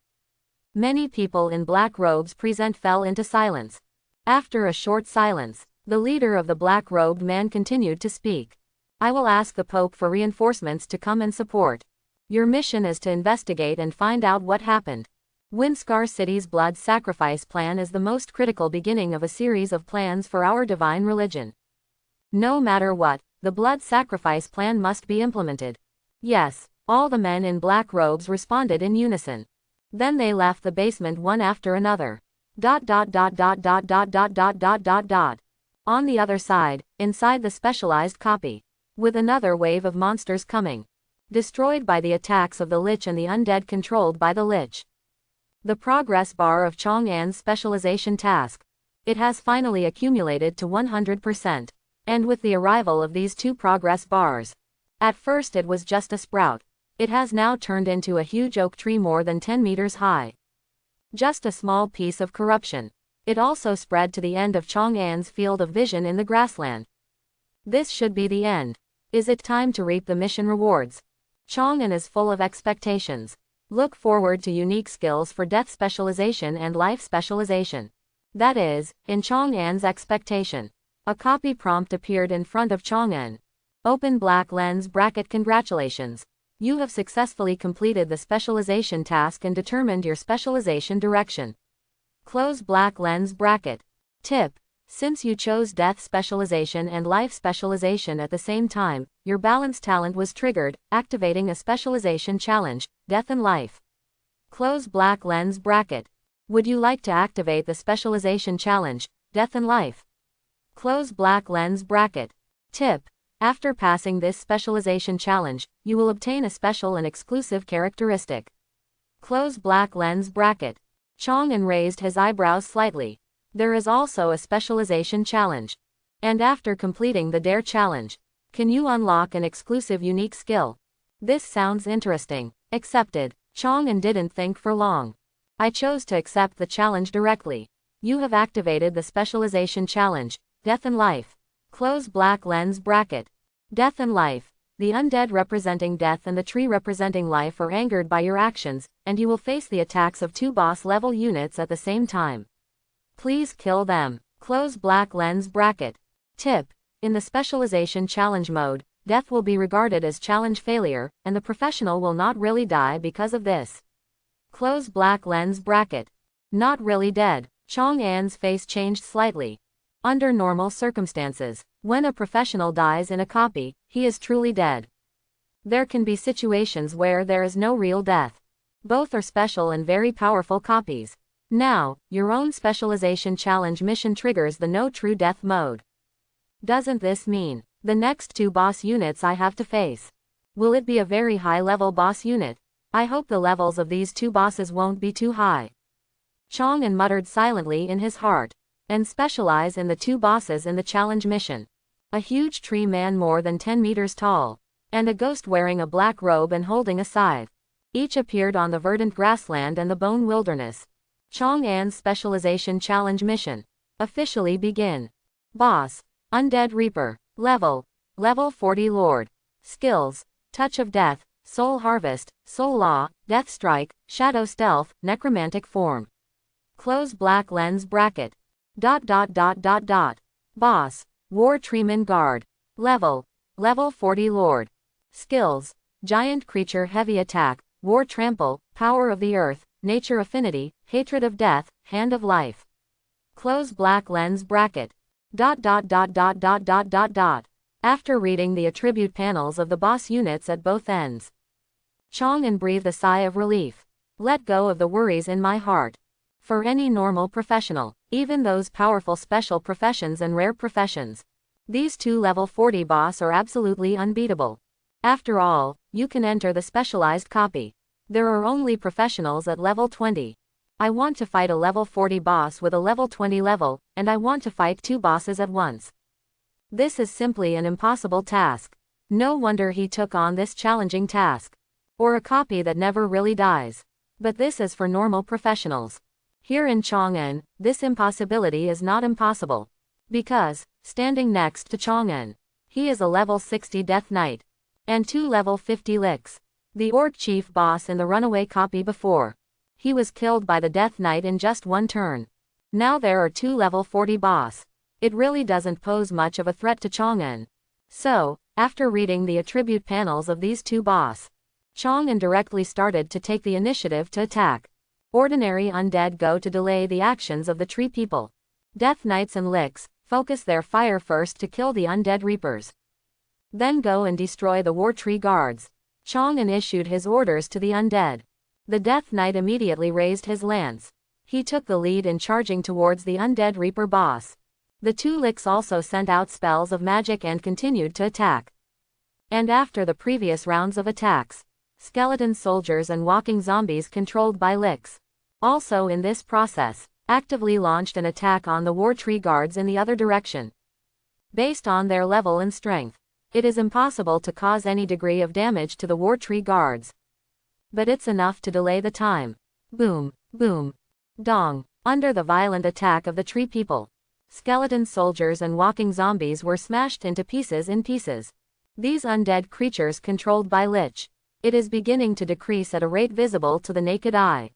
A: Many people in black robes present fell into silence. After a short silence, the leader of the black-robed man continued to speak. I will ask the Pope for reinforcements to come and support. Your mission is to investigate and find out what happened. Windscar City's blood sacrifice plan is the most critical beginning of a series of plans for our divine religion. No matter what, the blood sacrifice plan must be implemented. Yes, all the men in black robes responded in unison. Then they left the basement one after another. On the other side, inside the specialized copy, with another wave of monsters coming, destroyed by the attacks of the Lich and the Undead controlled by the Lich. The progress bar of Chang'an's specialization task. It has finally accumulated to 100%. And with the arrival of these two progress bars. At first it was just a sprout. It has now turned into a huge oak tree more than 10 meters high. Just a small piece of corruption. It also spread to the end of Chang'an's field of vision in the grassland. This should be the end. Is it time to reap the mission rewards? Chang'an is full of expectations. Look forward to unique skills for death specialization and life specialization. That is, in Chang'an's expectation. A copy prompt appeared in front of Chang'an. Open black lens bracket. Congratulations. You have successfully completed the specialization task and determined your specialization direction. Close black lens bracket. Tip. Since you chose death specialization and life specialization at the same time, your balance talent was triggered, activating a specialization challenge, death and life. Close black lens bracket. Would you like to activate the specialization challenge, death and life? Close black lens bracket. Tip. After passing this specialization challenge, you will obtain a special and exclusive characteristic. Close black lens bracket. Chang'an raised his eyebrows slightly. There is also a specialization challenge. And after completing the Dare challenge, can you unlock an exclusive unique skill? This sounds interesting. Accepted. Chang'an didn't think for long. I chose to accept the challenge directly. You have activated the specialization challenge, death and life. Close black lens bracket. Death and life. The undead representing death and the tree representing life are angered by your actions, and you will face the attacks of two boss-level units at the same time. Please kill them. Close black lens bracket. Tip. In the specialization challenge mode, death will be regarded as challenge failure, and the professional will not really die because of this. Close black lens bracket. Not really dead. Chang'an's face changed slightly. Under normal circumstances, when a professional dies in a copy, he is truly dead. There can be situations where there is no real death. Both are special and very powerful copies. Now, your own specialization challenge mission triggers the no true death mode. Doesn't this mean the next two boss units I have to face? Will it be a very high level boss unit? I hope the levels of these two bosses won't be too high. Chang'an muttered silently in his heart. And specialize in the two bosses in the challenge mission. A huge tree man more than 10 meters tall, and a ghost wearing a black robe and holding a scythe. Each appeared on the verdant grassland and the bone wilderness. Chang'an's specialization challenge mission. Officially begin. Boss. Undead Reaper. Level 40 Lord. Skills. Touch of Death, Soul Harvest, Soul Law, Death Strike, Shadow Stealth, Necromantic Form. Close black lens bracket. Boss. War Treeman Guard. Level 40 Lord. Skills. Giant Creature Heavy Attack, War Trample, Power of the Earth, Nature Affinity, Hatred of Death, Hand of Life. Close black lens bracket. After reading the attribute panels of the boss units at both ends, Chang'an breathed a sigh of relief. Let go of the worries in my heart. For any normal professional, even those powerful special professions and rare professions, these two level 40 boss are absolutely unbeatable. After all, you can enter the specialized copy. There are only professionals at level 20. I want to fight a level 40 boss with a level 20 level, and I want to fight two bosses at once. This is simply an impossible task. No wonder he took on this challenging task. Or a copy that never really dies. But this is for normal professionals. Here in Chang'an, this impossibility is not impossible. Because, standing next to Chang'an, he is a level 60 Death Knight. And two level 50 Licks. The Orc Chief boss in the runaway copy before. He was killed by the Death Knight in just one turn. Now there are two level 40 boss. It really doesn't pose much of a threat to Chang'an. So, After reading the attribute panels of these two boss, Chang'an directly started to take the initiative to attack. Ordinary undead go to delay the actions of the tree people. Death Knights and Licks focus their fire first to kill the undead reapers. Then go and destroy the war tree guards. Chang'an issued his orders to the undead. The Death Knight immediately raised his lance. He took the lead in charging towards the undead reaper boss. The two Licks also sent out spells of magic and continued to attack. And after the previous rounds of attacks, skeleton soldiers and walking zombies controlled by Licks also in this process actively launched an attack on the war tree guards in the other direction. Based on their level and strength, it is impossible to cause any degree of damage to the war tree guards. But it's enough to delay the time. Boom, boom, dong. Under the violent attack of the tree people, skeleton soldiers and walking zombies were smashed into pieces in pieces. These undead creatures controlled by Lich, it is beginning to decrease at a rate visible to the naked eye.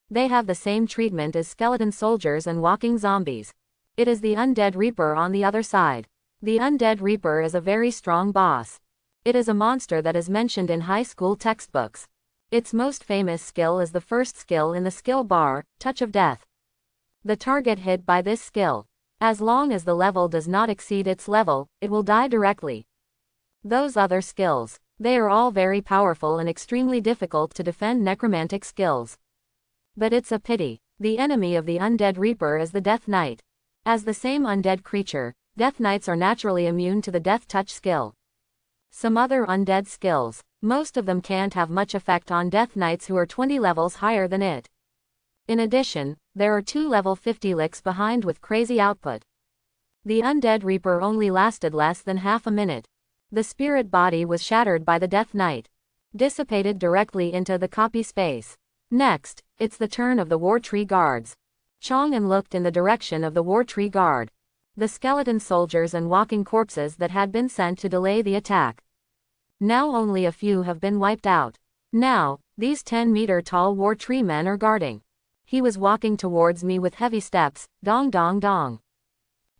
A: They have the same treatment as skeleton soldiers and walking zombies. It is the undead reaper on the other side. The undead reaper is a very strong boss. It is a monster that is mentioned in high school textbooks. Its most famous skill is the first skill in the skill bar, Touch of Death. The target hit by this skill, as long as the level does not exceed its level, it will die directly. Those other skills, they are all very powerful and extremely difficult to defend necromantic skills. But it's a pity. The enemy of the undead reaper is the Death Knight. As the same undead creature, Death Knights are naturally immune to the Death Touch skill. Some other undead skills, most of them can't have much effect on Death Knights who are 20 levels higher than it. In addition, there are 2 level 50 Licks behind with crazy output. The undead reaper only lasted less than half a minute. The spirit body was shattered by the Death Knight, dissipated directly into the copy space. Next, it's the turn of the war tree guards. Chang'an looked in the direction of the war tree guard. The skeleton soldiers and walking corpses that had been sent to delay the attack. Now only a few have been wiped out. Now, these 10-meter-tall war tree men are guarding. He was walking towards me with heavy steps, dong dong dong.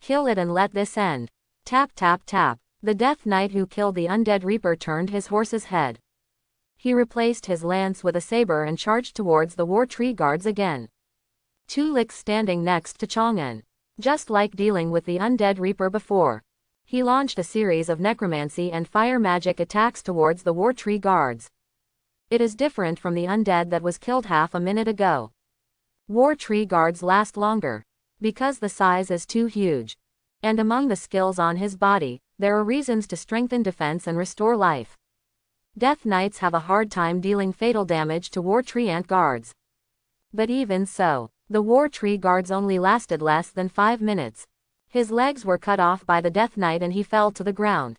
A: Kill it and let this end. Tap tap tap. The Death Knight who killed the undead reaper turned his horse's head. He replaced his lance with a saber and charged towards the war tree guards again. 2 Licks standing next to Chang'an. Just like dealing with the undead reaper before, he launched a series of necromancy and fire magic attacks towards the war tree guards. It is different from the undead that was killed half a minute ago. War tree guards last longer, because the size is too huge. And among the skills on his body, there are reasons to strengthen defense and restore life. Death Knights have a hard time dealing fatal damage to war tree ant guards. But even so, the war tree guards only lasted less than 5 minutes. His legs were cut off by the Death Knight and he fell to the ground.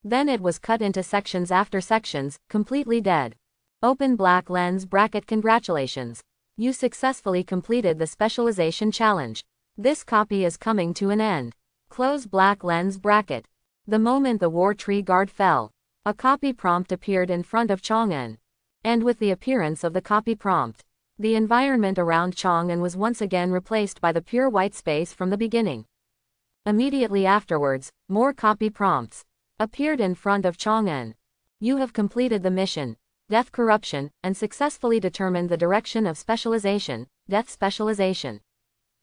A: Then it was cut into sections after sections, completely dead. Open black lens bracket. Congratulations. You successfully completed the specialization challenge. This copy is coming to an end. Close black lens bracket. The moment the war tree guard fell, a copy prompt appeared in front of Chang'an. And with the appearance of the copy prompt, the environment around Chang'an was once again replaced by the pure white space from the beginning. Immediately afterwards, more copy prompts appeared in front of Chang'an. You have completed the mission, Death Corruption, and successfully determined the direction of specialization, Death Specialization.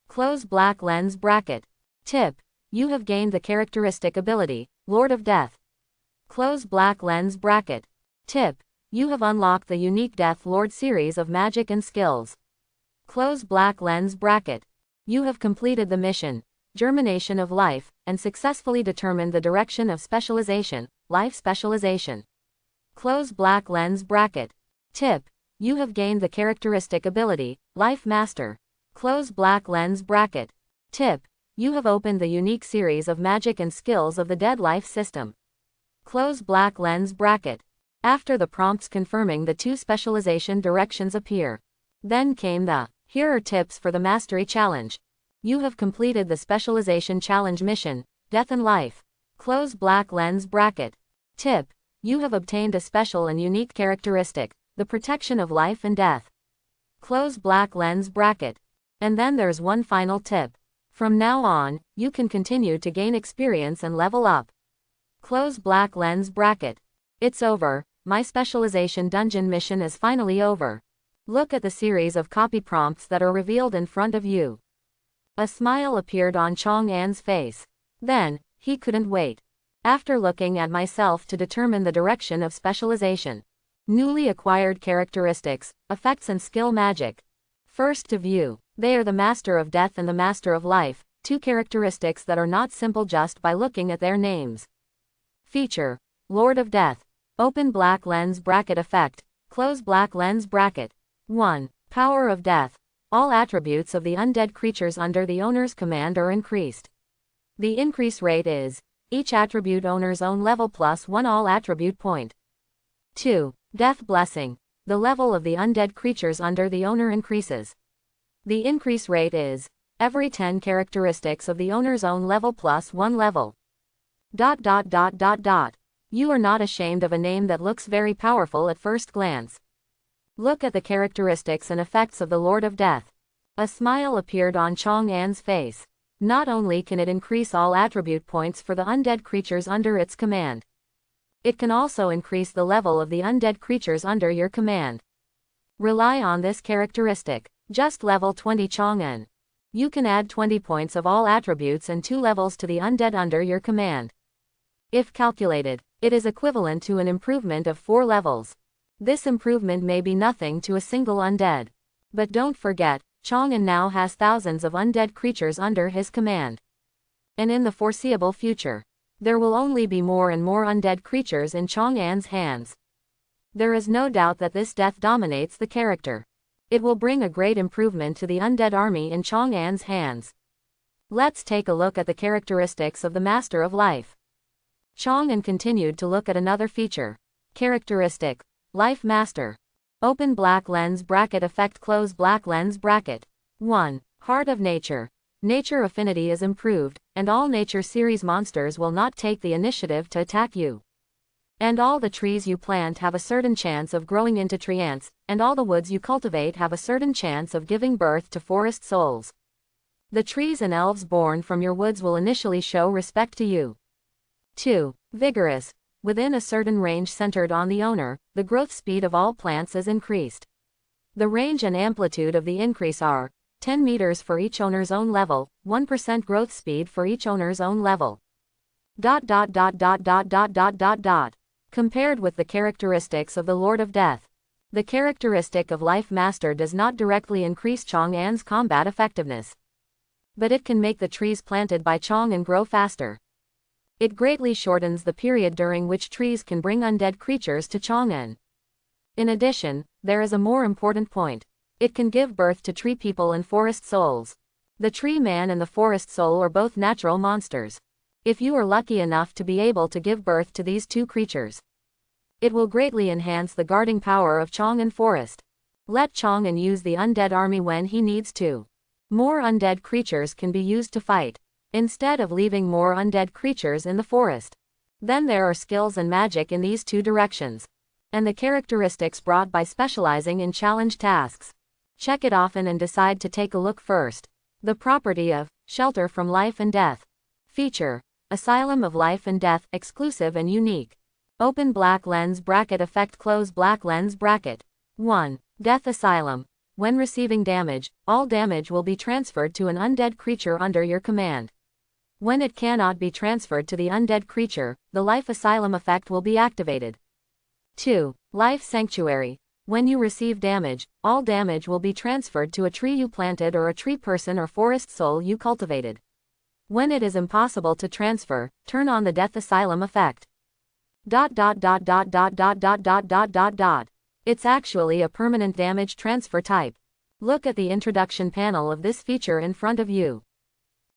A: Close black lens bracket. Tip: you have gained the characteristic ability, Lord of Death. Close black lens bracket. Tip: you have unlocked the unique Death Lord series of magic and skills. Close black lens bracket. You have completed the mission, Germination of Life, and successfully determined the direction of specialization, Life Specialization. Close black lens bracket. Tip: you have gained the characteristic ability, Life Master. Close black lens bracket. Tip: you have opened the unique series of magic and skills of the Dead Life system. Close black lens bracket. After the prompts confirming the 2 specialization directions appear, then came the "Here are tips for the mastery challenge. You have completed the specialization challenge mission, Death and Life." Close black lens bracket. Tip: you have obtained a special and unique characteristic, the protection of life and death. Close black lens bracket. And then there's one final tip. From now on, you can continue to gain experience and level up. Close black lens bracket. It's over. My specialization dungeon mission is finally over. Look at the series of copy prompts that are revealed in front of you. A smile appeared on Chang'an's face. Then, he couldn't wait. After looking at myself to determine the direction of specialization. Newly acquired characteristics, effects and skill magic. First to view, they are the Master of Death and the Master of Life, two characteristics that are not simple just by looking at their names. Feature: Lord of Death. Open black lens bracket effect. Close black lens bracket. 1. Power of Death. All attributes of the undead creatures under the owner's command are increased. The increase rate is each attribute owner's own level plus 1 all attribute point. 2. Death Blessing. The level of the undead creatures under the owner increases. The increase rate is every 10 characteristics of the owner's own level plus 1 level. You are not ashamed of a name that looks very powerful at first glance. Look at the characteristics and effects of the Lord of Death. A smile appeared on Chang'an's face. Not only can it increase all attribute points for the undead creatures under its command, it can also increase the level of the undead creatures under your command. Rely on this characteristic. Just level 20 Chang'an. You can add 20 points of all attributes and 2 levels to the undead under your command. If calculated, it is equivalent to an improvement of 4 levels. This improvement may be nothing to a single undead. But don't forget, Chang'an now has thousands of undead creatures under his command. And in the foreseeable future, there will only be more and more undead creatures in Chang'an's hands. There is no doubt that this death dominates the character. It will bring a great improvement to the undead army in Chang'an's hands. Let's take a look at the characteristics of the Master of Life. Chang'an continued to look at another feature. Characteristic: Life Master. Open black lens bracket effect. Close black lens bracket. 1. Heart of Nature. Nature affinity is improved, and all nature series monsters will not take the initiative to attack you. And all the trees you plant have a certain chance of growing into tree ants, and all the woods you cultivate have a certain chance of giving birth to forest souls. The trees and elves born from your woods will initially show respect to you. 2. Vigorous. Within a certain range centered on the owner, the growth speed of all plants is increased. The range and amplitude of the increase are 10 meters for each owner's own level, 1% growth speed for each owner's own level. Compared with the characteristics of the Lord of Death, the characteristic of Life Master does not directly increase Chang'an's combat effectiveness, but it can make the trees planted by Chang'an grow faster. It greatly shortens the period during which trees can bring undead creatures to Chang'an. In addition, there is a more important point. It can give birth to tree people and forest souls. The tree man and the forest soul are both natural monsters. If you are lucky enough to be able to give birth to these two creatures, it will greatly enhance the guarding power of Chang'an Forest. Let Chang'an use the undead army when he needs to. More undead creatures can be used to fight, instead of leaving more undead creatures in the forest. Then there are skills and magic in these two directions, and the characteristics brought by specializing in challenge tasks. Check it often and decide to take a look first. The property of Shelter from Life and Death. Feature: Asylum of Life and Death, exclusive and unique. Open black lens bracket effect. Close black lens bracket. 1. Death Asylum. When receiving damage, all damage will be transferred to an undead creature under your command. When it cannot be transferred to the undead creature, the Life Asylum effect will be activated. 2. Life Sanctuary. When you receive damage, all damage will be transferred to a tree you planted or a tree person or forest soul you cultivated. When it is impossible to transfer, turn on the Death Asylum effect. It's actually a permanent damage transfer type. Look at the introduction panel of this feature in front of you.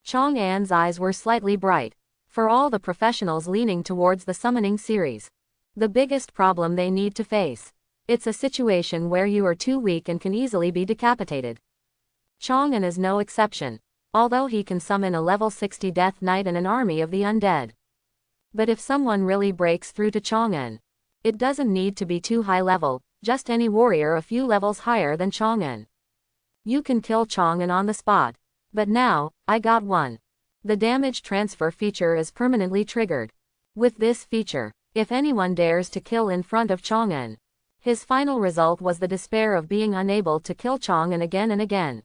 A: Chang'an's eyes were slightly bright. For all the professionals leaning towards the summoning series, the biggest problem they need to face. It's a situation where you are too weak and can easily be decapitated. Chang'an is no exception, although he can summon a level 60 Death Knight and an army of the undead. But if someone really breaks through to Chang'an, it doesn't need to be too high level, just any warrior a few levels higher than Chang'an. You can kill Chang'an on the spot. But now, I got one. The damage transfer feature is permanently triggered. With this feature, if anyone dares to kill in front of Chang'an, his final result was the despair of being unable to kill Chang'an again and again.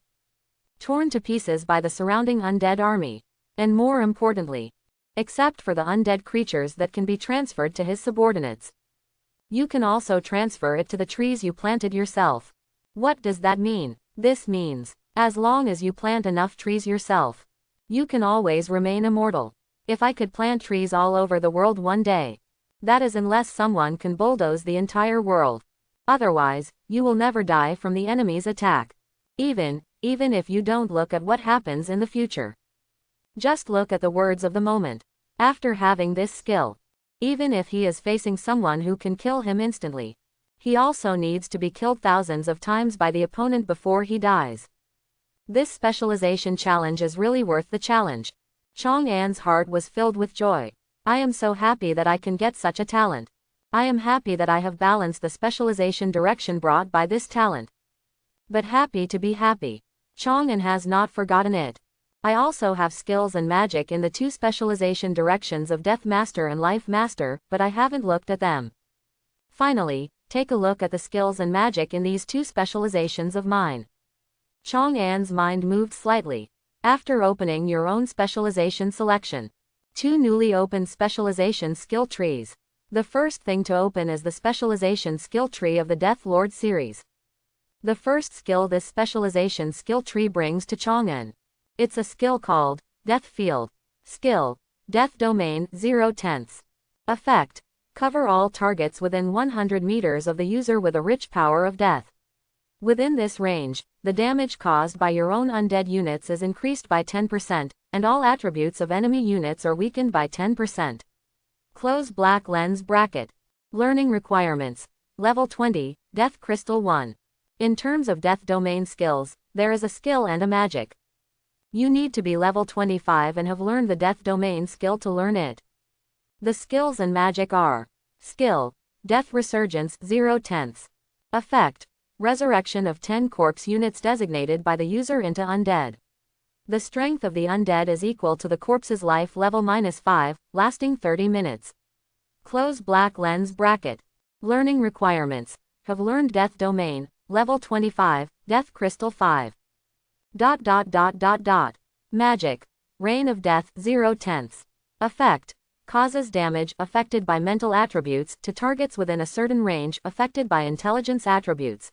A: Torn to pieces by the surrounding undead army. And more importantly, except for the undead creatures that can be transferred to his subordinates. You can also transfer it to the trees you planted yourself. What does that mean? This means, as long as you plant enough trees yourself, you can always remain immortal. If I could plant trees all over the world one day. That is unless someone can bulldoze the entire world. Otherwise, you will never die from the enemy's attack. Even if you don't look at what happens in the future. Just look at the words of the moment. After having this skill, even if he is facing someone who can kill him instantly, he also needs to be killed thousands of times by the opponent before he dies. This specialization challenge is really worth the challenge. Chang'an's heart was filled with joy. I am so happy that I can get such a talent. I am happy that I have balanced the specialization direction brought by this talent. But happy to be happy. Chang'an has not forgotten it. I also have skills and magic in the two specialization directions of Death Master and Life Master, but I haven't looked at them. Finally, take a look at the skills and magic in these two specializations of mine. Chang'an's mind moved slightly. After opening your own specialization selection. Two newly opened specialization skill trees. The first thing to open is the specialization skill tree of the Death Lord series. The first skill this specialization skill tree brings to Chang'an. It's a skill called Death Field. Skill, Death Domain 0/10. Effect, cover all targets within 100 meters of the user with a rich power of death. Within this range, the damage caused by your own undead units is increased by 10%, and all attributes of enemy units are weakened by 10%. Close black lens bracket. Learning requirements. Level 20, Death Crystal 1. In terms of Death Domain skills, there is a skill and a magic. You need to be level 25 and have learned the Death Domain skill to learn it. The skills and magic are: Skill, Death Resurgence 0/10. Effect, resurrection of 10 corpse units designated by the user into undead. The strength of the undead is equal to the corpse's life level -5, lasting 30 minutes. Close black lens bracket. Learning requirements. Have learned Death Domain, level 25, Death Crystal 5. Magic, Reign of Death 0/10. Effect, causes damage affected by mental attributes to targets within a certain range affected by intelligence attributes.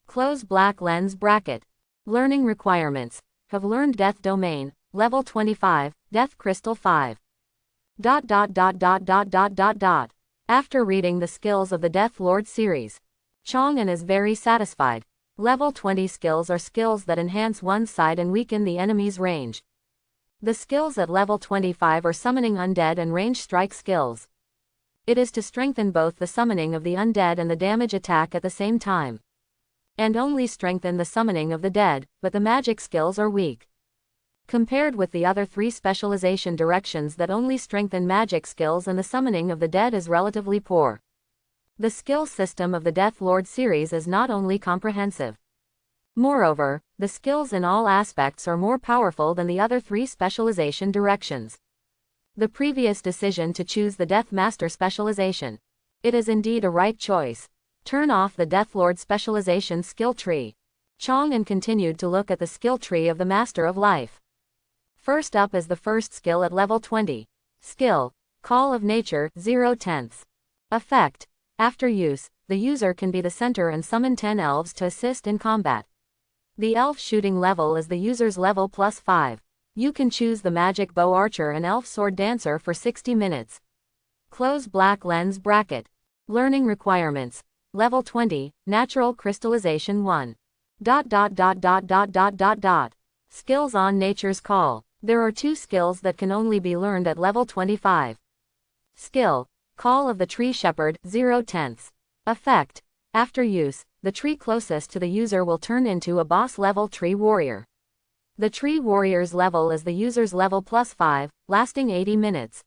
A: Close black lens bracket. Learning requirements. Have learned Death Domain, level 25, Death Crystal 5. After reading the skills of the Death Lord series, Chang'an is very satisfied. Level 20 skills are skills that enhance one's side and weaken the enemy's range. The skills at level 25 are summoning undead and range strike skills. It is to strengthen both the summoning of the undead and the damage attack at the same time. And only strengthen the summoning of the dead, but the magic skills are weak. Compared with the other three specialization directions that only strengthen magic skills, and the summoning of the dead is relatively poor. The skill system of the Death Lord series is not only comprehensive. Moreover, the skills in all aspects are more powerful than the other three specialization directions. The previous decision to choose the Death Master specialization. It is indeed a right choice. Turn off the Death Lord specialization skill tree. Chang'an continued to look at the skill tree of the Master of Life. First up is the first skill at level 20. Skill, Call of Nature 0/10. Effect, after use, the user can be the center and summon 10 elves to assist in combat. The elf shooting level is the user's level +5. You can choose the magic bow archer and elf sword dancer for 60 minutes. Close black lens bracket. Learning requirements. Level 20, Natural Crystallization 1. Skills on Nature's Call. There are two skills that can only be learned at level 25. Skill, Call of the Tree Shepherd 0/10. Effect, after use, the tree closest to the user will turn into a boss-level tree warrior. The tree warrior's level is the user's level +5, lasting 80 minutes.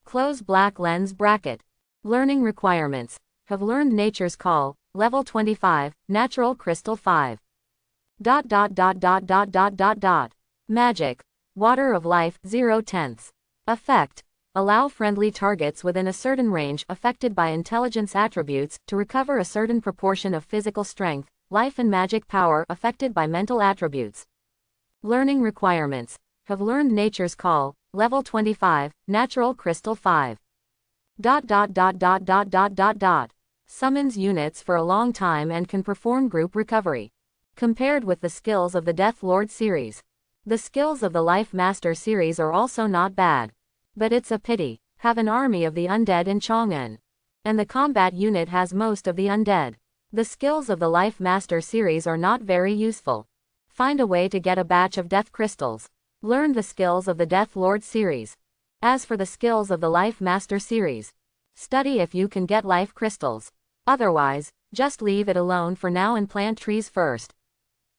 A: Close black lens bracket. Learning requirements. Have learned Nature's Call, level 25, Natural Crystal 5. Magic, Water of Life 0/10. Effect, allow friendly targets within a certain range affected by intelligence attributes to recover a certain proportion of physical strength, life and magic power affected by mental attributes. Learning requirements. Have learned Nature's Call, level 25, Natural Crystal 5. Summons units for a long time and can perform group recovery. Compared with the skills of the Death Lord series, the skills of the Life Master series are also not bad. But it's a pity. Have an army of the undead in Chang'an. And the combat unit has most of the undead. The skills of the Life Master series are not very useful. Find a way to get a batch of death crystals. Learn the skills of the Death Lord series. As for the skills of the Life Master series, study if you can get life crystals. Otherwise, just leave it alone for now and plant trees first.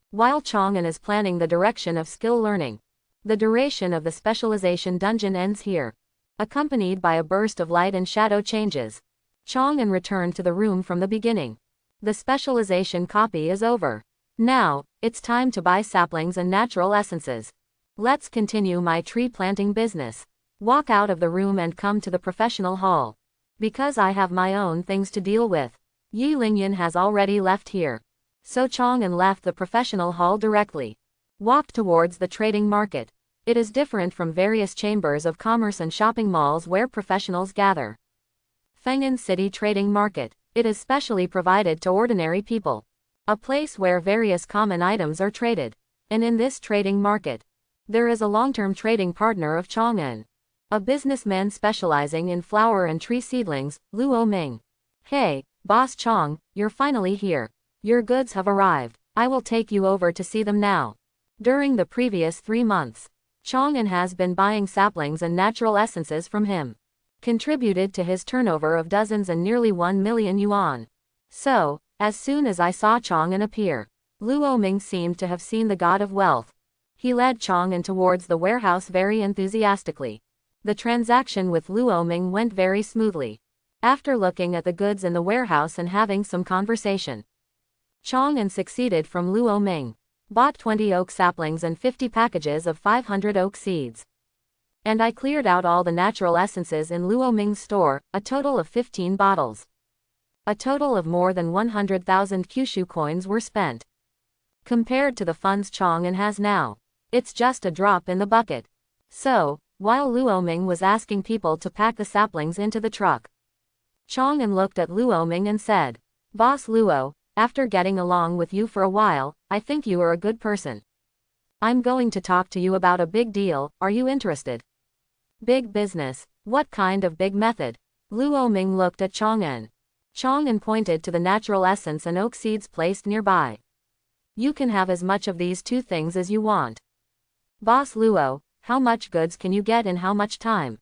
A: While Chang'an is planning the direction of skill learning, the duration of the specialization dungeon ends here. Accompanied by a burst of light and shadow changes, Chang'an returned to the room from the beginning. The specialization copy is over. Now, it's time to buy saplings and natural essences. Let's continue my tree planting business. Walk out of the room and come to the professional hall. Because I have my own things to deal with. Yi Lingyan has already left here. So Chang'an left the professional hall directly. Walked towards the trading market. It is different from various chambers of commerce and shopping malls where professionals gather. Feng'an City Trading Market. It is specially provided to ordinary people. A place where various common items are traded. And in this trading market, there is a long-term trading partner of Chang'an. A businessman specializing in flower and tree seedlings, Luo Ming. Hey, Boss Chang, you're finally here. Your goods have arrived. I will take you over to see them now. During the previous 3 months, Chang'an has been buying saplings and natural essences from him. Contributed to his turnover of dozens and nearly 1 million yuan. So, as soon as I saw Chang'an appear, Luo Ming seemed to have seen the god of wealth. He led Chang'an towards the warehouse very enthusiastically. The transaction with Luo Ming went very smoothly. After looking at the goods in the warehouse and having some conversation, Chang'an succeeded from Luo Ming. Bought 20 oak saplings and 50 packages of 500 oak seeds. And I cleared out all the natural essences in Luo Ming's store, a total of 15 bottles. A total of more than 100,000 Kyushu coins were spent. Compared to the funds Chang'an has now, it's just a drop in the bucket. So, while Luo Ming was asking people to pack the saplings into the truck, Chang'an looked at Luo Ming and said, "Boss Luo, after getting along with you for a while, I think you are a good person. I'm going to talk to you about a big deal, are you interested?" Big business? What kind of big method? Luo Ming looked at Chang'an. Chang'an pointed to the natural essence and oak seeds placed nearby. You can have as much of these two things as you want. Boss Luo, how much goods can you get in how much time?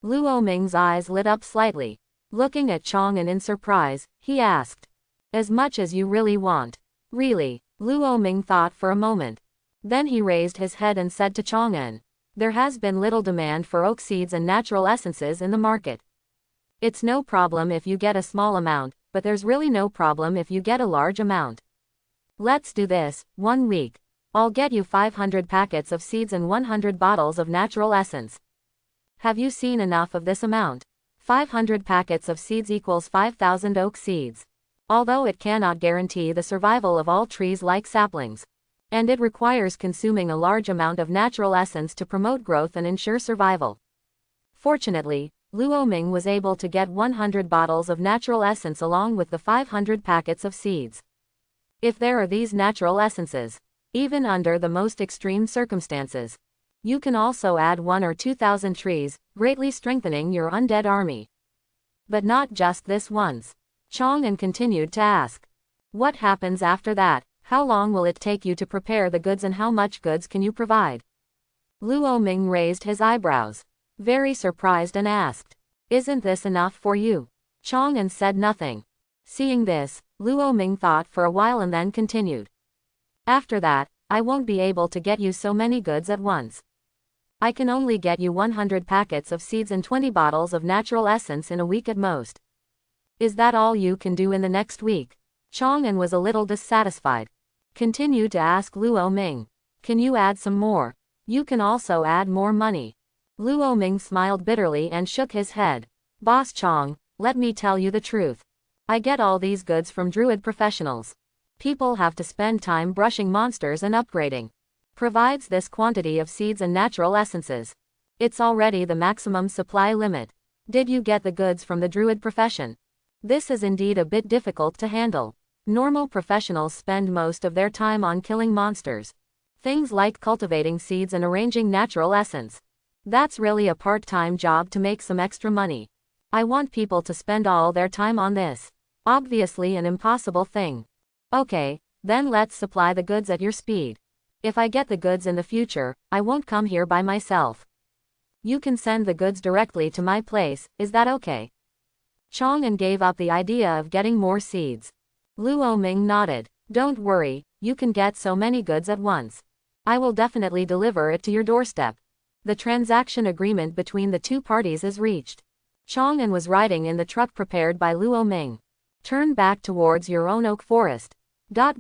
A: Luo Ming's eyes lit up slightly. Looking at Chang'an in surprise, he asked. As much as you really want. Really? Luo Ming thought for a moment. Then he raised his head and said to Chang'an. There has been little demand for oak seeds and natural essences in the market. It's no problem if you get a small amount, but there's really no problem if you get a large amount. Let's do this, 1 week. I'll get you 500 packets of seeds and 100 bottles of natural essence. Have you seen enough of this amount? 500 packets of seeds equals 5,000 oak seeds. Although it cannot guarantee the survival of all trees like saplings. And it requires consuming a large amount of natural essence to promote growth and ensure survival. Fortunately, Luo Ming was able to get 100 bottles of natural essence along with the 500 packets of seeds. If there are these natural essences, even under the most extreme circumstances, you can also add 1 or 2,000 trees, greatly strengthening your undead army. But not just this once. Chang'an continued to ask. What happens after that? How long will it take you to prepare the goods and how much goods can you provide? Luo Ming raised his eyebrows, very surprised and asked. Isn't this enough for you? Chang'an said nothing. Seeing this, Luo Ming thought for a while and then continued. After that, I won't be able to get you so many goods at once. I can only get you 100 packets of seeds and 20 bottles of natural essence in a week at most. Is that all you can do in the next week? Chang'an was a little dissatisfied. Continued to ask Luo Ming. Can you add some more? You can also add more money. Luo Ming smiled bitterly and shook his head. Boss Chong, let me tell you the truth. I get all these goods from druid professionals. People have to spend time brushing monsters and upgrading. Provides this quantity of seeds and natural essences. It's already the maximum supply limit. Did you get the goods from the druid profession? This is indeed a bit difficult to handle. Normal professionals spend most of their time on killing monsters. Things like cultivating seeds and arranging natural essence. That's really a part-time job to make some extra money. I want people to spend all their time on this. Obviously an impossible thing. Okay, then let's supply the goods at your speed. If I get the goods in the future, I won't come here by myself. You can send the goods directly to my place, is that okay? Chang'an gave up the idea of getting more seeds. Luo Ming nodded. Don't worry, you can get so many goods at once. I will definitely deliver it to your doorstep. The transaction agreement between the two parties is reached. Chang'an was riding in the truck prepared by Luo Ming. Turn back towards your own oak forest. Near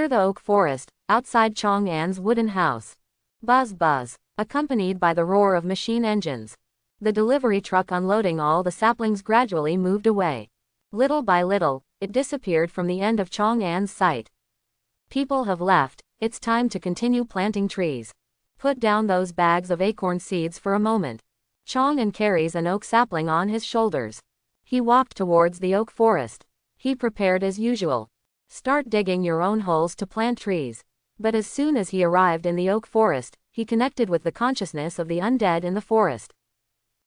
A: the oak forest, outside Chang'an's wooden house. Buzz buzz, accompanied by the roar of machine engines. The delivery truck unloading all the saplings gradually moved away. Little by little, it disappeared from the end of Chang'an's sight. People have left, it's time to continue planting trees. Put down those bags of acorn seeds for a moment. Chang'an carries an oak sapling on his shoulders. He walked towards the oak forest. He prepared as usual. Start digging your own holes to plant trees. But as soon as he arrived in the oak forest, he connected with the consciousness of the undead in the forest.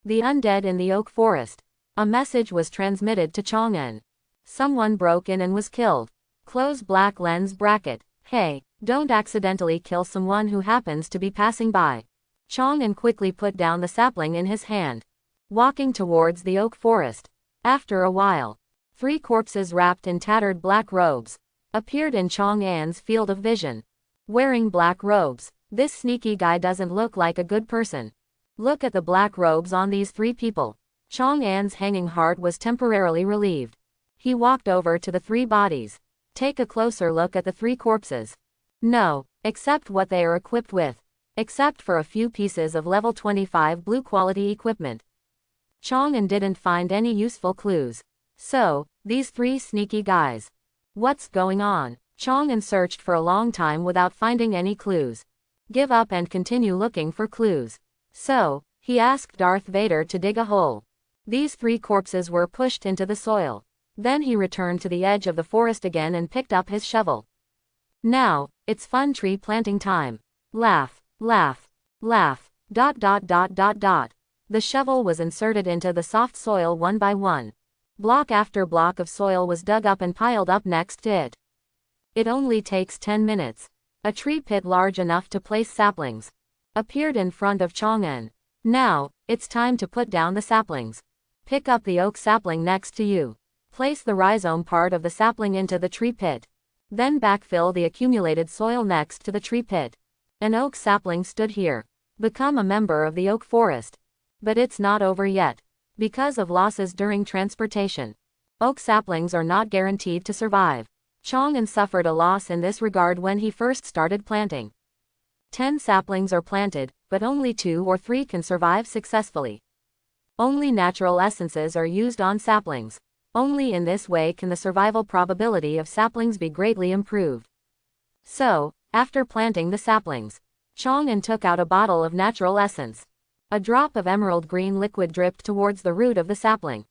A: The undead in the oak forest. A message was transmitted to Chang'an. Someone broke in and was killed. Close black lens bracket. Hey, don't accidentally kill someone who happens to be passing by. Chang'an quickly put down the sapling in his hand. Walking towards the oak forest. After a while, 3 corpses wrapped in tattered black robes appeared in Chang'an's field of vision. Wearing black robes, this sneaky guy doesn't look like a good person. Look at the black robes on these 3 people. Chang'an's hanging heart was temporarily relieved. He walked over to the 3 bodies. Take a closer look at the 3 corpses. No, except what they are equipped with. Except for a few pieces of level 25 blue quality equipment. Chang'an didn't find any useful clues. So, these 3 sneaky guys. What's going on? Chang'an searched for a long time without finding any clues. Give up and continue looking for clues. So, he asked Darth Vader to dig a hole. These 3 corpses were pushed into the soil. Then he returned to the edge of the forest again and picked up his shovel. Now, it's fun tree planting time. Laugh, laugh, laugh, ... The shovel was inserted into the soft soil one by one. Block after block of soil was dug up and piled up next to it. It only takes 10 minutes. A tree pit large enough to place saplings appeared in front of Chang'an. Now, it's time to put down the saplings. Pick up the oak sapling next to you. Place the rhizome part of the sapling into the tree pit. Then backfill the accumulated soil next to the tree pit. An oak sapling stood here. Become a member of the oak forest. But it's not over yet. Because of losses during transportation, oak saplings are not guaranteed to survive. Chang'an suffered a loss in this regard when he first started planting. 10 saplings are planted, but only 2 or 3 can survive successfully. Only natural essences are used on saplings. Only in this way can the survival probability of saplings be greatly improved. So, after planting the saplings, Chang'an took out a bottle of natural essence. A drop of emerald green liquid dripped towards the root of the sapling.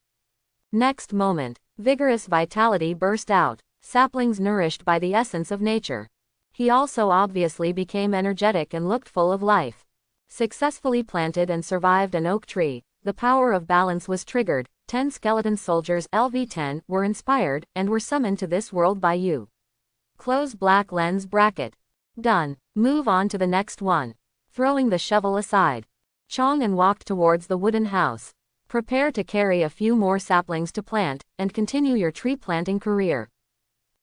A: Next moment, vigorous vitality burst out, saplings nourished by the essence of nature. He also obviously became energetic and looked full of life. Successfully planted and survived an oak tree, the power of balance was triggered. 10 skeleton soldiers LV10 were inspired and were summoned to this world by you. Close black lens bracket. Done. Move on to the next one. Throwing the shovel aside, Chang'an walked towards the wooden house. Prepare to carry a few more saplings to plant, and continue your tree planting career.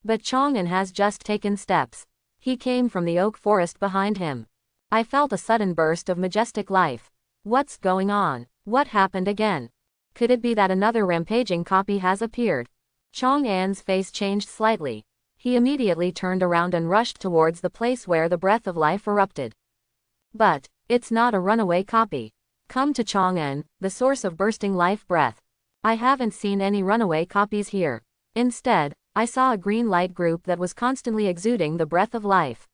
A: But Chang'an has just taken steps. He came from the oak forest behind him. I felt a sudden burst of majestic life. What's going on? What happened again? Could it be that another rampaging copy has appeared? Chang'an's face changed slightly. He immediately turned around and rushed towards the place where the breath of life erupted. But, It's not a runaway copy. Come to Chang'an, the source of bursting life breath. I haven't seen any runaway copies here. Instead, I saw a green light group that was constantly exuding the breath of life.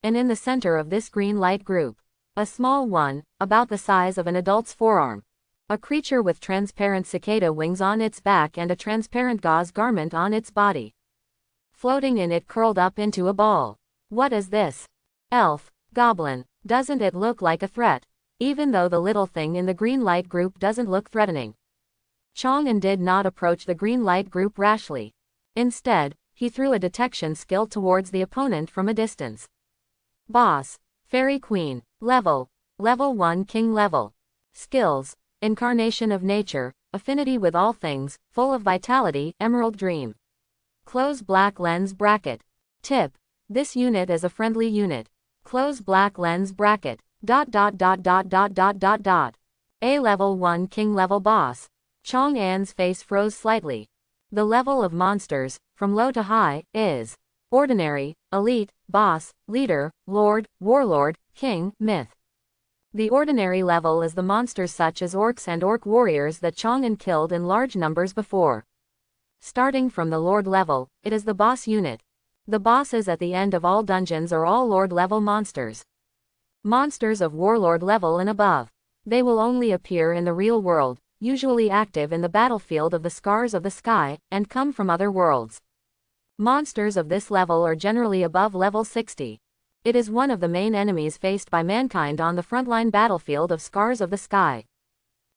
A: And in the center of this green light group, a small one, about the size of an adult's forearm. A creature with transparent cicada wings on its back and a transparent gauze garment on its body. Floating in it curled up into a ball. What is this? Elf, goblin, doesn't it look like a threat? Even though the little thing in the green light group doesn't look threatening. Chang'an did not approach the green light group rashly. Instead, he threw a detection skill towards the opponent from a distance. Boss, Fairy Queen, Level 1 King level. Skills, Incarnation of Nature, Affinity with all things, Full of Vitality, Emerald Dream. Close black lens bracket. Tip, this unit is a friendly unit. Close black lens bracket. ... A level 1 King level boss. Chang'an's face froze slightly. The level of monsters, from low to high, is ordinary, elite, boss, leader, lord, warlord, king, myth. The ordinary level is the monsters such as orcs and orc warriors that Chang'an killed in large numbers before. Starting from the lord level, it is the boss unit. The bosses at the end of all dungeons are all lord level monsters. Monsters of warlord level and above. They will only appear in the real world, usually active in the battlefield of the Scars of the Sky, and come from other worlds. Monsters of this level are generally above level 60. It is one of the main enemies faced by mankind on the frontline battlefield of Scars of the Sky.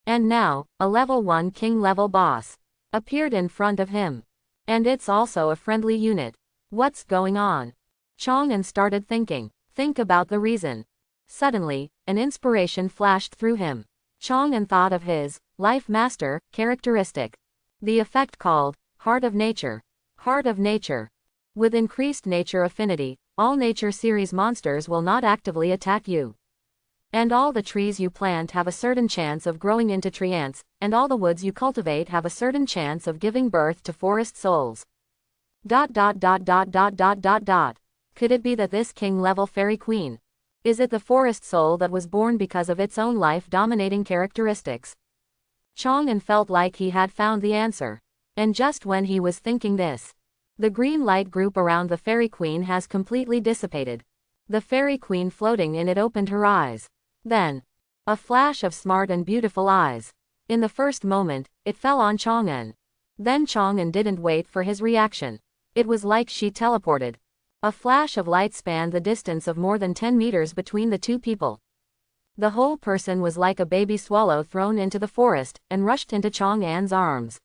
A: And now, a level 1 King level boss appeared in front of him. And it's also a friendly unit. What's going on? Chang'an started thinking. Think about the reason. Suddenly, an inspiration flashed through him. Chang'an thought of his Life Master characteristic. The effect called Heart of Nature. Heart of Nature. With increased nature affinity, all nature series monsters will not actively attack you. And all the trees you plant have a certain chance of growing into tree ants, and all the woods you cultivate have a certain chance of giving birth to forest souls. ... Could it be that this king level fairy queen? Is it the forest soul that was born because of its own life-dominating characteristics? Chang'an felt like he had found the answer. And just when he was thinking this, the green light group around the fairy queen has completely dissipated. The fairy queen floating in it opened her eyes. Then, a flash of smart and beautiful eyes. In the first moment, it fell on Chang'an. Then Chang'an didn't wait for his reaction. It was like she teleported. A flash of light spanned the distance of more than 10 meters between the two people. The whole person was like a baby swallow thrown into the forest, and rushed into Chang'an's arms.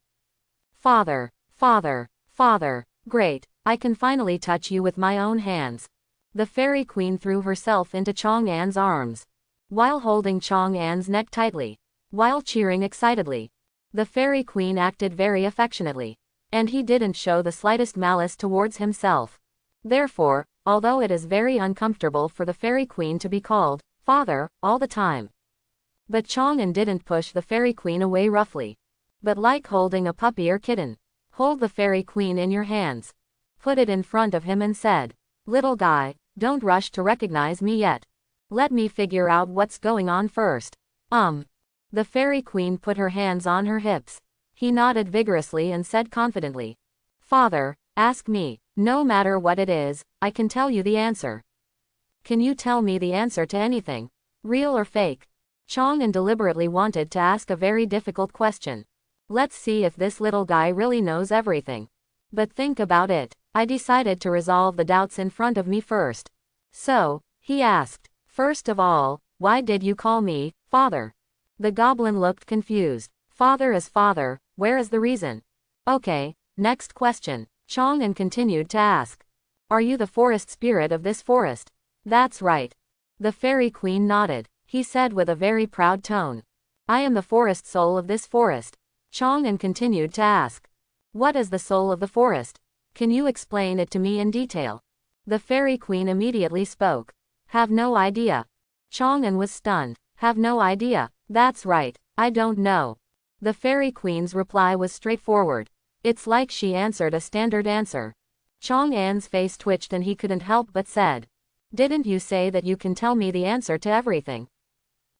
A: Father, father, father, great, I can finally touch you with my own hands. The fairy queen threw herself into Chang'an's arms. While holding Chang'an's neck tightly. While cheering excitedly. The fairy queen acted very affectionately. And he didn't show the slightest malice towards himself. Therefore, although it is very uncomfortable for the fairy queen to be called father all the time, but Chang'an didn't push the fairy queen away roughly. But like holding a puppy or kitten. Hold the fairy queen in your hands. Put it in front of him and said, "Little guy, don't rush to recognize me yet. Let me figure out what's going on first." The fairy queen put her hands on her hips. He nodded vigorously and said confidently, "Father, ask me. No matter what it is, I can tell you the answer." "Can you tell me the answer to anything? Real or fake?" Chang'an deliberately wanted to ask a very difficult question. Let's see if this little guy really knows everything. But think about it. I decided to resolve the doubts in front of me first. So, he asked, "First of all, why did you call me father?" The goblin looked confused. Father is father, where is the reason? Okay, next question. Chang'an continued to ask. "Are you the forest spirit of this forest?" "That's right." The fairy queen nodded. He said with a very proud tone, "I am the forest soul of this forest." Chang'an continued to ask, "What is the soul of the forest? Can you explain it to me in detail?" The fairy queen immediately spoke. "Have no idea." Chang'an was stunned. "Have no idea?" "That's right, I don't know." The fairy queen's reply was straightforward. It's like she answered a standard answer. Chang'an's face twitched and he couldn't help but said, Didn't you say that you can tell me the answer to everything?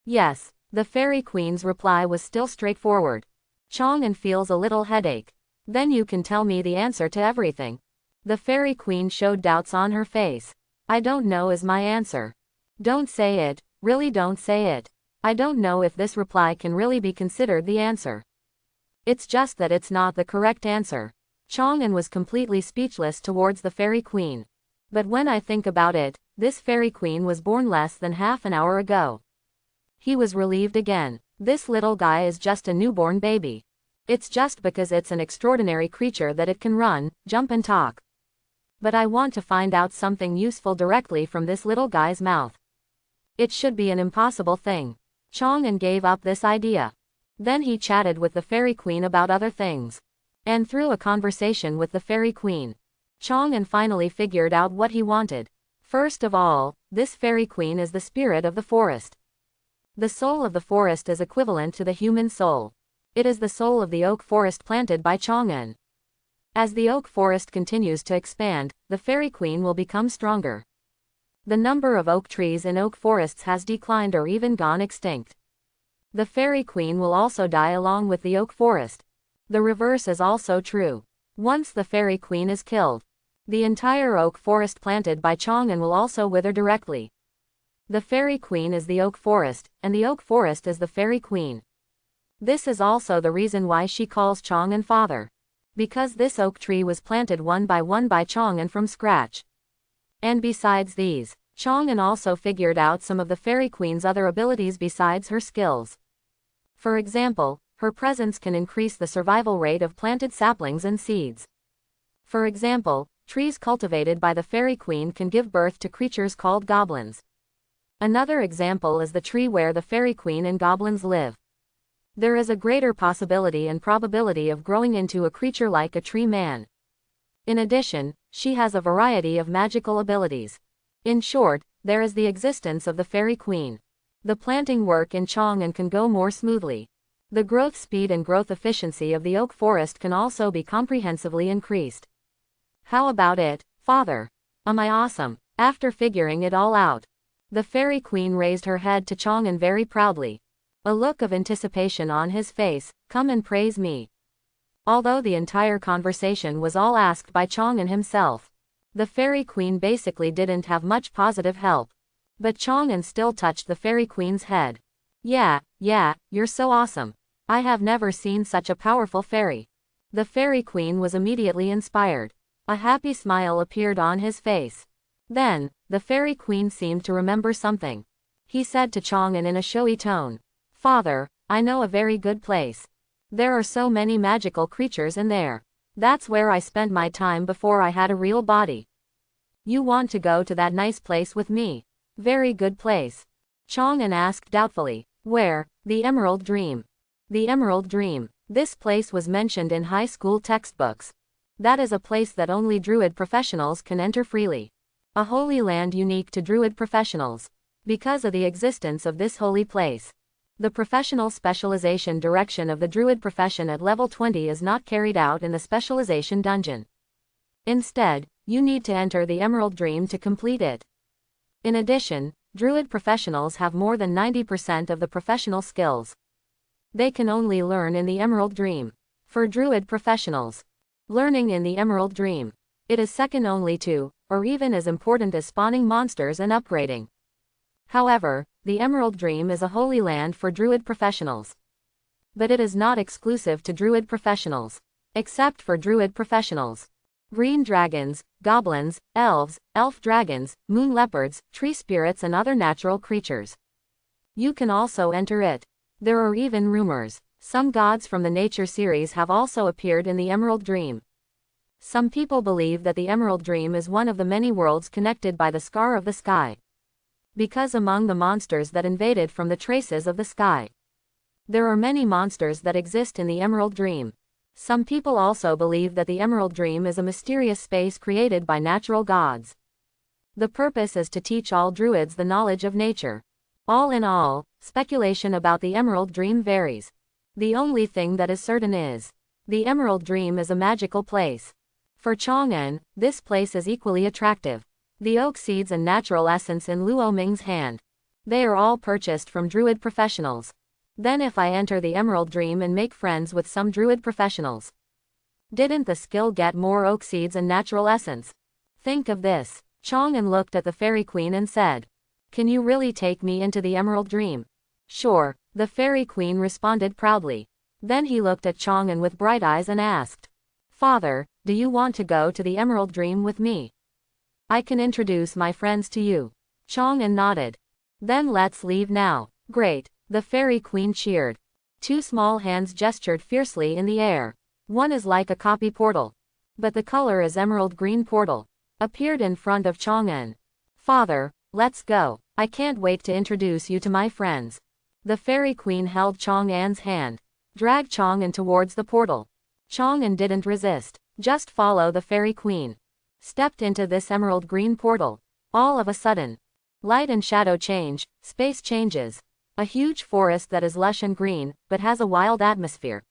A: Yes. The Fairy Queen's reply was still straightforward. Chang'an feels a little headache. Then you can tell me the answer to everything. The Fairy Queen showed doubts on her face. I don't know is my answer. Don't say it, really don't say it. I don't know if this reply can really be considered the answer. It's just that it's not the correct answer. Chang'an was completely speechless towards the Fairy Queen. But when I think about it, this Fairy Queen was born less than half an hour ago. He was relieved again. This little guy is just a newborn baby. It's just because it's an extraordinary creature that it can run, jump and talk. But I want to find out something useful directly from this little guy's mouth. It should be an impossible thing. Chang'an gave up this idea. Then he chatted with the Fairy Queen about other things. And through a conversation with the Fairy Queen, Chang'an finally figured out what he wanted. First of all, this Fairy Queen is the spirit of the forest. The soul of the forest is equivalent to the human soul. It is the soul of the oak forest planted by Chang'an. As the oak forest continues to expand, the Fairy Queen will become stronger. The number of oak trees in oak forests has declined or even gone extinct. The Fairy Queen will also die along with the oak forest. The reverse is also true. Once the Fairy Queen is killed, the entire oak forest planted by Chang'an will also wither directly. The Fairy Queen is the oak forest, and the oak forest is the Fairy Queen. This is also the reason why she calls Chang'an father. Because this oak tree was planted one by Chang'an from scratch. And besides these, Chang'an also figured out some of the Fairy Queen's other abilities besides her skills. For example, her presence can increase the survival rate of planted saplings and seeds. For example, trees cultivated by the Fairy Queen can give birth to creatures called goblins. Another example is the tree where the Fairy Queen and goblins live. There is a greater possibility and probability of growing into a creature like a tree man. In addition, she has a variety of magical abilities. In short, there is the existence of the Fairy Queen. The planting work in Chang'an can go more smoothly. The growth speed and growth efficiency of the oak forest can also be comprehensively increased. How about it, father? Am I awesome? After figuring it all out, the Fairy Queen raised her head to Chang'an very proudly. A look of anticipation on his face. Come and praise me. Although the entire conversation was all asked by Chang'an himself, the Fairy Queen basically didn't have much positive help. But Chang'an still touched the Fairy Queen's head. Yeah, you're so awesome. I have never seen such a powerful fairy. The Fairy Queen was immediately inspired. A happy smile appeared on his face. Then, the Fairy Queen seemed to remember something. He said to Chang'an in a showy tone, Father, I know a very good place. There are so many magical creatures in there. That's where I spent my time before I had a real body. You want to go to that nice place with me? Very good place. Chang'an asked doubtfully. Where? The Emerald Dream. The Emerald Dream. This place was mentioned in high school textbooks. That is a place that only Druid professionals can enter freely. A holy land unique to Druid professionals. Because of the existence of this holy place, the professional specialization direction of the Druid profession at level 20 is not carried out in the specialization dungeon. Instead, you need to enter the Emerald Dream to complete it. In addition, Druid professionals have more than 90% of the professional skills they can only learn in the Emerald Dream. For Druid professionals, learning in the Emerald Dream, it is second only to, or even as important as spawning monsters and upgrading. However, the Emerald Dream is a holy land for Druid professionals. But it is not exclusive to Druid professionals. Except for Druid professionals. Green dragons, goblins, elves, elf dragons, moon leopards, tree spirits and other natural creatures. You can also enter it. There are even rumors. Some gods from the Nature series have also appeared in the Emerald Dream. Some people believe that the Emerald Dream is one of the many worlds connected by the scar of the sky. Because among the monsters that invaded from the traces of the sky, there are many monsters that exist in the Emerald Dream. Some people also believe that the Emerald Dream is a mysterious space created by natural gods. The purpose is to teach all Druids the knowledge of nature. All in all, speculation about the Emerald Dream varies. The only thing that is certain is, the Emerald Dream is a magical place. For Chang'an, this place is equally attractive. The oak seeds and natural essence in Luo Ming's hand. They are all purchased from druid professionals. Then if I enter the Emerald Dream and make friends with some druid professionals, didn't the skill get more oak seeds and natural essence? Think of this. Chang'an looked at the Fairy Queen and said, "Can you really take me into the Emerald Dream?" "Sure," the Fairy Queen responded proudly. Then he looked at Chang'an with bright eyes and asked, "Father, do you want to go to the Emerald Dream with me? I can introduce my friends to you." Chang'an nodded. "Then let's leave now." "Great," the Fairy Queen cheered. Two small hands gestured fiercely in the air. One is like a copy portal, but the color is emerald green portal, appeared in front of Chang'an. "Father, let's go. I can't wait to introduce you to my friends." The Fairy Queen held Chang'an's hand, dragged Chang'an towards the portal. Chang'an didn't resist, just follow the Fairy Queen. Stepped into this emerald green portal. All of a sudden, light and shadow change, space changes. A huge forest that is lush and green, but has a wild atmosphere,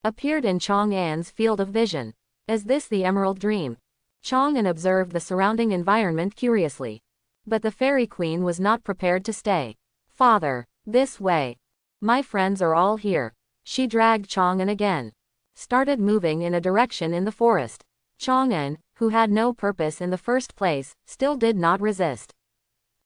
A: appeared in Chang'an's field of vision. Is this the Emerald Dream? Chang'an observed the surrounding environment curiously. But the Fairy Queen was not prepared to stay. "Father, this way. My friends are all here." She dragged Chang'an again, started moving in a direction in the forest. Chang'an, who had no purpose in the first place, still did not resist.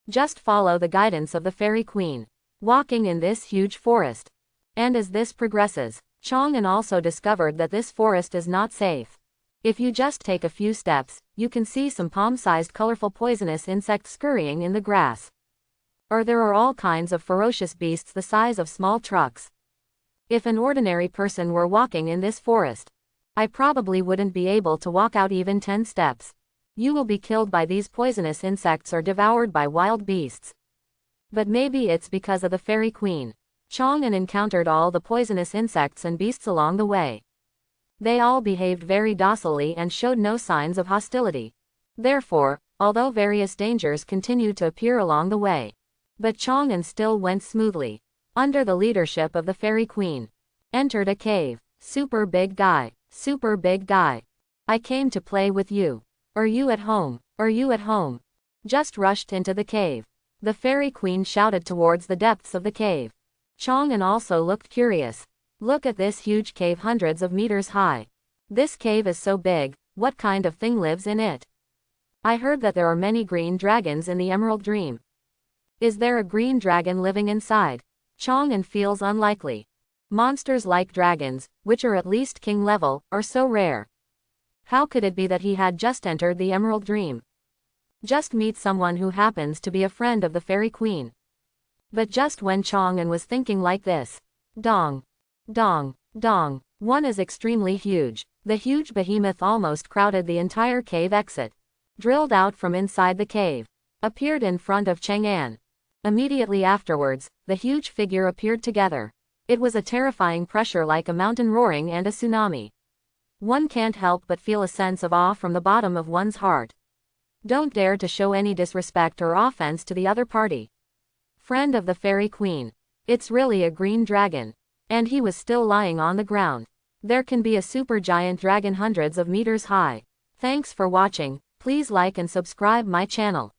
A: Just follow the guidance of the Fairy Queen, walking in this huge forest. And as this progresses, Chang'an also discovered that this forest is not safe. If you just take a few steps, you can see some palm-sized colorful poisonous insects scurrying in the grass. Or there are all kinds of ferocious beasts the size of small trucks. If an ordinary person were walking in this forest, I probably wouldn't be able to walk out even 10 steps. You will be killed by these poisonous insects or devoured by wild beasts. But maybe it's because of the Fairy Queen. Chang'an encountered all the poisonous insects and beasts along the way. They all behaved very docilely and showed no signs of hostility. Therefore, although various dangers continued to appear along the way, but Chang'an still went smoothly, under the leadership of the Fairy Queen. Entered a cave. Super big guy. Super big guy. I came to play with you. Are you at home? Are you at home? Just rushed into the cave. The Fairy Queen shouted towards the depths of the cave. Chang'an also looked curious. Look at this huge cave hundreds of meters high. This cave is so big, what kind of thing lives in it? I heard that there are many green dragons in the Emerald Dream. Is there a green dragon living inside? Chang'an feels unlikely. Monsters like dragons, which are at least king level, are so rare. How could it be that he had just entered the Emerald Dream? Just meet someone who happens to be a friend of the Fairy Queen. But just when Chang'an was thinking like this, dong, dong, dong, one is extremely huge. The huge behemoth almost crowded the entire cave exit. Drilled out from inside the cave. Appeared in front of Chang'an. Immediately afterwards, the huge figure appeared together. It was a terrifying pressure like a mountain roaring and a tsunami. One can't help but feel a sense of awe from the bottom of one's heart. Don't dare to show any disrespect or offense to the other party. Friend of the Fairy Queen. It's really a green dragon. And he was still lying on the ground. There can be a super giant dragon hundreds of meters high. Thanks for watching. Please like and subscribe my channel.